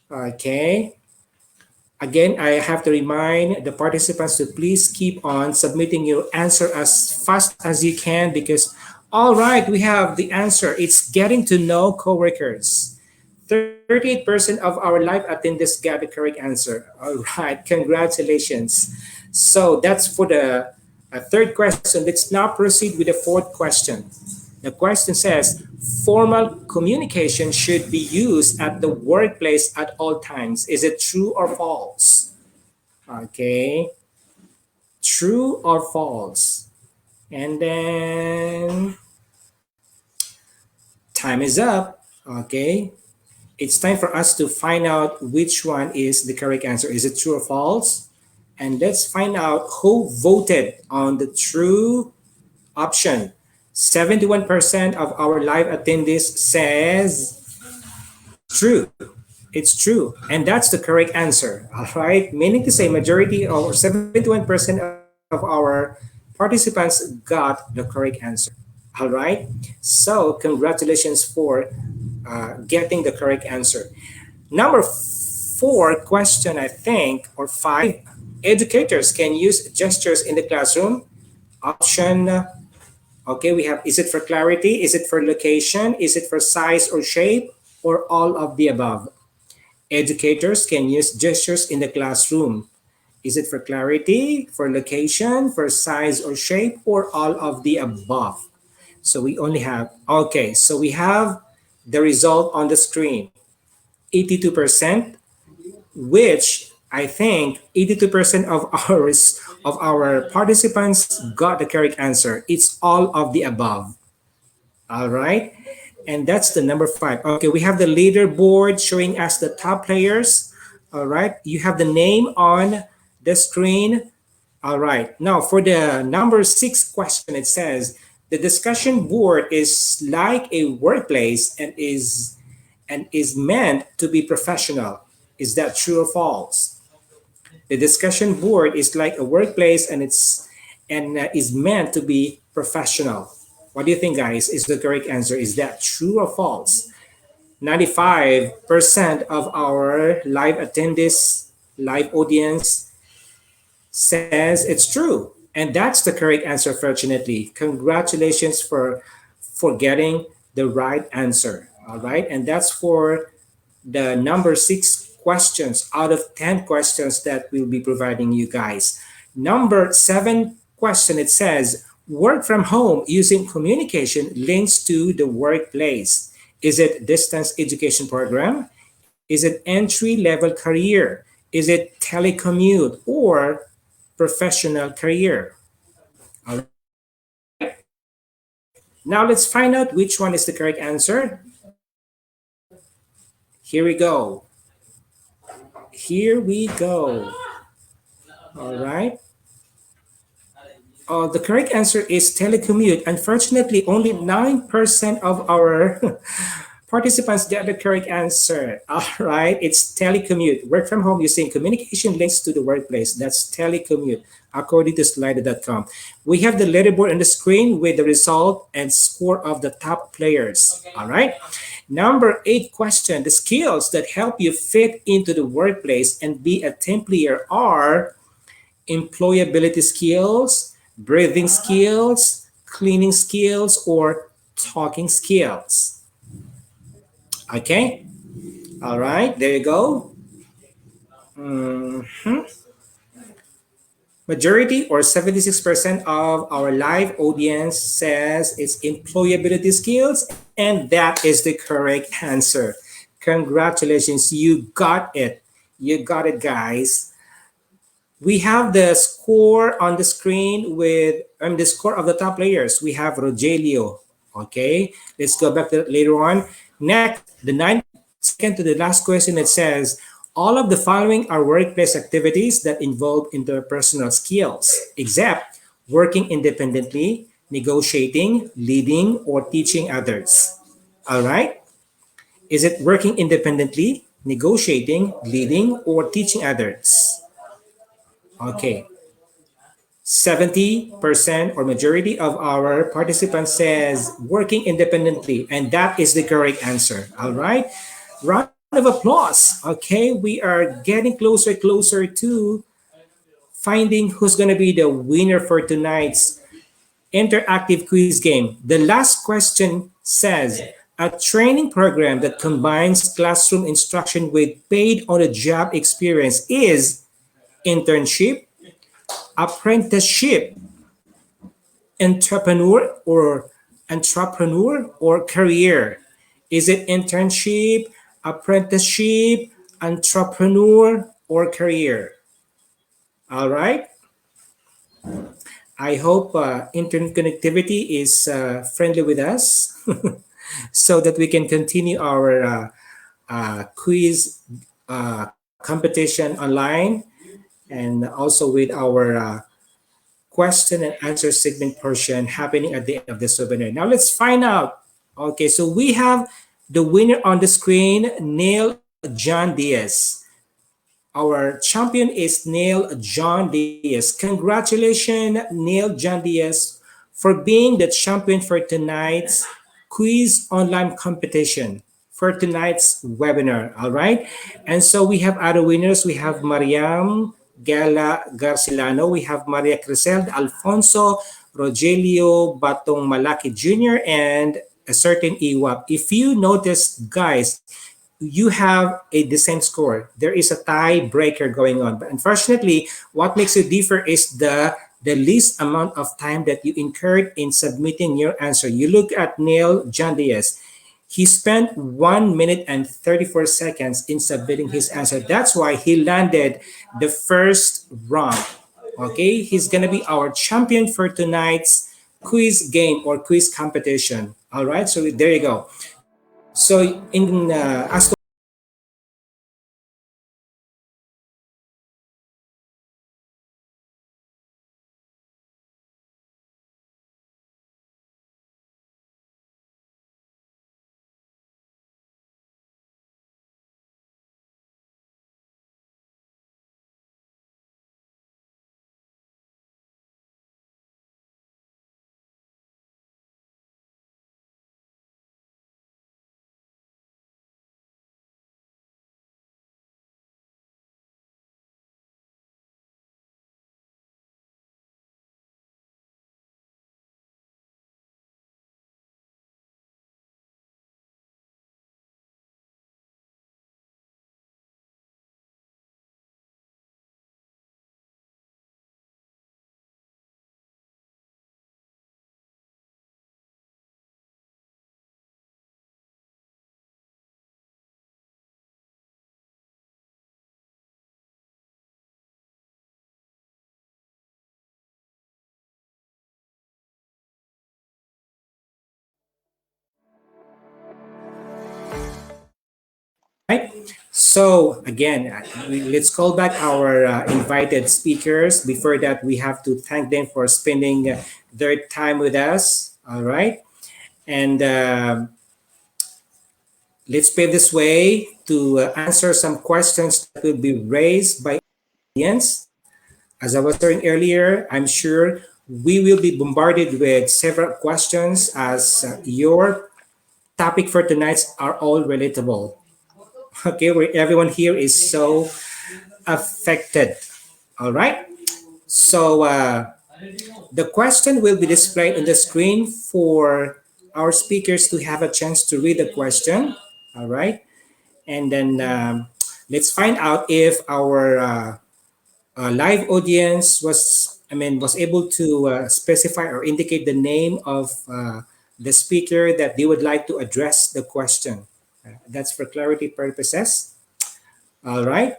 Okay. Again, I have to remind the participants to please keep on submitting your answer as fast as you can because, all right, we have the answer. It's getting to know coworkers. 38% of our live attendees got the correct answer. All right, congratulations. So that's for the third question. Let's now proceed with the fourth question. The question says formal communication should be used at the workplace at all times. Is it true or false? Okay, true or false? And then time is up. Okay, it's time for us to find out which one is the correct answer. Is it true or false? And let's find out who voted on the true option. 71% of our live attendees says it's true. It's true. And that's the correct answer. All right. Meaning to say majority or 71% of our participants got the correct answer. All right. So congratulations for getting the correct answer. Number four question, I think, or five, educators can use gestures in the classroom. Option, okay, we have, is it for clarity? Is it for location? Is it for size or shape? Or all of the above? Educators can use gestures in the classroom. Is it for clarity, for location, for size or shape, or all of the above? So we only have, okay, so we have the result on the screen. 82%, which I think 82% of our participants got the correct answer. It's all of the above. All right. And that's the number five. Okay, we have the leaderboard showing us the top players. All right. You have the name on the screen. All right. Now for the number six question, it says the discussion board is like a workplace and is meant to be professional. Is that true or false? The discussion board is like a workplace and is meant to be professional. What do you think, guys? Is the correct answer? Is that true or false? 95% of our live attendees, live audience says it's true. And that's the correct answer, fortunately. Congratulations for getting the right answer. All right. And that's for the number six questions out of 10 questions that we'll be providing you guys. Number seven question, it says, work from home using communication links to the workplace. Is it distance education program? Is it entry level career? Is it telecommute or professional career? All right. Now let's find out which one is the correct answer. Here we go. Here we go. All right. The correct answer is telecommute. Unfortunately, only 9% of our participants get the correct answer. All right. It's telecommute. Work from home using communication links to the workplace. That's telecommute, according to slido.com. We have the leaderboard on the screen with the result and score of the top players. All right. Number eight question, the skills that help you fit into the workplace and be a team player are employability skills, breathing skills, cleaning skills, or talking skills. Okay. All right. There you go. Mhm. Majority or 76% of our live audience says it's employability skills, and that is the correct answer. Congratulations, you got it. You got it, guys. We have the score on the screen with the score of the top players. We have Rogelio. Okay, let's go back to that later on. Next, the ninth, second to the last question, it says all of the following are workplace activities that involve interpersonal skills, except working independently, negotiating, leading, or teaching others. All right. Is it working independently, negotiating, leading, or teaching others? Okay. 70% or majority of our participants says working independently, and that is the correct answer. All right. Round of applause. Okay, we are getting closer to finding who's going to be the winner for tonight's interactive quiz game. The last question says a training program that combines classroom instruction with paid on the job experience is internship, apprenticeship, entrepreneur or career? Is it internship, apprenticeship, entrepreneur, or career? All right. I hope internet connectivity is friendly with us so that we can continue our quiz competition online and also with our question and answer segment portion happening at the end of this webinar. Now let's find out. Okay, so we have the winner on the screen, Neil John Diaz. Our champion is Neil John Diaz. Congratulations, Neil John Diaz, for being the champion for tonight's quiz online competition. for tonight's webinar. All right. And so we have other winners. We have Mariam Gala Garcilano. We have Maria Crisel Alfonso, Rogelio Batong Malaki Jr., and a certain EWAP. If you notice, guys, you have the same score. There is a tiebreaker going on. But unfortunately, what makes it differ is the least amount of time that you incurred in submitting your answer. You look at Neil John Diaz. He spent 1 minute and 34 seconds in submitting his answer. That's why he landed the first round. Okay, he's gonna be our champion for tonight's quiz game or quiz competition. All right, so there you go. So in as to right? So again, let's call back our invited speakers. Before that, we have to thank them for spending their time with us. All right, and let's pave this way to answer some questions that will be raised by audience. As I was saying earlier, I'm sure we will be bombarded with several questions as your topic for tonight are all relatable. Okay, where everyone here is so affected. All right. So the question will be displayed on the screen for our speakers to have a chance to read the question. All right. And then let's find out if our live audience was able to specify or indicate the name of the speaker that they would like to address the question. That's for clarity purposes. All right.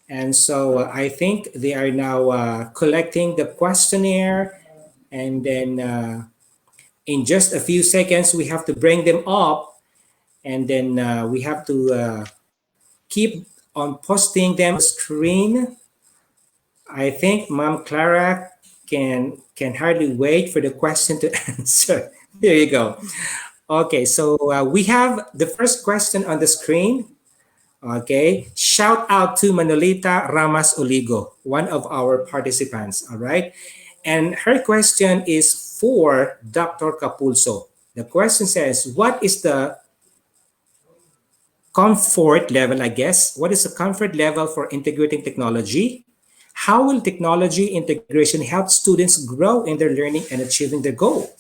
And so I think they are now collecting the questionnaire. And then in just a few seconds, we have to bring them up. And then we have to keep on posting them on the screen. I think Mom Clara can hardly wait for the question to answer. There you go. Okay, so we have the first question on the screen. Okay, shout out to Manolita Ramas Oligo, one of our participants. All right, and her question is for Dr. Capulso. The question says, "What is the comfort level?" I guess. What is the comfort level for integrating technology? How will technology integration help students grow in their learning and achieving their goal?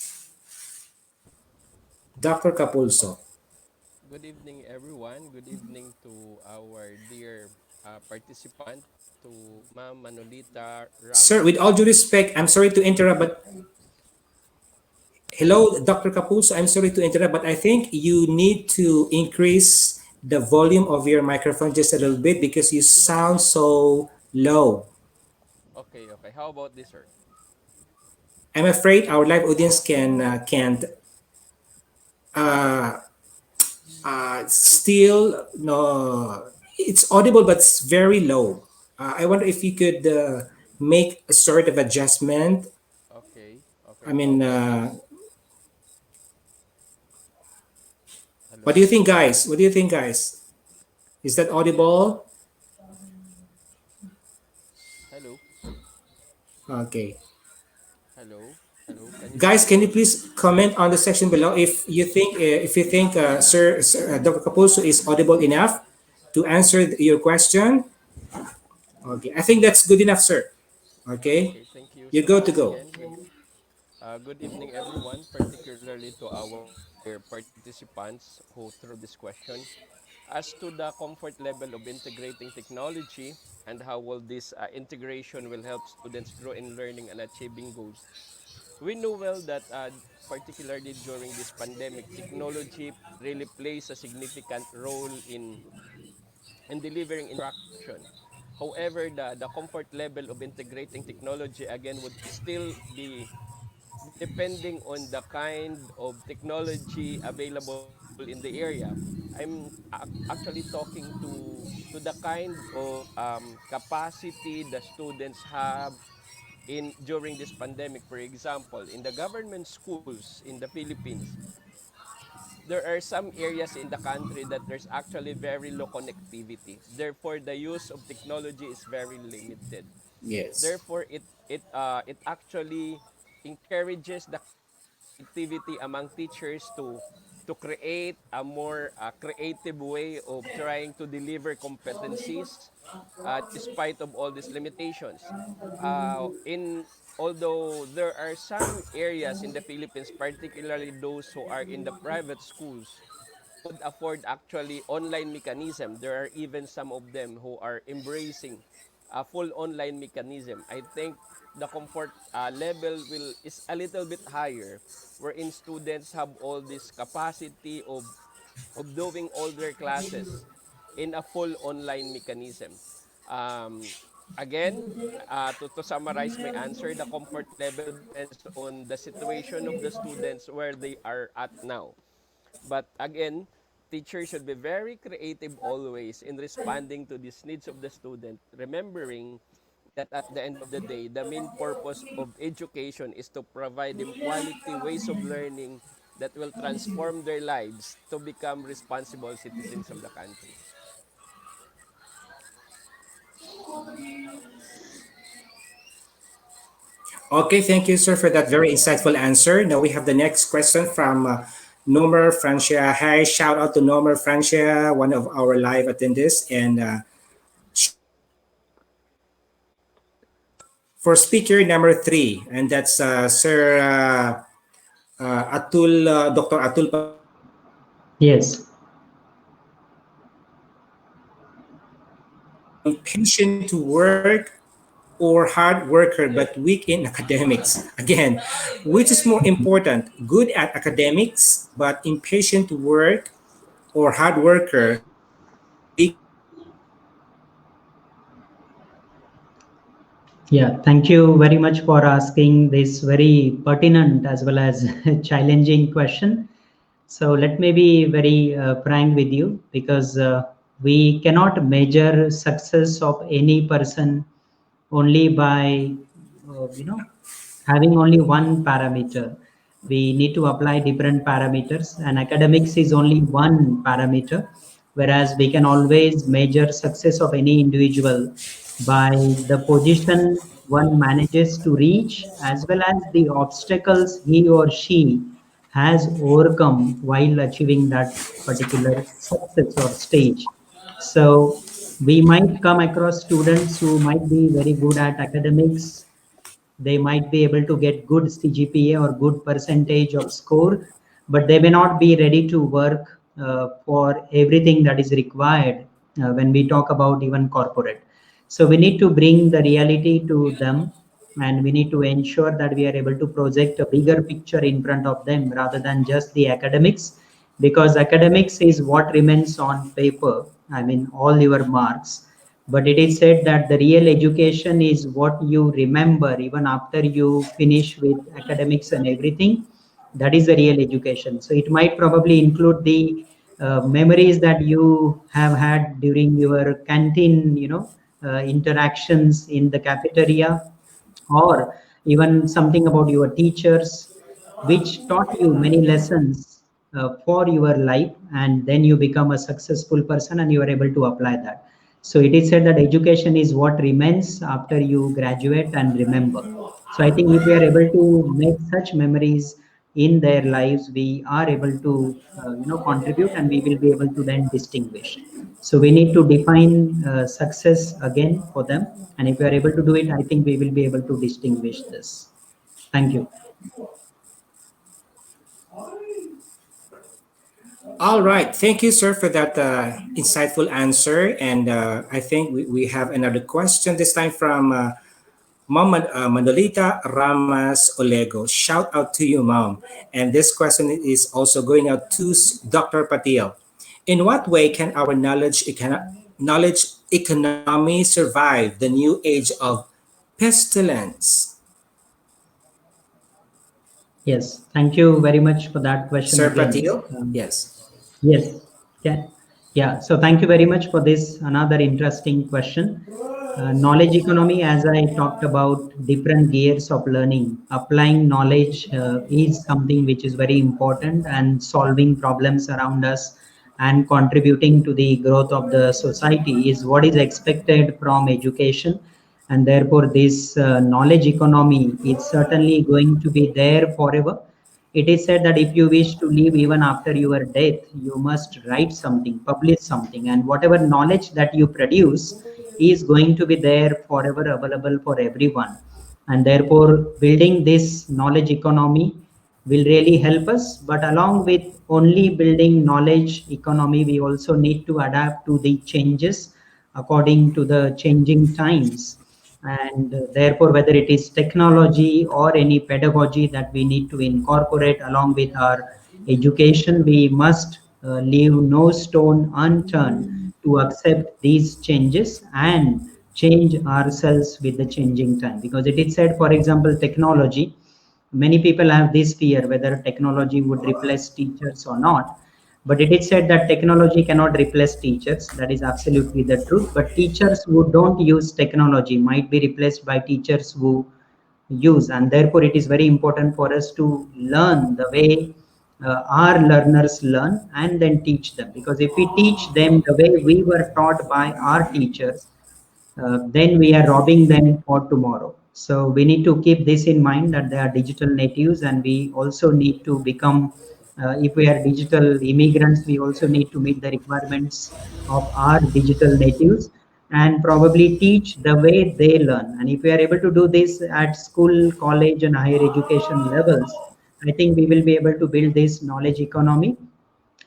Dr. Capulso. Good evening, everyone. Good evening to our dear participant, to Ma'am Manolita Sir, with all Ramos. due respect, I'm sorry to interrupt, but hello, Dr. Capulso. I'm sorry to interrupt, but I think you need to increase the volume of your microphone just a little bit because you sound so low. Okay, okay. How about this, sir? I'm afraid our live audience can't uh, still no. It's audible, but it's very low. I wonder if you could make a sort of adjustment. Okay, I okay. How mean, about this? what do you Hello? think, guys? What do you think, guys? Is that audible? Hello? Okay. Hello? Hello, can you hear Guys, can me? you please comment on the section below if you think Dr. Capulso is audible enough to answer your question? Okay, I think that's good enough, sir. Okay, Okay, thank you. you're good So to go. again, good evening, everyone, particularly to our participants who threw this question. As to the comfort level of integrating technology and how will this integration will help students grow in learning and achieving goals, we know well that particularly during this pandemic, technology really plays a significant role in delivering instruction. However, the comfort level of integrating technology again would still be depending on the kind of technology available in the area. Actually talking to the kind of capacity the students have in during this pandemic. For example, in the government schools in the Philippines, there are some areas in the country that there's actually very low connectivity. Therefore, the use of technology is very limited. Yes. Therefore, it actually encourages the creativity among teachers to create a more creative way of trying to deliver competencies despite of all these limitations. In Although there are some areas in the Philippines, particularly those who are in the private schools, who could afford actually online mechanism. There are even some of them who are embracing a full online mechanism. I think the comfort level will is a little bit higher, wherein students have all this capacity of doing all their classes in a full online mechanism. Um, Again, to summarize my answer, the comfort level depends on the situation of the students where they are at now. But again, teachers should be very creative always in responding to these needs of the student, remembering that at the end of the day, the main purpose of education is to provide them quality ways of learning that will transform their lives to become responsible citizens of the country. Okay, thank you, sir, for that very insightful answer. Now we have the next question from Nomer Francia. Hi, shout out to Nomer Francia, one of our live attendees. And for speaker number three, and that's Sir Atul, Dr. Atul. Yes. Impatient to work or hard worker but weak in academics? Again, which is more important? Good at academics but impatient to work, or hard worker but weak in academics? Yeah, thank you very much for asking this very pertinent as well as challenging question. So let me be very frank with you, because we cannot measure success of any person only by having only one parameter. We need to apply different parameters, and academics is only one parameter, whereas we can always measure success of any individual by the position one manages to reach, as well as the obstacles he or she has overcome while achieving that particular success or stage. So we might come across students who might be very good at academics. They might be able to get good CGPA or good percentage of score, but they may not be ready to work for everything that is required when we talk about even corporate. So we need to bring the reality to them, and we need to ensure that we are able to project a bigger picture in front of them rather than just the academics, because academics is what remains on paper. I mean, all your marks, but it is said that the real education is what you remember even after you finish with academics and everything. That is the real education. So it might probably include the memories that you have had during your canteen, interactions in the cafeteria, or even something about your teachers which taught you many lessons for your life, and then you become a successful person and you are able to apply that. So it is said that education is what remains after you graduate and remember. So I think if we are able to make such memories in their lives, we are able to contribute, and we will be able to then distinguish. So we need to define success again for them, and if we are able to do it, I think we will be able to distinguish this. Thank you. All right. Thank you, sir, for that insightful answer. And I think we have another question this time from Mom Manolita Ramas Olego. Shout out to you, Mom. And this question is also going out to Dr. Patil. In what way can our knowledge economy survive the new age of pestilence? Yes, thank you very much for that question Sir again. Patil? Yes. Yes, yeah, yeah. So thank you very much for this another interesting question. Knowledge economy, as I talked about, different gears of learning. Applying knowledge is something which is very important, and solving problems around us and contributing to the growth of the society is what is expected from education. And therefore, this knowledge economy is certainly going to be there forever. It is said that if you wish to live even after your death, you must write something, publish something, and whatever knowledge that you produce is going to be there forever available for everyone. And therefore, building this knowledge economy will really help us. But along with only building knowledge economy, we also need to adapt to the changes according to the changing times. And therefore, whether it is technology or any pedagogy that we need to incorporate along with our education, we must leave no stone unturned to accept these changes and change ourselves with the changing time. Because it is said, for example, technology, many people have this fear whether technology would replace teachers or not. But it is said that technology cannot replace teachers. That is absolutely the truth. But teachers who don't use technology might be replaced by teachers who use. And therefore, it is very important for us to learn the way our learners learn and then teach them. Because if we teach them the way we were taught by our teachers, then we are robbing them for tomorrow. So we need to keep this in mind that they are digital natives, and we also need to become, if we are digital immigrants, we also need to meet the requirements of our digital natives and probably teach the way they learn. And if we are able to do this at school, college, and higher education levels, I think we will be able to build this knowledge economy.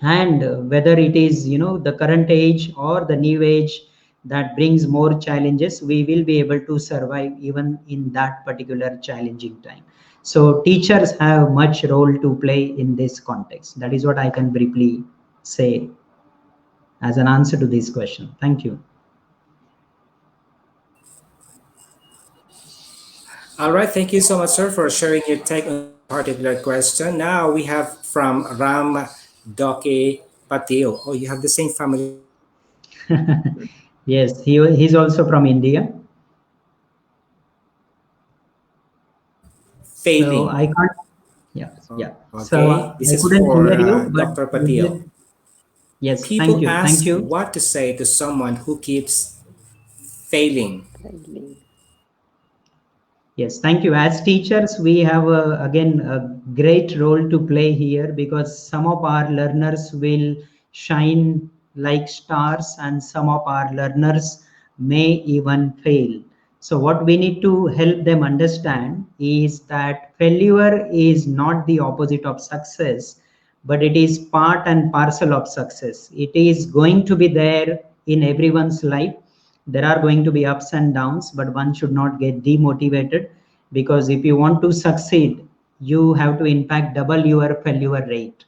And whether it is the current age or the new age that brings more challenges, we will be able to survive even in that particular challenging time. So teachers have much role to play in this context. That is what I can briefly say as an answer to this question. Thank you. All right. Thank you so much, sir, for sharing your take on that particular question. Now we have from Ram Doke Patil. Oh, you have the same family name as me. Yes, he's also from India. So Failing. I can't. Yeah, yeah. Okay. So This is I couldn't for hear you, but Dr. Patil. yes, People thank you, thank ask you. what to say to someone who keeps failing. Failing. Yes, thank you. As teachers, we have again a great role to play here, because some of our learners will shine like stars and some of our learners may even fail. So, what we need to help them understand is that failure is not the opposite of success, but it is part and parcel of success. It is going to be there in everyone's life. There are going to be ups and downs, but one should not get demotivated, because if you want to succeed, you have to in fact double your failure rate.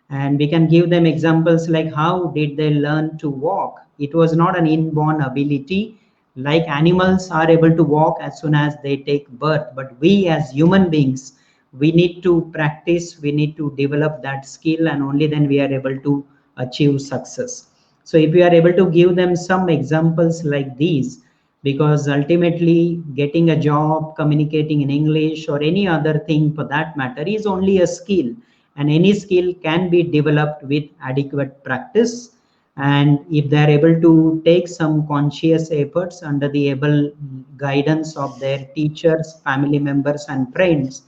And we can give them examples like how did they learn to walk. It was not an inborn ability like animals are able to walk as soon as they take birth, but we as human beings, we need to practice, we need to develop that skill, and only then we are able to achieve success. So if we are able to give them some examples like these, because ultimately getting a job, communicating in English or any other thing for that matter is only a skill, and any skill can be developed with adequate practice. And if they are able to take some conscious efforts under the able guidance of their teachers, family members, and friends,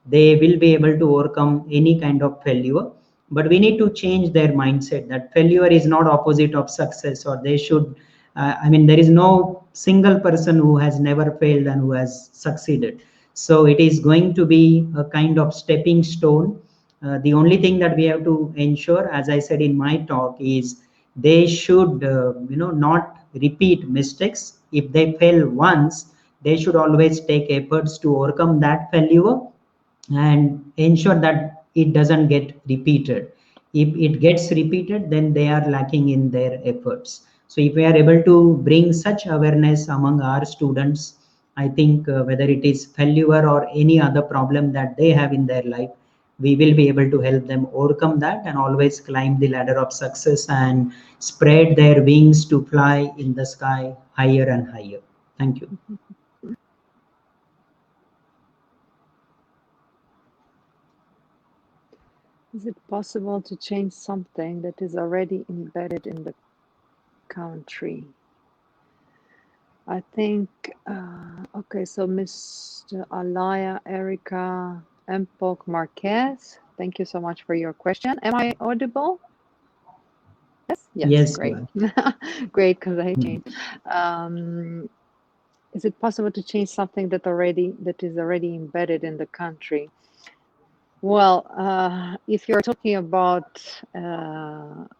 they will be able to overcome any kind of failure. But we need to change their mindset that failure is not opposite of success, or they should I mean, there is no single person who has never failed and who has succeeded. So it is going to be a kind of stepping stone. The only thing that we have to ensure, as I said in my talk, is they should not repeat mistakes. If they fail once, they should always take efforts to overcome that failure and ensure that it doesn't get repeated. If it gets repeated, then they are lacking in their efforts. So if we are able to bring such awareness among our students, I think whether it is failure or any other problem that they have in their life, we will be able to help them overcome that and always climb the ladder of success and spread their wings to fly in the sky higher and higher. Thank you. Is it possible to change something that is already embedded in the country? I think, okay, so Mr. Alaya Erica Empok Marquez, thank you so much for your question. Am I audible? Yes, yes, Yes, you great. are. Great, because I Mhm. changed. Is it possible to change something that is already embedded in the country? Well, if you're talking about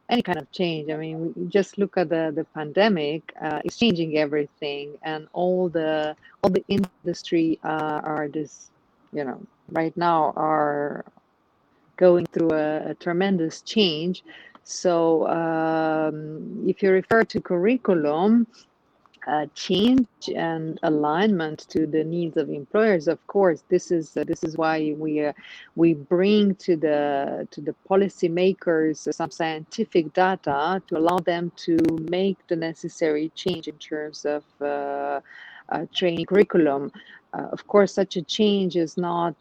any kind of change, I mean, we just look at the pandemic. It's changing everything, and all the industry are this, right now are going through a tremendous change. So, if you refer to curriculum, change and alignment to the needs of employers. Of course, this is why we bring to the policymakers some scientific data to allow them to make the necessary change in terms of training curriculum. Of course, such a change is not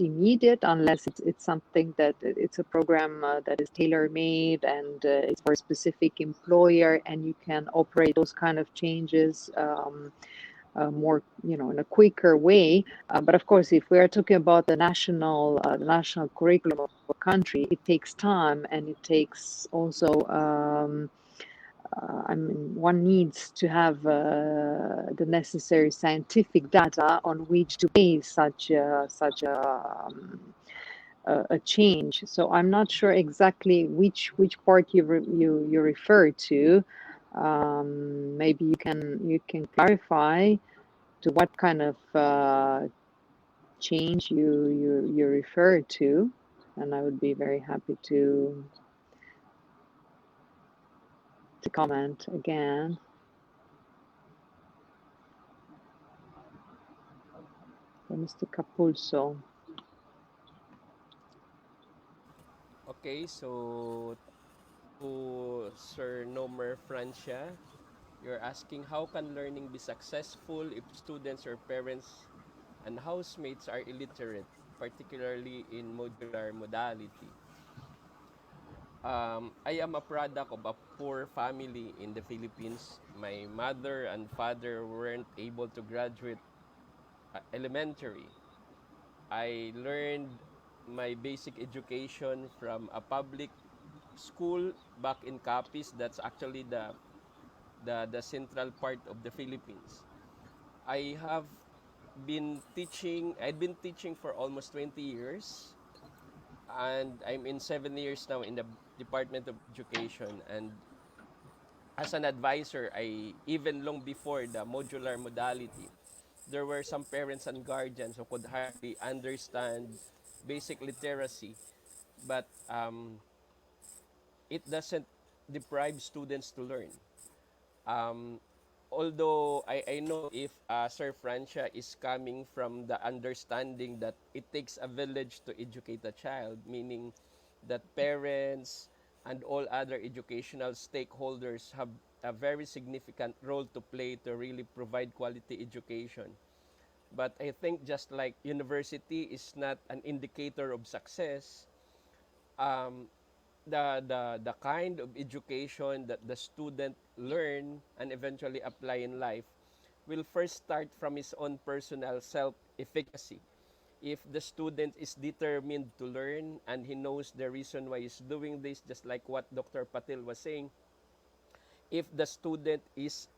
immediate unless it's something that it's a program that is tailor made and it's for a specific employer, and you can operate those kind of changes more, in a quicker way. But of course, if we are talking about the national curriculum of a country, it takes time and it takes also. I mean, one needs to have the necessary scientific data on which to base such a change. So I'm not sure exactly which part you refer to. Maybe you can clarify to what kind of change you refer to, and I would be very happy to comment again. Mr. Capulso. Okay, so to Sir Nomer Francia, you're asking how can learning be successful if students or parents and housemates are illiterate, particularly in modular modality? I am a product of a poor family in the Philippines. My mother and father weren't able to graduate elementary. I learned my basic education from a public school back in Capiz. That's actually the central part of the Philippines. I have I'd been teaching for almost 20 years, and I'm in 7 years now in the Department of Education. And as an advisor, I even long before the modular modality, there were some parents and guardians who could hardly understand basic literacy, but it doesn't deprive students to learn. Um, Although I know if Sir Francia is coming from the understanding that it takes a village to educate a child, meaning that parents and all other educational stakeholders have a very significant role to play to really provide quality education. But I think just like university is not an indicator of success, um, the kind of education that the student learn and eventually apply in life will first start from his own personal self-efficacy. If the student is determined to learn and he knows the reason why he's doing this, just like what Dr. Patil was saying, if the student is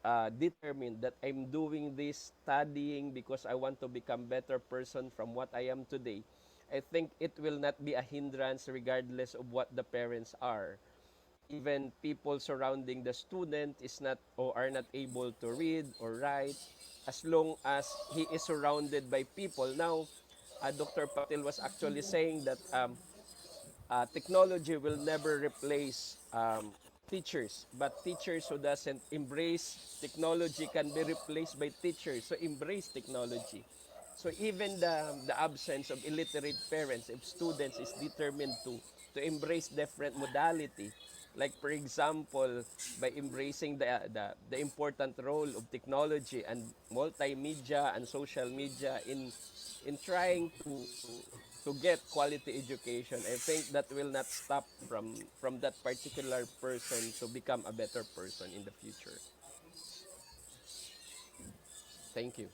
determined that I'm doing this studying because I want to become better person from what I am today, I think it will not be a hindrance regardless of what the parents are. Even people surrounding the student is not or are not able to read or write, as long as he is surrounded by people. Now, Dr. Patil was actually saying that technology will never replace teachers, but teachers who doesn't embrace technology can be replaced by teachers. So embrace technology. So even the absence of illiterate parents, if students is determined to embrace different modality, like for example, by embracing the important role of technology and multimedia and social media in trying to get quality education, I think that will not stop from that particular person to become a better person in the future. Thank you.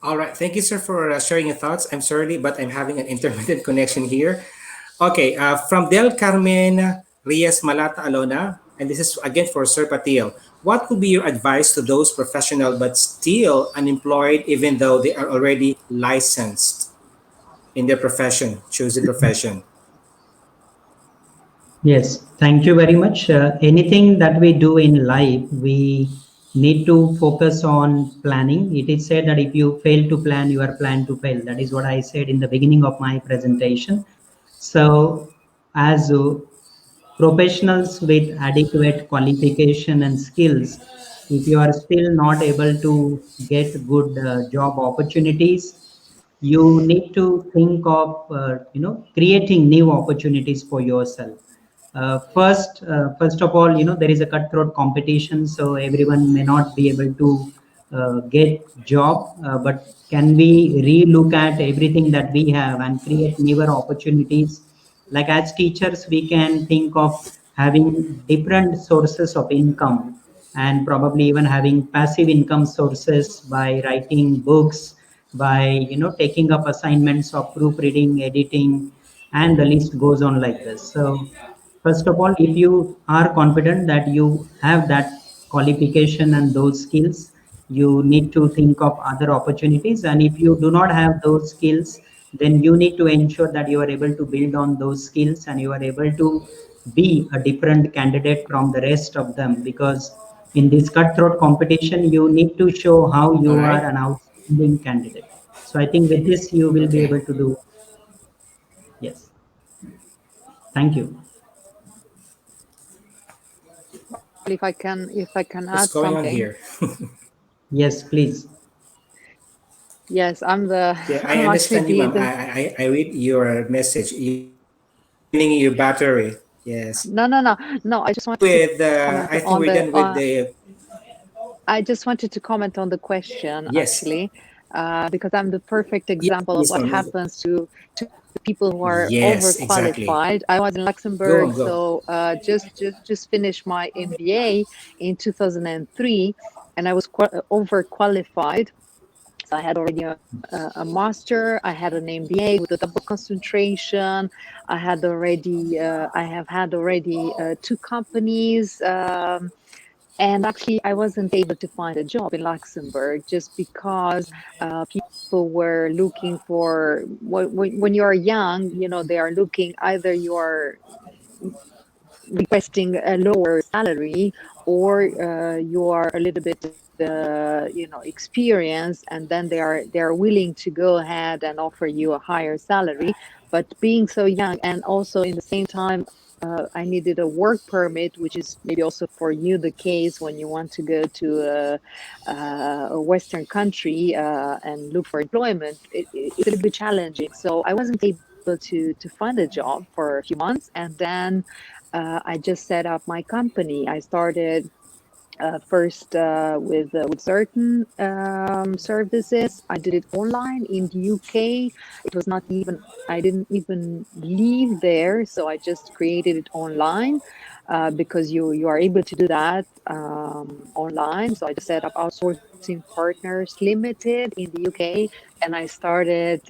All right. Thank you, sir, for sharing your thoughts. I'm sorry, but I'm having an intermittent connection here. Okay. From Del Carmen Reyes Malata Alona, and this is again for Sir Patil. What would be your advice to those professional but still unemployed, even though they are already licensed in their profession, chosen profession? Yes, thank you very much. Anything that we do in life, we need to focus on planning. It is said that if you fail to plan, you are planned to fail. That is what I said in the beginning of my presentation. So, as professionals with adequate qualification and skills, if you are still not able to get good job opportunities, you need to think of creating new opportunities for yourself. First of all, there is a cutthroat competition, so everyone may not be able to get job, but can we relook at everything that we have and create newer opportunities? Like as teachers, we can think of having different sources of income and probably even having passive income sources by writing books, by taking up assignments of proofreading, editing, and the list goes on like this. So first of all, if you are confident that you have that qualification and those skills, you need to think of other opportunities. And if you do not have those skills, then you need to ensure that you are able to build on those skills and you are able to be a different candidate from the rest of them. Because in this cutthroat competition, you need to show how All you are right. an outstanding candidate. So I think with this, you will be Okay. able to do. Yes. Thank you. If I can What's add going on something. here? Yes, please. Yes, I'm the Yeah, I I'm actually understand you, ma'am. the I read your message. You are draining your battery. Yes. no, no, no, no. I just wanted to comment I think on we're the done with the. I just wanted to comment on the question Yes. actually, because I'm the perfect Yes, example of yes, what ma'am. happens to people who are Yes, exactly. overqualified. I was in Go Luxembourg, on, go. so just finished my MBA in 2003, and I was overqualified. So I had already a master, I had an MBA with a double concentration. I have had already two companies. And actually, I wasn't able to find a job in Luxembourg just because people were looking for when you're young, they are looking either you are requesting a lower salary or you are a little bit experienced, and then they are willing to go ahead and offer you a higher salary. But being so young, and also in the same time, I needed a work permit, which is maybe also for you the case when you want to go to a Western country and look for employment. It's a little bit challenging. So I wasn't able to find a job for a few months, and then I just set up my company. I started first with certain services. I did it online in the UK. It was not even, I didn't even leave there, so I just created it online because you are able to do that online. So I just set up outsourcing partners limited in the UK, and I started.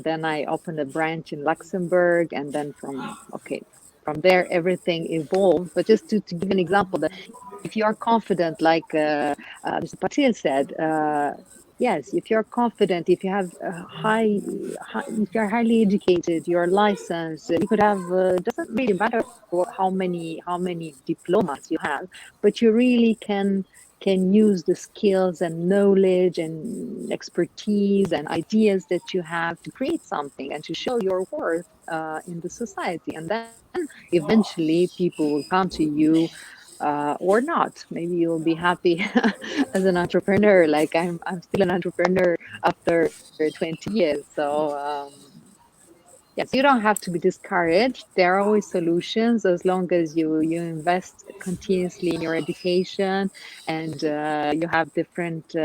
Then I opened a branch in Luxembourg, and then from there everything evolved. But just to give an example, that if you are confident, like Mr. Patil said, yes, if you're confident, if you have if you're highly educated, you're licensed, you could have, doesn't really matter how many diplomas you have, but you really can use the skills and knowledge and expertise and ideas that you have to create something and to show your worth in the society. And then eventually people will come to you or not. Maybe you'll be happy as an entrepreneur. Like I'm still an entrepreneur after 20 years. So yes, you don't have to be discouraged. There are always solutions as long as you invest continuously in your education and you have different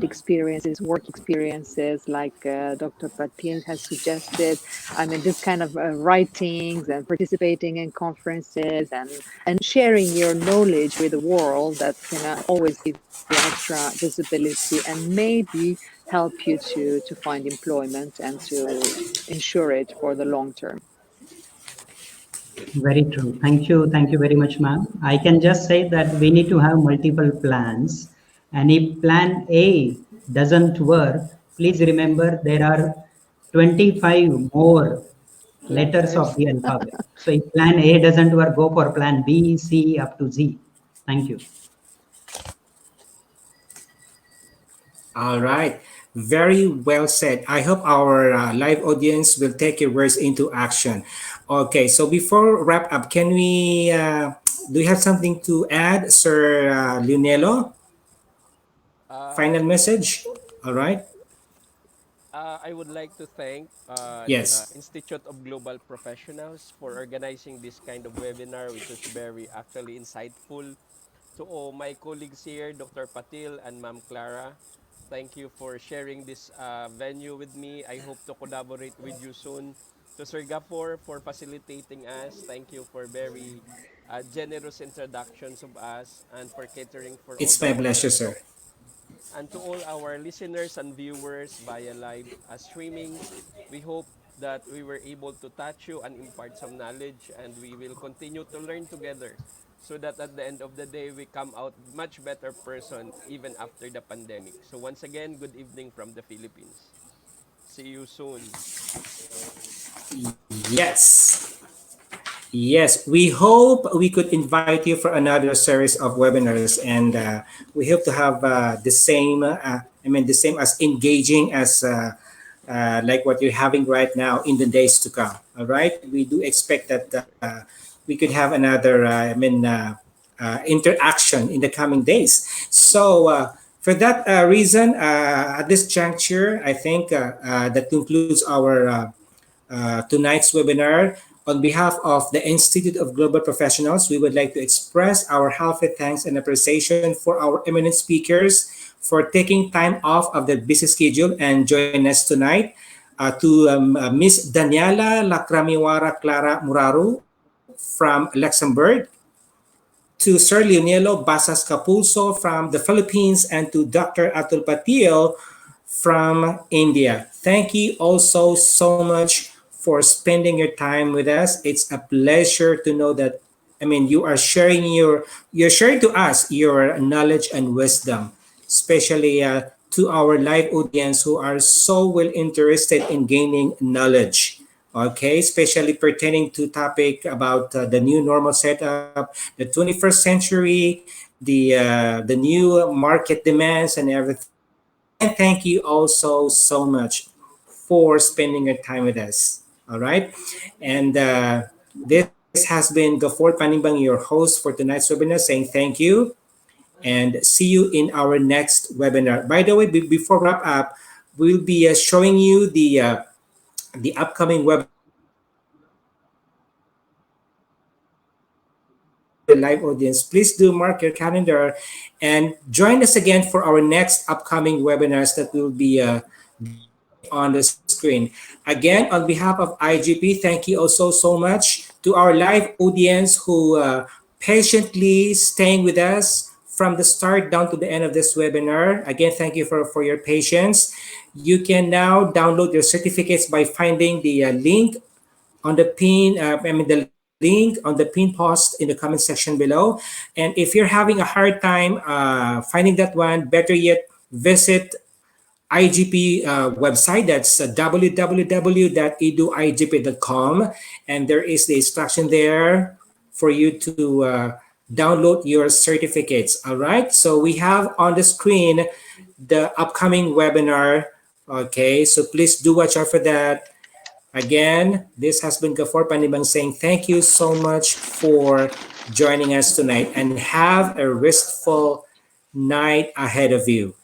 experiences, work experiences, like Dr. Patil has suggested. I mean, this kind of writings and participating in conferences and sharing your knowledge with the world, that can always give you extra visibility and maybe help you to find employment and to ensure it for the long term. Very true. Thank you. Thank you very much, ma'am. I can just say that we need to have multiple plans. And if plan A doesn't work, please remember there are 25 more letters of Letters. the alphabet. So if plan A doesn't work, go for plan B, C, up to Z. Thank you. All right. Very well said. I hope our live audience will take your words into action. Okay, so before wrap up, can we do you have something to add, Sir Leonelo? Uh, Final message? All right. I would like to thank Yes. Institute of Global Professionals for organizing this kind of webinar, which was very actually insightful. To all my colleagues here, Dr. Patil and Ma'am Clara, thank you for sharing this venue with me. I hope to collaborate with you soon. To Sir Gafor for facilitating us, thank you for very generous introductions of us and for catering for all It's the my pleasure, questions of sir. and to all our listeners and viewers via live streaming. We hope that we were able to touch you and impart some knowledge, and we will continue to learn together so that at the end of the day, we come out much better person even after the pandemic. So once again, good evening from the Philippines. See you soon. Yes. Yes, we hope we could invite you for another series of webinars, and we hope to have the same. The same as engaging as like what you're having right now in the days to come. All right, we do expect that we could have another. Interaction in the coming days. So. For that reason, at this juncture, I think that concludes our tonight's webinar. On behalf of the Institute of Global Professionals, we would like to express our healthy thanks and appreciation for our eminent speakers for taking time off of their busy schedule and join us tonight. To Miss Daniela Lacramiwara Clara Muraru from Luxembourg, to Sir Leonelo Basas Capulso from the Philippines, and to Dr. Atul Patil from India. Thank you also so much for spending your time with us. It's a pleasure to know that you are sharing you're sharing to us your knowledge and wisdom, especially to our live audience who are so well interested in gaining knowledge. Okay, especially pertaining to topic about the new normal setup, the 21st century, the new market demands and everything. Again, thank you also so much for spending your time with us. All right, and this has been Gafor Panimbang, your host for tonight's webinar, saying thank you and see you in our next webinar. By the way, before wrap up, we'll be showing you the upcoming webinars. This is live audience, please do mark your calendar and join us again for our next upcoming webinars that will be displayed on the screen. Again, on behalf of IGP, thank you also so much to our live audience who patiently staying with us from the start down to the end of this webinar. Again, thank you for your patience. You can now download your certificates by finding the link on the pin, the link on the pin post in the comment section below. And if you're having a hard time finding that one, better yet, visit IGP website. That's www.eduigp.com. And there is the instruction there for you to download your certificates. All right. So we have on the screen the upcoming webinar. Okay. So please do watch out for that. Again, this has been Gafor Panibang saying thank you so much for joining us tonight and have a restful night ahead of you.